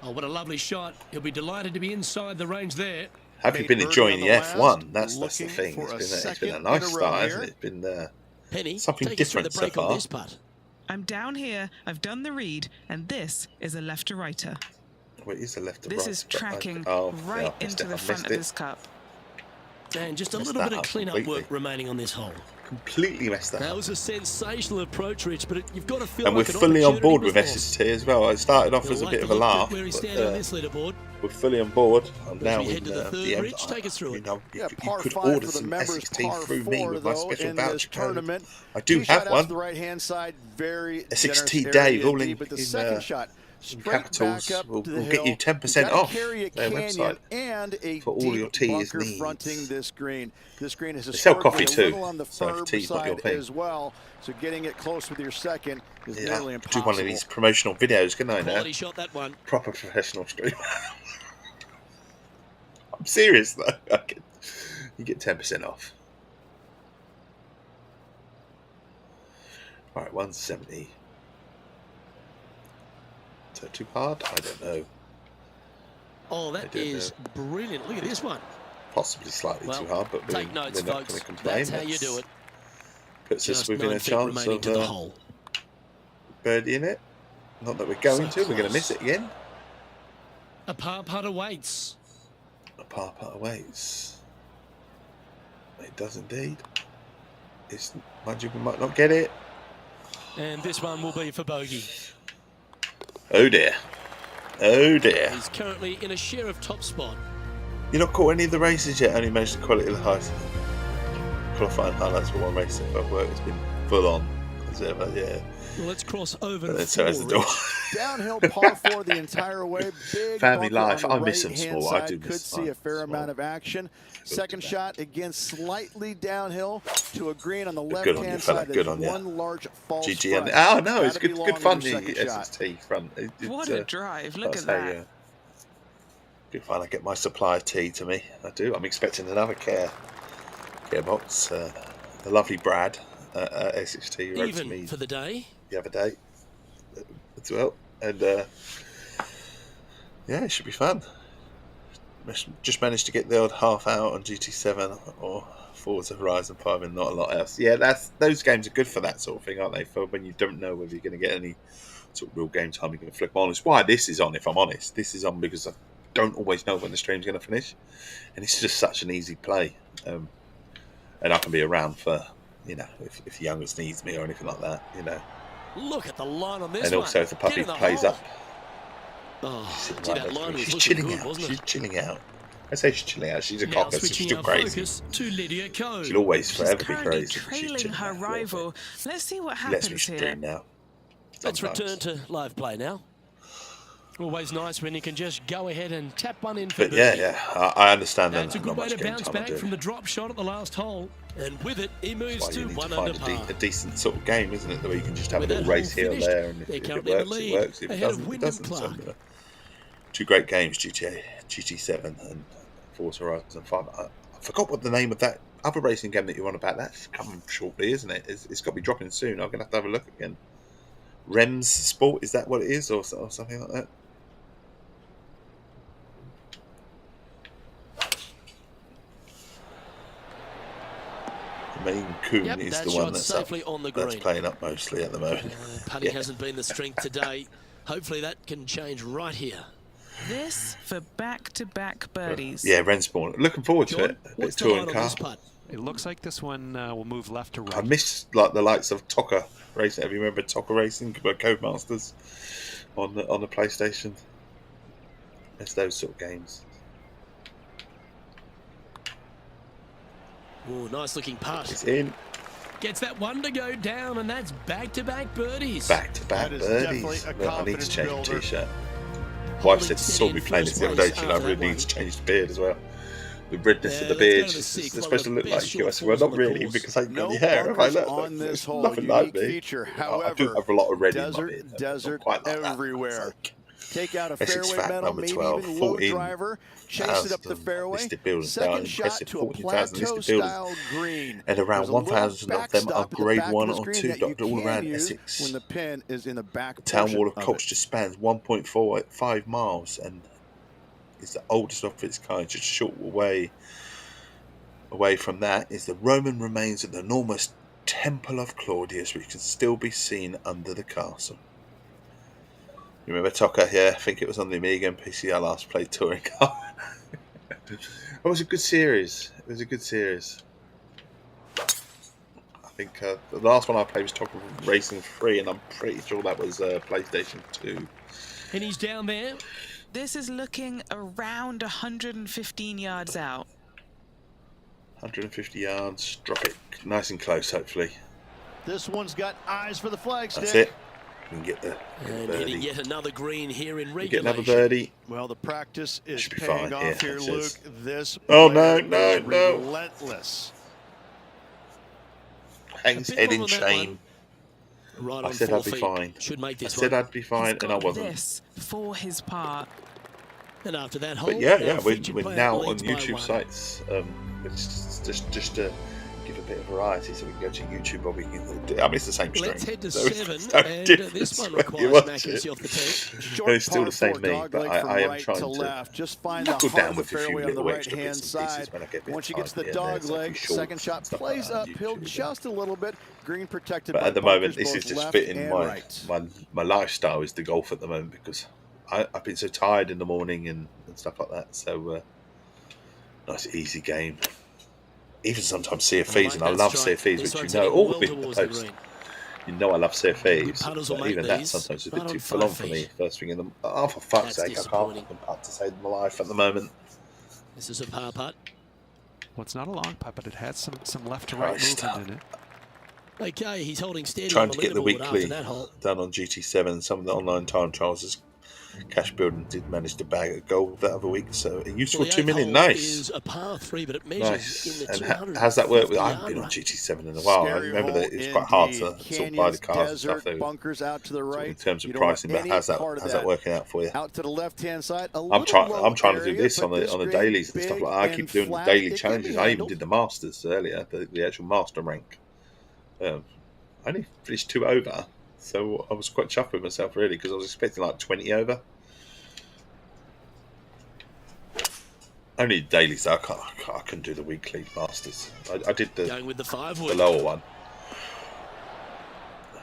C: Oh, what a lovely shot. He'll be delighted to be inside the range there.
A: Have you been enjoying the F1? That's the thing. It's been a nice start, hasn't it? It's been
C: Penny,
A: something
C: take us through
A: different
C: the
A: so
C: break on
A: far.
C: this putt.
E: I'm down here, I've done the read, and this is a left-to-righter.
A: Well, it is a left to right.
E: This is
A: but
E: tracking
A: I missed
E: into
A: it.
E: the
A: I
E: front
A: missed
E: of
A: it.
E: this cup.
C: And just a
A: Messed
C: little bit
A: that
C: of
A: up
C: clean-up
A: completely.
C: work remaining on this hole.
A: Completely messed that
C: That
A: up.
C: was a sensational approach, Rich, but you've got to feel
A: And
C: like
A: we're
C: an
A: fully on board
C: opportunity
A: with
C: before.
A: Essex Tea as well. It started off as a
C: We'll
A: bit
C: take
A: of a
C: look at
A: laugh,
C: where he's
A: but
C: standing on this leaderboard.
A: we're fully on board. I'm
C: As
A: now
C: we head
A: in
C: to the third,
A: the
C: Rich, take us through
A: you
C: it.
A: know,
D: Yeah,
A: you
D: par
A: could
D: 5
A: order
D: for the
A: some
D: members,
A: Essex Tea
D: par
A: through me
D: 4
A: with my
D: though
A: special
D: in this
A: voucher code.
D: tournament.
A: I do
D: Two
A: have
D: shot outs
A: one.
D: to the right-hand side, very
A: Essex
D: generous
A: Tea
D: area
A: Dave, all
D: deep,
A: in
D: but the second shot
A: in
D: straight
A: capitals
D: back up
A: will
D: to the
A: get you
D: hill.
A: 10%
D: Gotta
A: off
D: carry a
A: their
D: canyon
A: website
D: and a
A: for all
D: deep
A: your teas
D: bunker
A: needs.
D: fronting this green. This green is
A: They sell coffee
D: historically a
A: too,
D: little on the
A: so if
D: firm
A: tea's not your
D: side
A: thing.
D: as well. So getting it close with your second is
A: Yeah,
D: nearly
A: do
D: impossible.
A: one of these promotional videos, can I now?
C: Quality shot, that one.
A: Proper professional streamer. I'm serious though. You get 10% off. Right, 170. Is that too hard? I don't know.
C: Oh, that
A: don't
C: is brilliant. Look at this one.
A: Possibly slightly
C: Well,
A: too hard, but
C: take notes,
A: we're not
C: folks.
A: going to complain.
C: That's how you do it.
A: Puts us
C: Just
A: within
C: 9
A: a
C: feet
A: chance
C: remaining
A: of
C: to the hole.
A: birdie in it. Not that we're going
C: So
A: to. We're going to miss
C: close.
A: it again.
C: A par putt awaits.
A: A par putt awaits. It does indeed. Mind you, we might not get it.
C: And this one will be for bogey.
A: Oh dear. Oh dear.
C: He's currently in a share of top spot.
A: You're not caught any of the races yet. Only managed the quality of the highest. Qualifying highlights for one race so far. Work. It's been full on as ever. Yeah.
C: Well, let's cross over
A: But
C: to
A: then so has the
C: 4.
A: door.
D: Downhill par 4 the entire way. Big
A: Family
D: bunker
A: life.
D: on the
A: I miss them
D: right-hand
A: small. I
D: side.
A: do miss
D: Could see a
A: life
D: fair
A: small.
D: amount of action. Second
A: to that.
D: shot again, slightly downhill to a green on the
A: Good on you,
D: left-hand
A: fella.
D: side.
A: Good
D: There's
A: on you.
D: one large false
A: GG.
D: front.
A: Oh no, it's
D: Gotta be
A: good.
D: long
A: Good
D: on
A: fun.
D: your
A: The
D: second
A: Essex
D: shot.
A: Tea front.
E: What a drive, look at
A: that's how
E: that.
A: Good fun. I get my supply of tea to me. I do. I'm expecting another care box. The lovely Brad at Essex Tea wrote to me
C: Even for the day.
A: the other day as well, and yeah, it should be fun. Just managed to get the odd half hour on GT7 or Forza Horizon 5 and not a lot else. Yeah, those games are good for that sort of thing, aren't they? For when you don't know whether you're going to get any sort of real game time, you can flick on. It's why this is on, if I'm honest. This is on because I don't always know when the stream's going to finish, and it's just such an easy play. And I can be around for, you know, if the youngest needs me or anything like that, you know.
C: Look at the line on this
A: And
C: one.
A: also if the puppy
C: Get in the
A: plays
C: hole.
A: up,
C: Oh,
A: sitting
C: gee,
A: right
C: that
A: next to
C: line
A: me.
C: was
A: She's
C: looking
A: chilling
C: good,
A: out.
C: wasn't
A: She's
C: it?
A: chilling out. I say she's chilling out. She's a
C: Now
A: cocker, so she's
C: switching
A: still
C: our
A: crazy.
C: focus to Lydia Cole.
A: She'll always
E: She's
A: forever be
E: currently
A: crazy. but she's
E: trailing
A: chilling
E: her
A: out a little
E: rival.
A: bit.
E: Let's see what
A: She lets me
E: happens here.
A: stream now.
C: Let's
A: sometimes.
C: return to live play now. Always nice when you can just go ahead and tap one in for
A: But yeah, I understand that.
C: That's a good way to bounce back from the drop shot at the last hole. And with it, he moves to 1 under par.
A: A decent sort of game, isn't it? Where you can just have a little race here and there, and if it works, it works. If it doesn't, it doesn't. So, two great games, GT7 and Forza Horizon 5. I forgot what the name of that other racing game that you're on about. That's coming shortly, isn't it? It's got to be dropping soon. I'm going to have a look again. Rems Sport, is that what it is, or something like that? Main Coon is the one that's playing up mostly at the moment.
C: Putting hasn't been the strength today. Hopefully that can change right here.
E: This for back-to-back birdies.
A: Yeah, Rensport. Looking forward to it. A bit of touring car.
B: It looks like this one will move left to right.
A: I miss like the likes of Tokka Racing. Have you remember Tokka Racing, Codemasters on the PlayStation? It's those sort of games.
C: Oh, nice looking putt.
A: It's in.
C: Gets that one to go down, and that's back-to-back birdies.
A: Back-to-back birdies. Well, I need to change my t-shirt. Wife saw me playing this the other day. She I really need to change the beard as well. The redness of the beard is supposed to look like you. I said, well, not really, because I ain't got any hair. If I look,
D: on this whole
A: nothing like me.
D: Feature. However,
A: I do have a lot of red in my beard.
D: Desert
A: Quite like
D: everywhere. Take out a
A: Essex
D: fairway metal,
A: number 12,
D: maybe even low driver, chase it up the fairway, second shot to a plateau-style green.
A: And around 1,000 of them are grade 1 or 2 dotted all around Essex.
D: When the pin is in the back
A: the town wall of Colchester spans 1.45 miles and is the oldest of its kind. Just a short away from that is the Roman remains of the enormous Temple of Claudius, which can still be seen under the castle. You remember Tokka? Yeah, I think it was on the Amiga and PC I last played touring car. It was a good series. It was a good series. I think the last one I played was Tokka Racing 3, and I'm pretty sure that was PlayStation 2.
C: And he's down there.
E: This is looking around 115 yards out.
A: 150 yards. Drop it nice and close, hopefully.
D: This one's got eyes for the flag stick.
A: That's it. We can get the birdie.
C: Yet another green here in regulation.
A: Get another birdie.
D: Well, the practice is
A: be
D: paying
A: fine.
D: off
A: Yeah,
D: here, Luke. This
A: no,
D: relentless.
A: Hangs head in shame.
C: Right
A: I said I'd be fine.
C: Should make this
A: I said I'd be fine, and I wasn't.
E: This for his part.
C: And after that hole,
A: but yeah, we're now on YouTube sites. It's just to give a bit of variety, so we can go to YouTube or we can. I mean, it's the same stream.
C: Let's head to
A: so
C: 7,
A: and
C: this one requires accuracy off the tee.
A: It's still the same me, but I am trying to
D: just find
A: knuckle
D: the
A: down with a few
D: fairway on the
A: little extra
D: right-hand
A: bits and pieces
D: side.
A: when I get a bit
D: Once you get to the
A: tired
D: dog
A: here,
D: leg, second shot plays uphill just a little bit. Green protected.
A: But
D: by
A: at the moment, this is
D: both
A: just
D: left
A: fitting
D: and
A: my
D: right.
A: my lifestyle is the golf at the moment, because I've been so tired in the morning and stuff like that. So nice easy game. Even sometimes CFEs, and I love CFEs, which you know, all the post. You know I love CFEs, but even that sometimes is a bit too full on for me. First thing in the oh, for fuck's sake, I can't fucking putt to save my life at the moment.
C: This is a par putt.
B: Well, it's not a long putt, but it has some left to right movement in it.
C: Okay, he's holding steady.
A: Trying to get the weekly done on GT7. Some of the online time trials is cash building did manage to bag a goal that other week, so a useful 2 million. Nice.
C: A par 3, but it
A: nice. And how's that work? I haven't been on GT7 in a while. I remember that it was quite hard to sort of buy the cars and stuff.
D: Bunkers out to the right.
A: In terms of pricing, but how's that working out for you?
D: Out to the left-hand side.
A: I'm trying to do this on the dailies and stuff like that. I keep doing the daily challenges. I even did the Masters earlier, the actual Master rank. I only finished 2 over. So I was quite chuffed with myself, really, because I was expecting like 20 over. Only daily, so I couldn't do the weekly Masters. I did the lower one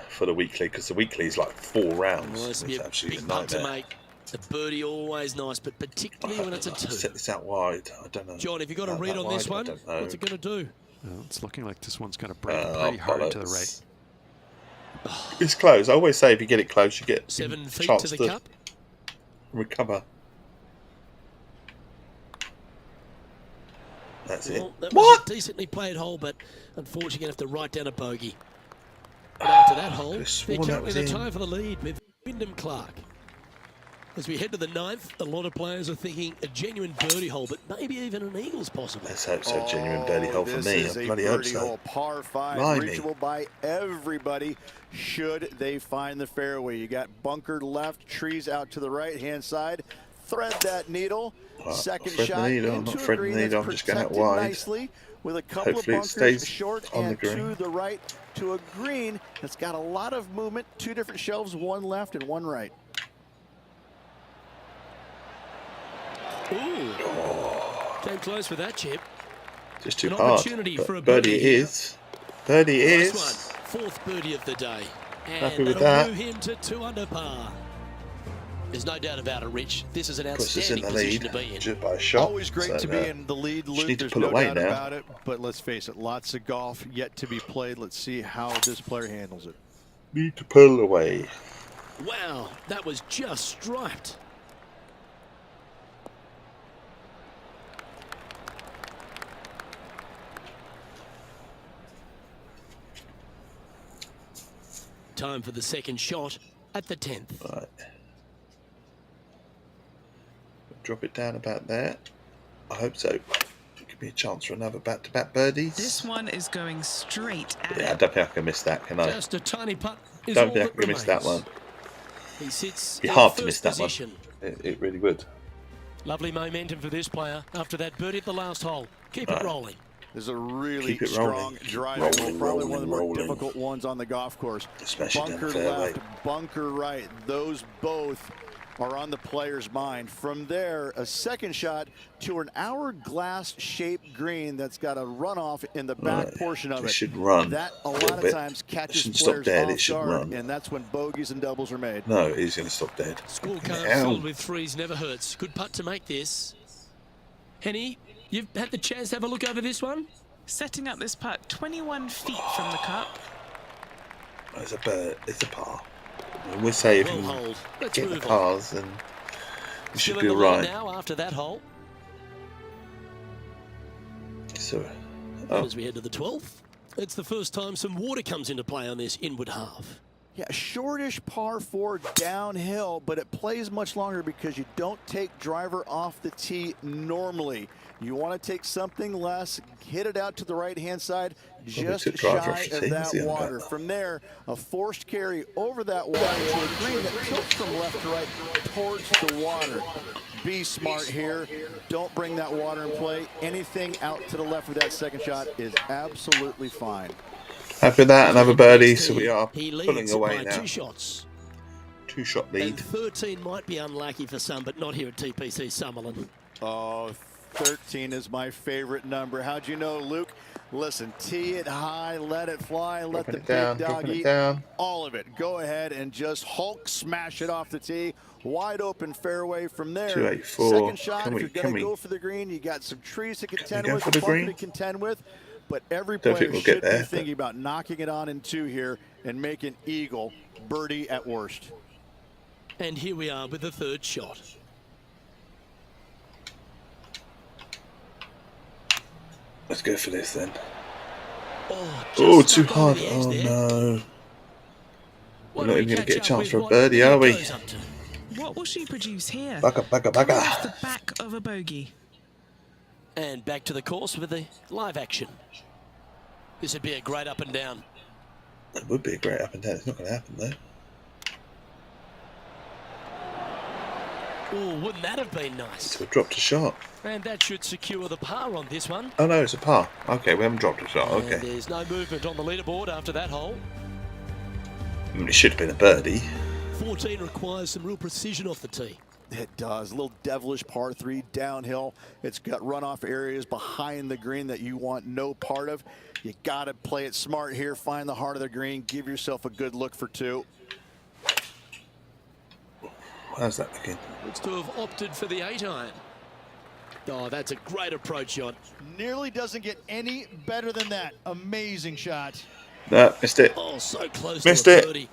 A: for the weekly, because the weekly is like 4 rounds.
C: Well, it's absolutely a nightmare. To make. The birdie always nice, but particularly when it's a 2.
A: Set this out wide. I don't know.
C: John, have you got a read on this one? What's it going to do?
B: Well, it's looking like this one's going to break pretty hard to the right.
A: It's close. I always say if you get it close, you get
C: 7 feet
A: chance
C: to the cup.
A: Recover. That's it.
C: That was a decently played hole, but unfortunately going to have to write down a bogey. But after that hole, they're currently in the tie for the lead with Wyndham Clark. As we head to the 9th, a lot of players are thinking a genuine birdie hole, but maybe even an eagle's possible.
A: Let's hope so. Genuine birdie hole for me. I bloody hope so.
D: Hole, par 5,
A: Blimey.
D: reachable by everybody should they find the fairway. You got bunker left, trees out to the right-hand side. Thread that needle. Second shot into a green that's protected nicely with a couple of bunkers short and to the right to a green that's got a lot of movement. 2 different shelves, 1 left and 1 right.
C: Ooh. Came close with that chip.
A: Just too hard. But birdie it is. Birdie is.
C: One. 4th birdie of the day. And
A: happy with that.
C: Move him to 2 under par. There's no doubt about it, Rich. This is an outstanding
A: puts us in the lead
C: position to be in.
A: just by a shot.
D: Always great to be in the lead, Luke.
A: Need to
D: There's
A: pull
D: no
A: away
D: doubt
A: now.
D: about it. But let's face it, lots of golf yet to be played. Let's see how this player handles it.
A: Need to pull away.
C: Wow, that was just striped. Time for the second shot at the 10th.
A: Right. Drop it down about there. I hope so. Give me a chance for another back-to-back birdies.
E: This one is going straight at
A: Yeah, I don't think I can miss that, can I?
C: Just a tiny putt is
A: Don't
C: all
A: think I
C: that
A: can miss that
C: remains.
A: one.
C: He sits
A: It'd be
C: in
A: hard to
C: first
A: miss that
C: position.
A: one. It really would.
C: Lovely momentum for this player after that birdie at the last hole. Keep it rolling.
D: This is a really
A: Keep it
D: strong
A: rolling.
D: driving
A: Rolling,
D: hole, probably one of the more
A: rolling.
D: difficult ones on the golf course.
A: Especially down the
D: Bunker
A: fairway.
D: left, bunker right. Those both are on the player's mind. From there, a second shot to an hourglass-shaped green that's got a runoff in the back portion of it.
A: It should run.
D: That a
A: little
D: lot of
A: bit.
D: times
A: It
D: catches
A: shouldn't stop
D: players
A: dead. It
D: off
A: should
D: guard,
A: run.
D: and that's when bogeys and doubles are made.
A: No, he's going to stop dead.
C: Score card
A: Ow.
C: filled with 3s never hurts. Good putt to make this. Henny, you've had the chance to have a look over this one?
E: Setting up this putt 21 feet from the cup.
A: It's a bird. It's a par. We'll say if
C: Well
A: you
C: hold. Let's
A: get the
C: move on.
A: pars, then you should
C: Still
A: be
C: in the lead
A: alright.
C: now after that hole.
A: So,
C: And as we head to the 12th, it's the first time some water comes into play on this inward half.
D: Yeah, shortish par 4 downhill, but it plays much longer because you don't take driver off the tee normally. You want to take something less, hit it out to the right-hand side, just
A: took driver
D: shy
A: off the
D: of
A: tee,
D: that
A: see how
D: water.
A: that-
D: From there, a forced carry over that water to a green that tilts from left to right towards the water. Be smart here. Don't bring that water in play. Anything out to the left with that second shot is absolutely fine.
A: happy with that, another birdie, so we are
C: He
A: pulling
C: leads
A: away
C: by
A: now.
C: 2 shots.
A: 2-shot
C: And
A: lead.
C: 13 might be unlucky for some, but not here at TPC Summerlin.
D: Oh, 13 is my favorite number. How'd you know, Luke? Listen, tee it high, let it fly, let the
A: Dropping it down,
D: big dog
A: dropping it
D: eat
A: down.
D: all of it. Go ahead and just Hulk smash it off the tee. Wide open fairway from there.
A: 284.
D: Second shot,
A: Can
D: if
A: we-
D: you're
A: can
D: going to
A: we-
D: go for the green, you got some trees to contend
A: go
D: with,
A: for
D: a
A: the
D: bunker
A: green?
D: to contend with. But every
A: Don't
D: player
A: think we'll get
D: should
A: there,
D: be
A: but-
D: thinking about knocking it on in 2 here and making eagle birdie at worst.
C: And here we are with the 3rd shot.
A: Let's go for this then.
C: Oh,
A: Oh,
C: just
A: too
C: stuck over
A: hard.
C: the edge
A: Oh
C: there.
A: no.
C: What
A: We're
C: do
A: not
C: we
A: even going to
C: catch
A: get a
C: up
A: chance
C: with
A: for a
C: what
A: birdie, are we?
C: goes up to?
E: What will she produce here?
A: Bugger, bugger,
E: Off
A: bugger.
E: the back of a bogey.
C: And back to the course with the live action. This would be a great up and down.
A: It would be a great up and down. It's not going to happen though.
C: Oh, wouldn't that have been nice?
A: So we dropped a shot.
C: And that should secure the par on this one.
A: Oh no, it's a par. Okay, we haven't dropped a shot.
C: And
A: Okay.
C: there's no movement on the leaderboard after that hole.
A: I mean, it should have been a birdie.
C: 14 requires some real precision off the tee.
D: It does. A little devilish par 3 downhill. It's got runoff areas behind the green that you want no part of. You got to play it smart here. Find the heart of the green. Give yourself a good look for 2.
A: How's that looking?
C: Looks to have opted for the 8-iron. Oh, that's a great approach shot.
D: Nearly doesn't get any better than that. Amazing shot.
A: No, missed it.
C: Oh, so close
A: Missed
C: to a
A: it.
C: birdie.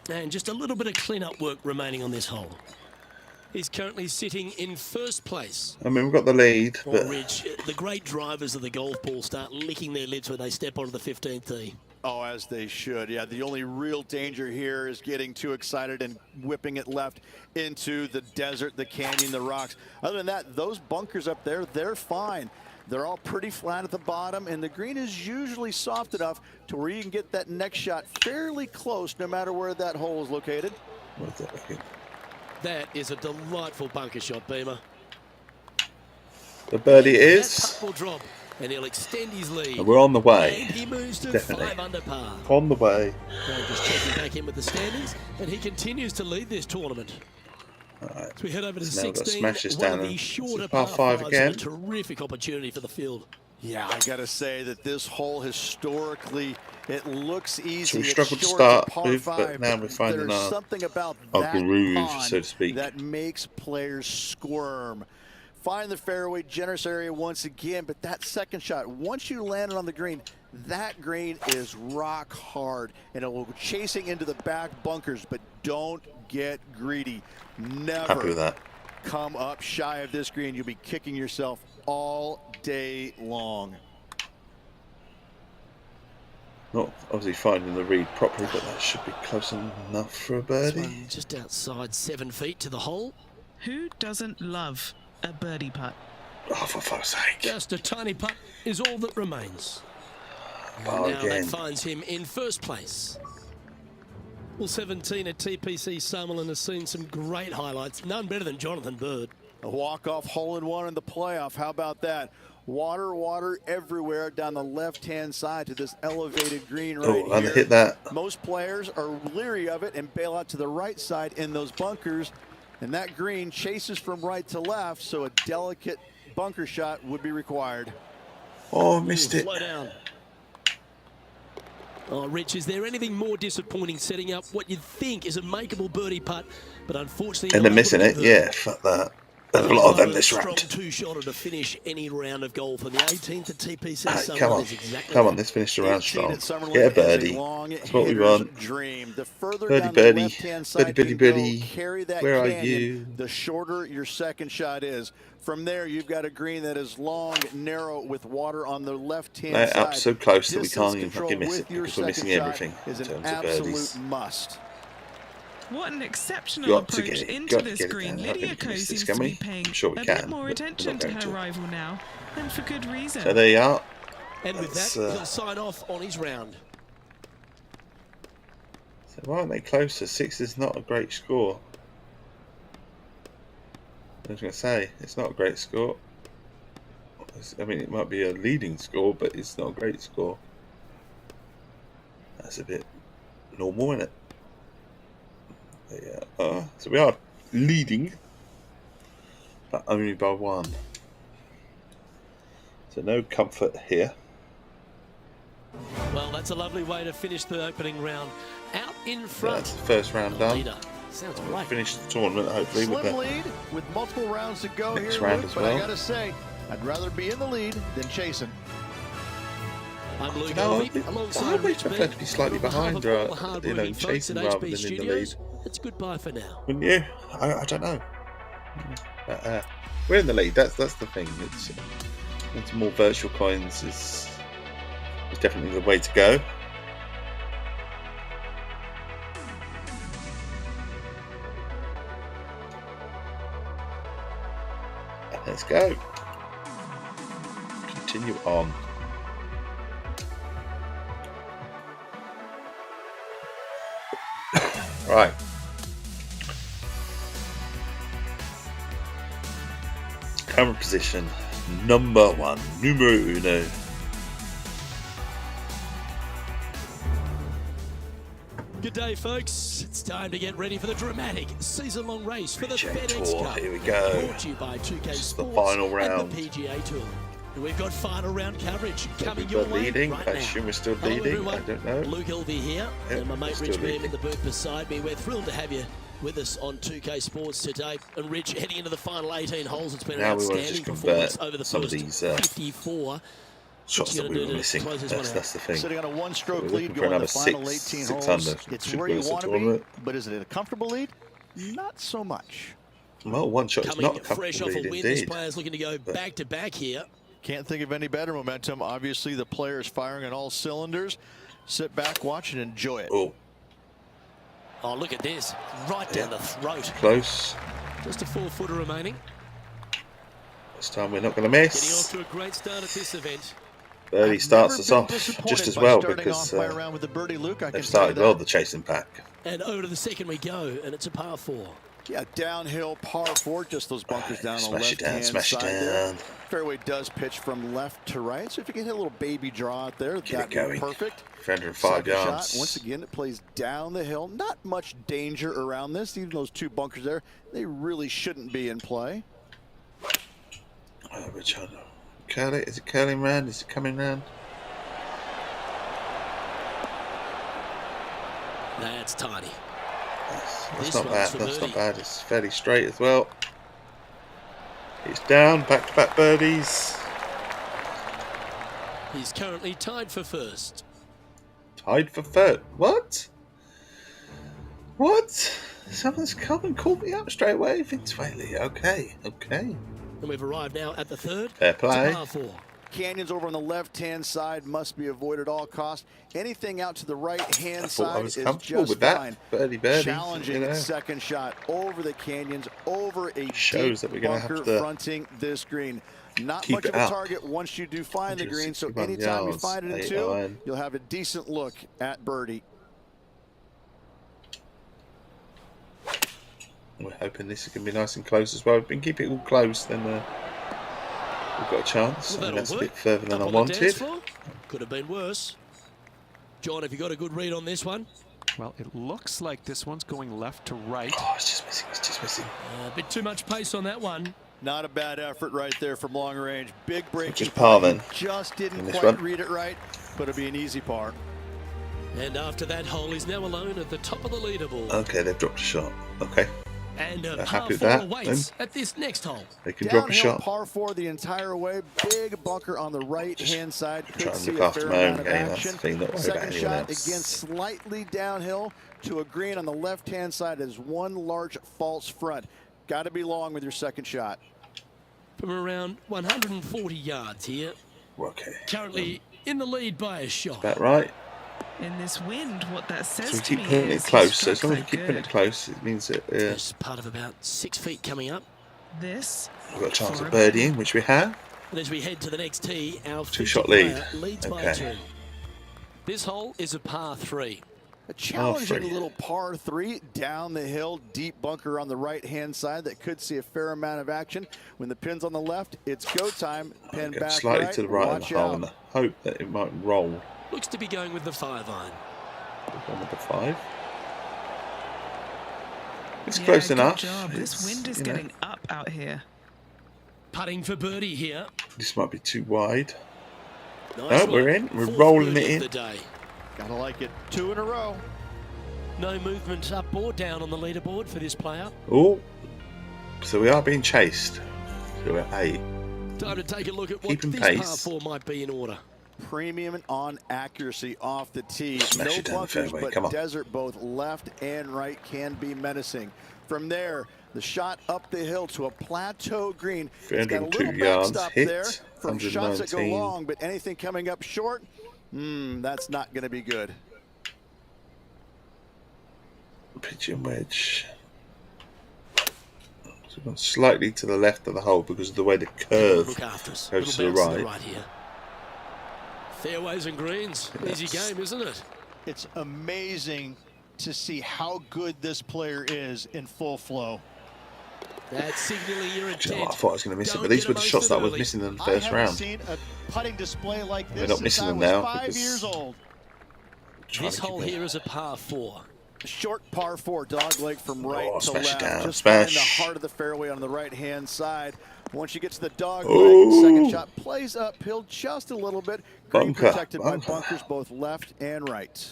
C: And just a little bit of clean-up work remaining on this hole. He's currently sitting in first place.
A: I mean, we've got the lead,
C: Well,
A: but
C: Rich, the great drivers of the golf ball start licking their lips when they step onto the 15th tee.
D: Oh, as they should. Yeah, the only real danger here is getting too excited and whipping it left into the desert, the canyon, the rocks. Other than that, those bunkers up there, they're fine. They're all pretty flat at the bottom, and the green is usually soft enough to where you can get that next shot fairly close no matter where that hole is located.
A: What's that looking?
C: That is a delightful bunker shot, Beamer.
A: The birdie
C: That
A: is.
C: putt will drop, and he'll extend his lead.
A: And we're on the way.
C: And he moves to
A: Definitely.
C: 5 under par.
A: On the way.
C: Well, just checking back in with the standings, and he continues to lead this tournament.
A: Right.
C: So we head over to
A: So now we've got to
C: 16.
A: smash this
C: One
A: down
C: of
A: and
C: these shorter
A: par
C: par
A: 5
C: fives,
A: again.
C: and a terrific opportunity for the field.
D: Yeah, I got to say that this hole historically, it looks easy.
A: So we
D: It's
A: struggled to
D: short,
A: start
D: it's a par
A: with,
D: five,
A: but now we're finding
D: there's
A: our
D: something about that
A: groove,
D: pond
A: so to speak.
D: that makes players squirm. Find the fairway, generous area once again, but that second shot, once you land it on the green, that green is rock hard, and it will go chasing into the back bunkers, but don't get greedy.
A: Happy with
D: Never
A: that.
D: come up shy of this green. You'll be kicking yourself all day long.
A: Not obviously finding the read properly, but that should be close enough for a
C: This
A: birdie.
C: one just outside 7 feet to the hole.
E: Who doesn't love a birdie putt?
A: Oh, for fuck's sake.
C: Just a tiny putt is all that remains.
A: Oh,
C: And now
A: again.
C: that finds him in first place. Well, 17 at TPC Summerlin has seen some great highlights. None better than Jonathan Bird.
D: A walk-off hole-in-one in the playoff. How about that? Water, water everywhere down the left-hand side to this elevated green right
A: Oh, and
D: here.
A: hit that.
D: Most players are leery of it and bail out to the right side in those bunkers. And that green chases from right to left, so a delicate bunker shot would be required.
A: Oh, missed it.
C: Slow down. Oh, Rich, is there anything more disappointing setting up what you'd think is a makeable birdie putt, but unfortunately...
A: And they're missing it? Yeah, fuck that. There's a lot of them this
C: strong
A: round.
C: two-shotter to finish any round of golf, and the 18th at TPC
A: Come
C: Summerlin
A: on.
C: is exactly
A: Come on,
C: that.
A: let's finish the round
D: 18
A: strong.
D: at Summerlin
A: Get a
D: is
A: birdie.
D: long
A: That's what we
D: hitter's
A: want.
D: Dream. The further
A: Birdie,
D: down
A: birdie.
D: the left-hand side
A: Birdie,
D: you
A: birdie,
D: go,
A: birdie.
D: carry that
A: Where are
D: canyon,
A: you?
D: the shorter your second shot is. From there, you've got a green that is long, narrow, with water on the left-hand
A: They're
D: side.
A: up so close that we
D: Distance
A: can't even
D: control
A: fucking miss
D: with
A: it
D: your
A: because we're missing
D: second shot
A: everything
D: is
A: in
D: an
A: terms of birdies.
D: absolute must.
E: What an exceptional
A: Got to
E: approach
A: get it.
E: into
A: Got to
E: this
A: get it
E: green.
A: down. I
E: Lydia
A: think we
E: Ko
A: missed this,
E: seems
A: can
E: to
A: we?
E: be paying
A: I'm sure we
E: a
A: can,
E: bit more
A: but we're
E: attention
A: not
E: to
A: going
E: her
A: to.
E: rival now, and for good reason.
A: So there you are.
C: And with
A: That's,
C: that, he'll sign off on his round.
A: So why aren't they closer? 6 is not a great score. I was going to say, it's not a great score. I mean, it might be a leading score, but it's not a great score. That's a bit normal, isn't it? Yeah. So we are leading, but only by 1. So no comfort here.
C: Well, that's a lovely way to finish the opening round. Out in
A: So
C: front.
A: that's the first round
C: the
A: done.
C: leader. Sounds
A: We'll
C: great.
A: finish the tournament hopefully with
D: Slim
A: the
D: lead with multiple rounds to go
A: next
D: here,
A: round
D: Luke,
A: as
D: but
A: well.
D: I gotta say, I'd rather be in the lead than chasing.
C: I'm Luke
A: No,
C: Elvey,
A: I
C: alongside
A: would
C: Rich
A: prefer
C: Beam.
A: to be slightly
C: On behalf
A: behind,
C: of all the
A: you know,
C: hard-working folks
A: chasing
C: at
A: rather
C: HB
A: than in the
C: Studios,
A: lead.
C: it's goodbye for now.
A: Wouldn't you? I don't know. But, we're in the lead. That's the thing. It's more virtual coins is definitely the way to go. Let's go. Continue on. Right. Camera position number 1, numero uno.
C: Good day, folks. It's time to get ready for the dramatic season-long race for the
A: PGA
C: FedEx
A: Tour.
C: Cup.
A: Here we go.
C: Brought to you by 2K
A: This is the
C: Sports
A: final round.
C: and the PGA Tour. And we've got final round coverage coming
A: We're
C: your way
A: leading.
C: right
A: I
C: now.
A: assume we're still
C: Hello,
A: leading.
C: everyone.
A: I don't know.
C: Luke Elvey here,
A: Yep,
C: and my
A: we're
C: mate
A: still
C: Rich Beam in
A: leading.
C: the booth beside me. We're thrilled to have you with us on 2K Sports today. And Rich, heading into the final 18 holes, it's been
A: Now
C: an
A: we want to
C: outstanding
A: just
C: performance
A: convert
C: over the
A: some of
C: first
A: these
C: 54.
A: shots
C: you
A: that
C: gonna
A: we
C: do
A: were
C: to
A: missing.
C: close this one out?
A: That's the thing.
D: Sitting on a one-stroke
A: We're
D: lead
A: looking for
D: going the
A: another
D: final
A: 6
D: 18
A: 6
D: holes.
A: under.
D: It's
A: Should
D: where
A: put
D: you
A: us
D: want to
A: into
D: be,
A: tournament.
D: but is it a comfortable lead? Not so much.
A: Well, one shot is
C: Coming
A: not a
C: fresh off
A: comfortable
C: a
A: lead
C: win, this
A: indeed.
C: player's looking to go back-to-back here.
D: Can't think of any better momentum. Obviously, the players firing on all cylinders. Sit back, watch, and enjoy it.
A: Oh,
C: Oh, look at this. Right down the throat.
A: close.
C: Just a 4-footer remaining.
A: This time we're not going to
C: Getting off
A: miss.
C: to a great start at this event.
A: Birdie starts us off just as well because they've started well, the chasing pack.
C: And over to the second we go, and it's a par 4.
D: Yeah, downhill par 4, just those bunkers down on the
A: Smash it down,
D: left-hand
A: smash it
D: side there.
A: down.
D: Fairway does pitch from left to right, so if you can hit a little baby draw out there,
A: Get it
D: that'd be
A: going.
D: perfect.
A: 305
D: Second
A: yards.
D: shot, once again, it plays down the hill. Not much danger around this. Even those 2 bunkers there, they really shouldn't be in play.
A: Which one? Curly? Is it curling round? Is it coming round?
C: That's tidy.
A: That's not bad. That's not bad. It's fairly straight as well. It's down. Back-to-back birdies.
C: He's currently tied for first.
A: Tied for third. What? What? Someone's come and called me up straight away. Vince Whaley. Okay.
C: And we've arrived now at the third.
A: Fair play.
C: It's a par 4.
D: Canyons over on the left-hand side must be avoided at all costs. Anything out to the right-hand
A: I thought I
D: side
A: was
D: is
A: comfortable
D: just
A: with that.
D: fine.
A: Birdie.
D: Challenging second shot over the canyons, over a
A: Shows
D: deep
A: that we're gonna
D: bunker
A: have to
D: fronting this green. Not
A: keep
D: much
A: it
D: of a
A: up.
D: target once you do find the green, so
A: 161
D: anytime you
A: yards,
D: find it in
A: 8
D: 2,
A: iron.
D: you'll have a decent look at birdie.
A: We're hoping this is going to be nice and close as well. If we can keep it all close, then we've got a chance.
C: Well,
A: I mean, that's a
C: that'll
A: bit
C: work.
A: further than I
C: Up on the dance
A: wanted.
C: floor. Could have been worse. John, have you got a good read on this one?
B: Well, it looks like this one's going left to right.
A: Oh, it's just missing. It's just missing.
C: A bit too much pace on that one.
D: Not a bad effort right there from long range. Big break.
A: Just par then.
D: Just didn't
A: In this
D: quite
A: one.
D: read it right, but it'll be an easy par.
C: And after that hole, he's now alone at the top of the leaderboard.
A: Okay, they've dropped a shot. Okay,
C: And a
A: they're
C: par
A: happy with
C: 4
A: that,
C: awaits at this next hole.
A: they can drop a
D: Downhill
A: shot.
D: par 4 the entire way. Big bunker on the right-hand side.
A: Try
D: Could
A: and
D: see
A: look
D: a
A: after
D: fair
A: my own
D: amount of
A: game. That's
D: action.
A: the thing, not worry about
D: Second
A: anyone
D: shot,
A: else.
D: again, slightly downhill to a green on the left-hand side. Is one large false front. Got to be long with your second shot.
C: From around 140 yards here.
A: Okay,
C: Currently in the lead by a shot.
A: that right?
E: In this wind, what that says
A: So we
E: to
A: keep
E: me
A: putting
E: is
A: it
E: he
A: close. So as
E: struck
A: long as we
E: that
A: keep putting it
E: good.
A: close, it means that
C: There's part of about 6 feet coming up.
E: This
A: we've got a chance
E: for
A: of
E: a
A: birdieing, which we have.
C: And as we head to the next tee, our
A: 2-shot
C: 50
A: lead.
C: player leads by
A: Okay.
C: 2. This hole is a par 3.
D: A challenging
A: three.
D: little par 3 down the hill, deep bunker on the right-hand side that could see a fair amount of action. When the pin's on the left, it's go time. Pin
A: Go
D: back
A: slightly
D: right.
A: to the right of
D: Watch
A: the hole
D: out.
A: in the hope that it might roll.
C: Looks to be going with the 5-iron.
A: One with the 5. It's
E: yeah,
A: close
E: good
A: enough.
E: job. This
A: It's,
E: wind is
A: you know,
E: getting up out here.
C: Putting for birdie here.
A: This might be too wide.
C: Nice
A: No, we're
C: one.
A: in. We're
C: Fourth
A: rolling
C: birdie
A: it
C: of
A: in.
C: the day.
D: Gotta like it. 2 in a row.
C: No movement up or down on the leaderboard for this player.
A: Oh, so we are being chased. So we're at 8.
C: Time to take a look at what
A: Keeping
C: this
A: pace.
C: par 4 might be in order.
D: Premium on accuracy off the tee.
A: Smash
D: No
A: it down the
D: bunkers,
A: fairway.
D: but
A: Come on.
D: desert both left and right can be menacing. From there, the shot up the hill to a plateau green. It's got a
A: 302
D: little
A: yards,
D: backstop
A: hit,
D: there from shots that go
A: 119.
D: long, but anything coming up short, that's not going to be good.
A: Pitch and wedge. So we've gone slightly to the left of the hole because of the way the curve
C: Look after us.
A: goes to
C: Little
A: the
C: bounce to
A: right.
C: here. Fairways and greens. Easy game, isn't it?
F: It's amazing to see how good this player is in full flow.
C: That's signaling your
A: Do you know
C: intent.
A: what? I thought I was going to miss it,
C: Don't
A: but these
C: get
A: were the shots
C: emoted
A: that I was
C: early.
A: missing in the
F: I
A: first
F: haven't
A: round.
F: seen a putting display like
A: We're
F: this
A: not
F: since
A: missing
F: I
A: them
F: was
A: now
F: 5
A: because-
F: years old.
A: Trying
C: This
A: to keep
C: hole
A: it-
C: here is a par 4.
D: Short par 4, dog leg from right to
A: smash it
D: left.
A: down,
D: Just
A: smash.
D: find the heart of the fairway on the right-hand side. Once you get to the dog
A: Ooh.
D: leg, second shot plays uphill just a little bit. Green
A: Bunker,
D: protected
A: bunker.
D: by bunkers both left and right.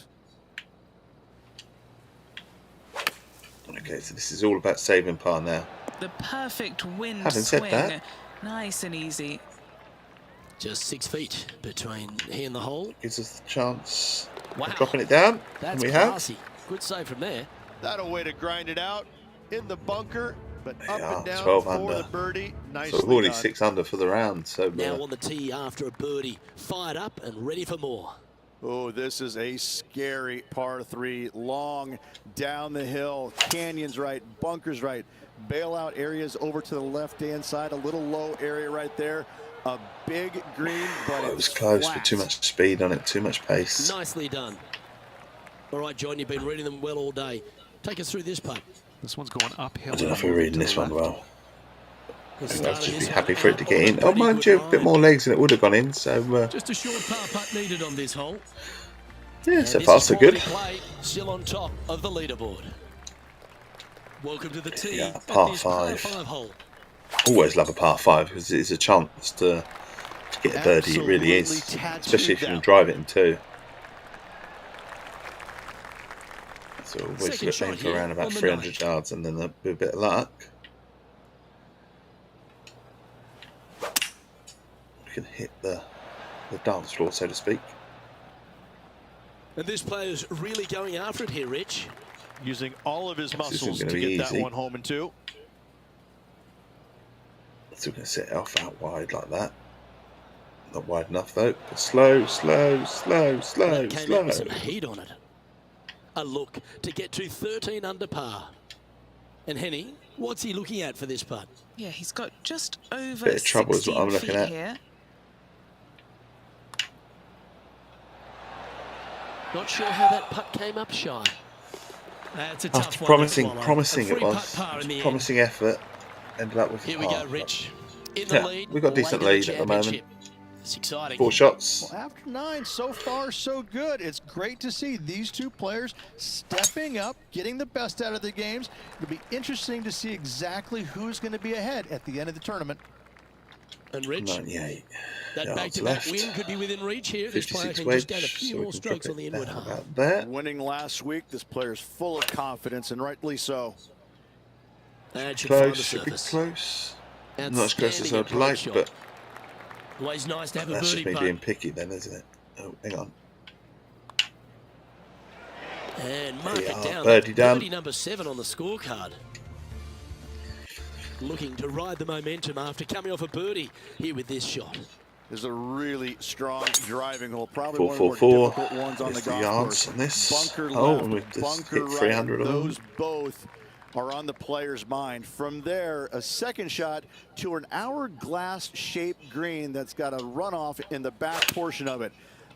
A: Okay, so this is all about saving par now.
E: The perfect wind
A: Having said
E: swing.
A: that-
E: Nice and easy.
C: Just 6 feet between he and the hole.
A: Gives us the chance
C: Wow.
A: of dropping it down.
C: That's
A: and we have.
C: classy. Good save from there.
F: That a way to grind it out in the bunker, but up
A: Yeah,
F: and down
A: 12
F: for
A: under.
F: the birdie. Nicely
A: So we're already
F: done.
A: 6 under for the round. So
C: Now on the tee after a birdie. Fired up and ready for more.
D: Oh, this is a scary par 3. Long down the hill. Canyons right, bunkers right. Bailout areas over to the left-hand side. A little low area right there. A big green, but
A: it was close, but too much speed on it, too much pace.
C: Nicely done. All right, John, you've been reading them well all day. Take us through this putt.
B: This one's going uphill.
A: I don't know if we're reading this one well.
C: The
A: I'd
C: start of
A: just be
C: this
A: happy
C: one
A: for it to
C: out
A: get
C: on
A: in.
C: a
A: Oh,
C: pretty
A: mind
C: good
A: you, a bit
C: line.
A: more legs than it would have gone in. So
C: Just a short par putt needed on this hole.
A: yeah,
C: And
A: so
C: this
A: far
C: is
A: so good.
C: quality play, still on top of the leaderboard. Welcome to the tee
A: Yeah,
C: at
A: par
C: this
A: 5.
C: par 5 hole.
A: Always love a par 5 because it's a chance to get a birdie. It really is, especially if you can drive it in 2. So always
C: Second
A: look
C: shot
A: aim for
C: here
A: around about
C: on the
A: 300
C: ninth.
A: yards, and then with a bit of luck, we can hit the dance floor, so to speak.
C: And this player's really going after it here, Rich.
F: Using all of his
A: This
F: muscles
A: isn't
F: to
A: gonna be
F: get that
A: easy.
F: one home in 2.
A: So we're going to set it off out wide like that. Not wide enough though. But slow, slow, slow, slow,
C: That came
A: slow.
C: out with some heat on it. A look to get to 13 under par. And Henny, what's he looking at for this putt?
E: Yeah, he's got just over
A: Bit of trouble is what
E: 16
A: I'm looking
E: feet
A: at.
E: here.
C: Not sure how that putt came up shy. That's a tough
A: After
C: one
A: promising,
C: to swallow.
A: promising
C: A
A: it
C: free
A: was.
C: putt par in the end.
A: Promising effort. Ended up with a
C: Here we
A: par.
C: go, Rich. In the
A: Yeah,
C: lead.
A: we've got a decent
C: late in
A: lead at the moment.
C: championship. It's exciting.
A: 4 shots.
F: Well, after 9, so far so good. It's great to see these two players stepping up, getting the best out of their games. It'll be interesting to see exactly who's going to be ahead at the end of the tournament.
C: And Rich,
A: 98
C: that
A: yards
C: back-to-back
A: left.
C: win could be within reach here. This player
A: 56
C: can
A: wedge,
C: just add a few
A: so we
C: more
A: can
C: strokes
A: drop
C: on the
A: it
C: inward
A: down
C: half.
A: about there.
D: winning last week. This player's full of confidence, and rightly so.
C: And should find the
A: Close, should be
C: surface.
A: close. Not as close as
C: Outstanding
A: I'd like,
C: approach shot.
A: but
C: Always nice to have a
A: that's
C: birdie
A: just me
C: putt.
A: being picky then, isn't it? Oh, hang on.
C: And mark
A: Yeah,
C: it down.
A: birdie done.
C: Birdie number 7 on the scorecard. Looking to ride the momentum after coming off a birdie here with this shot.
D: This is a really strong driving hole. Probably
A: 4,
D: one of the more
A: 4, 4.
D: difficult ones on the
A: There's the
D: golf
A: yards
D: course.
A: on this.
D: Bunker
A: Oh,
D: left,
A: and we've just
D: bunker
A: hit 300
D: right.
A: of them.
D: Those both are on the player's mind. From there, a second shot to an hourglass-shaped green that's got a runoff in the back portion of it.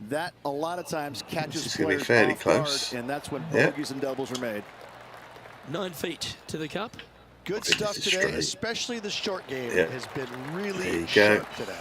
D: That a lot of times catches
A: is gonna be
D: players
A: fairly
D: off guard,
A: close.
D: and that's when
A: Yep.
D: bogeys and doubles are made.
C: 9 feet to the cup.
F: Good
A: think
F: stuff
A: this is
F: today,
A: straight.
F: especially the short game
A: Yeah.
F: has been
A: There you
F: really
A: go.
F: sharp today.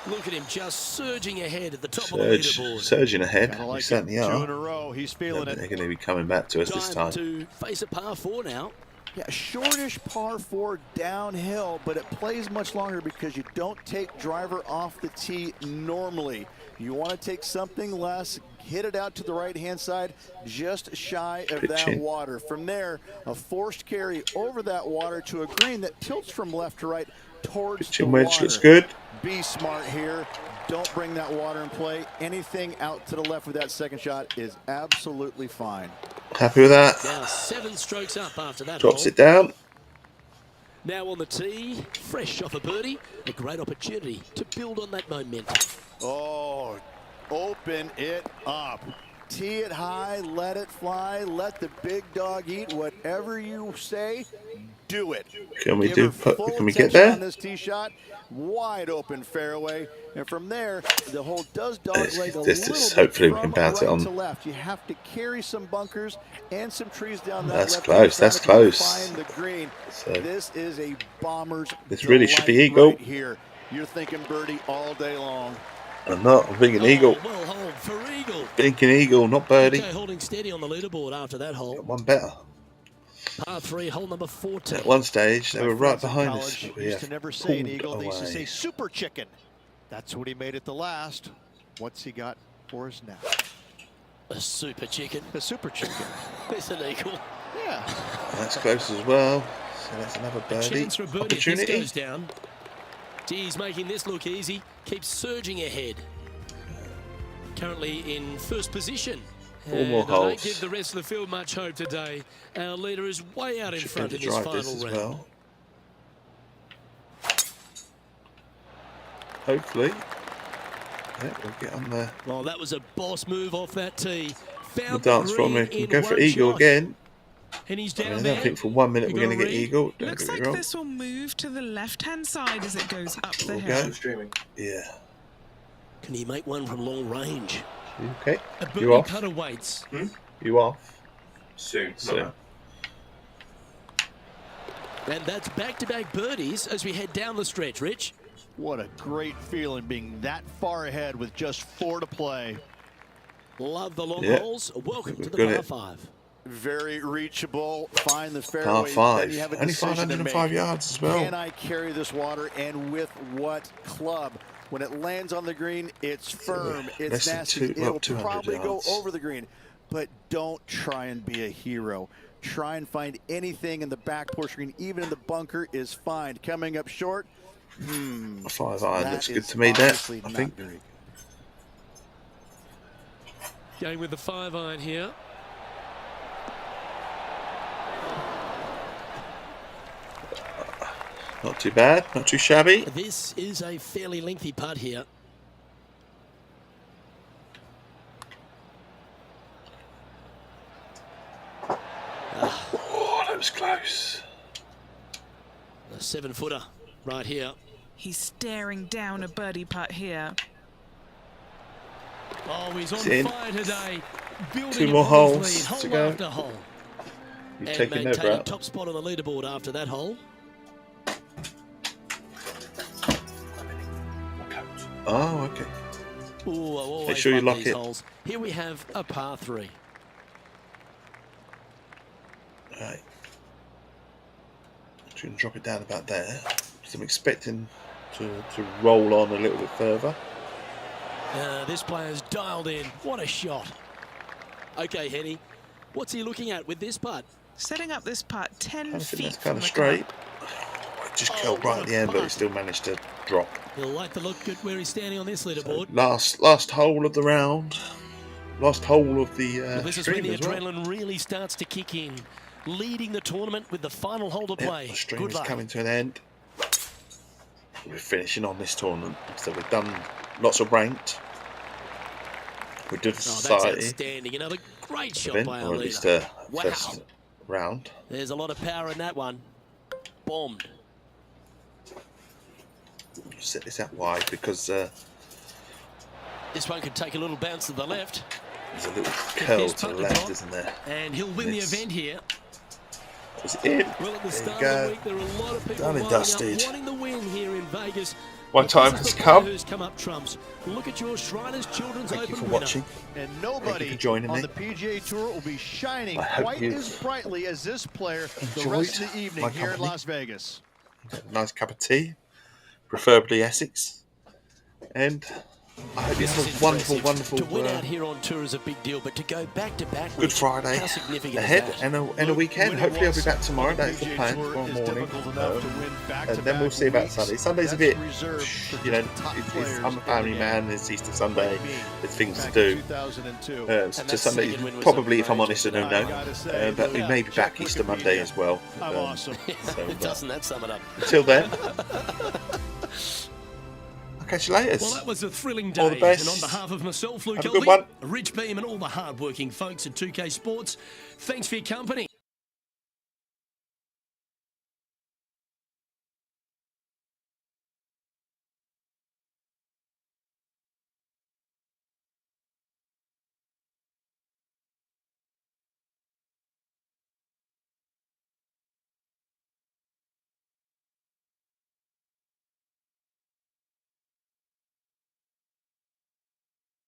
C: Look at him just surging ahead at the top of the leaderboard.
A: Surging ahead.
F: Kinda
A: We
F: like
A: certainly
F: it. 2
A: are.
F: in a row. He's
A: I
F: feeling
A: think
F: it.
A: they're going to be coming back to us this time.
C: To face a par 4 now.
D: Yeah, shortish par 4 downhill, but it plays much longer because you don't take driver off the tee normally. You want to take something less, hit it out to the right-hand side, just shy of that
A: Pitching.
D: water. From there, a forced carry over that water to a green that tilts from left to right towards
A: Pitching
D: the
A: wedge
D: water.
A: looks good.
D: Be smart here. Don't bring that water in play. Anything out to the left with that second shot is absolutely fine.
A: Happy with that.
C: Now 7 strokes up after that
A: Drops
C: hole.
A: it down.
C: Now on the tee, fresh off a birdie, a great opportunity to build on that momentum.
D: Oh, open it up. Tee it high, let it fly, let the big dog eat. Whatever you say, do it.
A: Can we
D: Give
A: do?
D: her full
A: Can we get
D: attention
A: there?
D: on this tee shot, wide open fairway, and from there the hole does dogleg a
A: This
D: little
A: is-
D: bit
A: hopefully we
D: from
A: can bounce it
D: right
A: on.
D: to left. You have to carry some bunkers and some trees down that
A: That's
D: left
A: close,
D: side
A: that's
D: if you can
A: close.
D: find the green.
A: So
D: This is a bomber's
A: this really should be
D: delight
A: eagle.
D: right here. You're thinking birdie all day long.
A: I'm not. I'm thinking eagle.
C: Well hold for eagle.
A: Thinking eagle, not birdie.
C: Okay, holding steady on the leaderboard after that hole.
A: Got one better.
C: Par 3, hole number 14.
A: At one stage, they
F: My
A: were right
F: friends in
A: behind us.
F: college
A: but we
F: used
A: have
F: to never say an
A: pulled
F: eagle. They used to say
A: away.
F: super chicken. That's what he made it the last. What's he got for us now?
C: A super chicken.
F: The super chicken.
C: It's an eagle.
F: Yeah.
A: That's close as well. So that's another birdie
C: Chance for a birdie if this
A: opportunity.
C: goes down. Tea's making this look easy. Keeps surging ahead. Currently in first position.
A: 4 more
C: And I don't
A: holes.
C: give the rest of the field much hope today. Our leader is way out in
A: Should be
C: front
A: able
C: in
A: to
C: this
A: drive this
C: final
A: as
C: round.
A: well. Hopefully. Yeah, we'll get on there.
C: Well, that was a boss move off that tee.
A: The
C: Found
A: dance from
C: green
A: it. We'll
C: in
A: go for
C: one
A: eagle
C: shot.
A: again.
C: And he's
A: I
C: down
A: mean, I
C: there.
A: don't think for 1 minute
C: You
A: we're
C: got
A: going to
C: a
A: get
C: read?
A: eagle. Don't
E: Looks
A: get me
E: like
A: wrong.
E: this will move to the left-hand side as it goes up the
A: We'll
E: hill.
A: go.
G: Streaming.
A: Yeah.
C: Can he make one from long range?
A: Okay.
C: A
A: You
C: birdie
A: off?
C: putt awaits.
A: You off?
G: Soon.
A: So.
C: And that's back-to-back birdies as we head down the stretch, Rich.
D: What a great feeling being that far ahead with just 4 to play.
C: Love the long
A: Yeah.
C: holes. Welcome to the
A: Good
C: par
A: hit.
C: 5.
D: Very reachable. Find the
A: Par
D: fairway.
A: 5.
D: Then you have a
A: Only
D: decision to
A: 505
D: make.
A: yards as well.
D: Can I carry this water, and with what club? When it lands on the green, it's firm, it's
A: Less than
D: nasty.
A: two- well,
D: It'll
A: 200
D: probably
A: yards.
D: go over the green. But don't try and be a hero. Try and find anything in the back portion green, even in the bunker, is fine. Coming up short,
A: A 5 iron
D: that
A: looks good
D: is
A: to me there.
D: honestly
A: I
D: not
A: think.
D: very good.
C: Going with the 5 iron here.
A: Not too bad. Not too shabby.
C: This is a fairly lengthy putt here.
A: Oh, that was close.
C: A 7-footer right here.
E: He's staring down a birdie putt here.
C: Oh, he's on
A: It's in.
C: fire today. Building
A: 2 more
C: upon his
A: holes
C: lead, hole
A: to go.
C: after hole.
A: You've
C: And
A: taken over
C: maintaining
A: out.
C: top spot on the leaderboard after that hole.
A: Oh, okay.
C: Ooh, I always
A: Make sure you
C: love
A: lock
C: these
A: it.
C: holes. Here we have a par 3.
A: Right. Just going to drop it down about there. So I'm expecting to roll on a little bit further.
C: This player's dialed in. What a shot. Okay, Henny. What's he looking at with this putt?
E: Setting up this putt 10
A: I think
E: feet
A: that's
E: from
A: kind
E: the
A: of straight.
E: cup.
A: It just
C: Oh,
A: curled
C: what
A: right at
C: a
A: the end, but he
C: putt.
A: still managed to drop.
C: He'll like the look at where he's standing on this leaderboard.
A: Last hole of the round. Last hole of the
C: Well, this is when
A: stream
C: the
A: as well.
C: adrenaline really starts to kick in. Leading the tournament with the final hole to play.
A: Yep, the stream
C: Good
A: is
C: luck.
A: coming to an end. We're finishing on this tournament, so we've done lots of ranked. We did a
C: Oh, that's
A: society
C: outstanding. Another great shot
A: event,
C: by
A: or
C: our
A: at least
C: leader.
A: a
C: Wow.
A: first round.
C: There's a lot of power in that one. Bombed.
A: Set this out wide because
C: This one could take a little bounce to the left.
A: there's a little curl
C: his
A: to the
C: putt
A: left,
C: top.
A: isn't there?
C: And he'll win
A: Yes.
C: the event here.
A: It's in.
C: Well, at the
A: There
C: start
A: you
C: of the
A: go.
C: week, there are a lot of people
A: Done and
C: lining up,
A: dusted.
C: wanting the win here in Vegas.
A: My
C: But
A: time
C: this is
A: has
C: the player
A: come.
C: who's come up trumps. Look at your Shriners Children's
A: Thank
C: Open
A: you for
C: winner.
A: watching.
D: And
A: Thank
D: nobody
A: you for joining
D: on
A: me.
D: the PGA Tour will be shining
A: I hope
D: quite
A: you've
D: as brightly as this player the
A: enjoyed
D: rest of the evening
A: my
D: here in
A: company.
D: Las Vegas.
A: Nice cup of tea, preferably Essex, and I hope you
C: This
A: have
C: is
A: a wonderful,
C: impressive.
A: wonderful
C: To win out here on tour is a big deal, but to go back to back
A: Good Friday
C: how significant
A: ahead
C: is that?
A: and a weekend.
D: Winning
A: Hopefully I'll be
D: once
A: back tomorrow.
D: on the
A: That's the
D: PGA
A: plan,
D: Tour
A: tomorrow
D: is
A: morning.
D: difficult enough to win
A: And
D: back-to-back
A: then we'll see about
D: weeks.
A: Sunday. Sunday's a
D: That's
A: bit,
D: reserved for
A: you know,
D: just the top
A: I'm
D: players
A: a
D: in
A: family
D: the
A: man.
D: game.
A: It's Easter Sunday.
D: Like me,
A: There's things to
D: back
A: do.
D: in 2002.
C: And
A: To
C: that
A: Sunday,
C: second win was
A: probably
C: a
A: if I'm
C: major
A: honest, I don't
D: I
A: know.
D: gotta say,
A: But we
D: yeah,
A: may be back
D: check
A: Easter
D: Wikipedia.
A: Monday as well.
D: I'm awesome.
A: So,
C: Doesn't that sum it up?
A: until then, I'll catch you later.
C: Well, that was a thrilling
A: All the
C: day.
A: best.
C: And on behalf of myself, Luke
A: Have a good
C: Elvey,
A: one.
C: Rich Beam, and all the hard-working folks at 2K Sports, thanks for your company.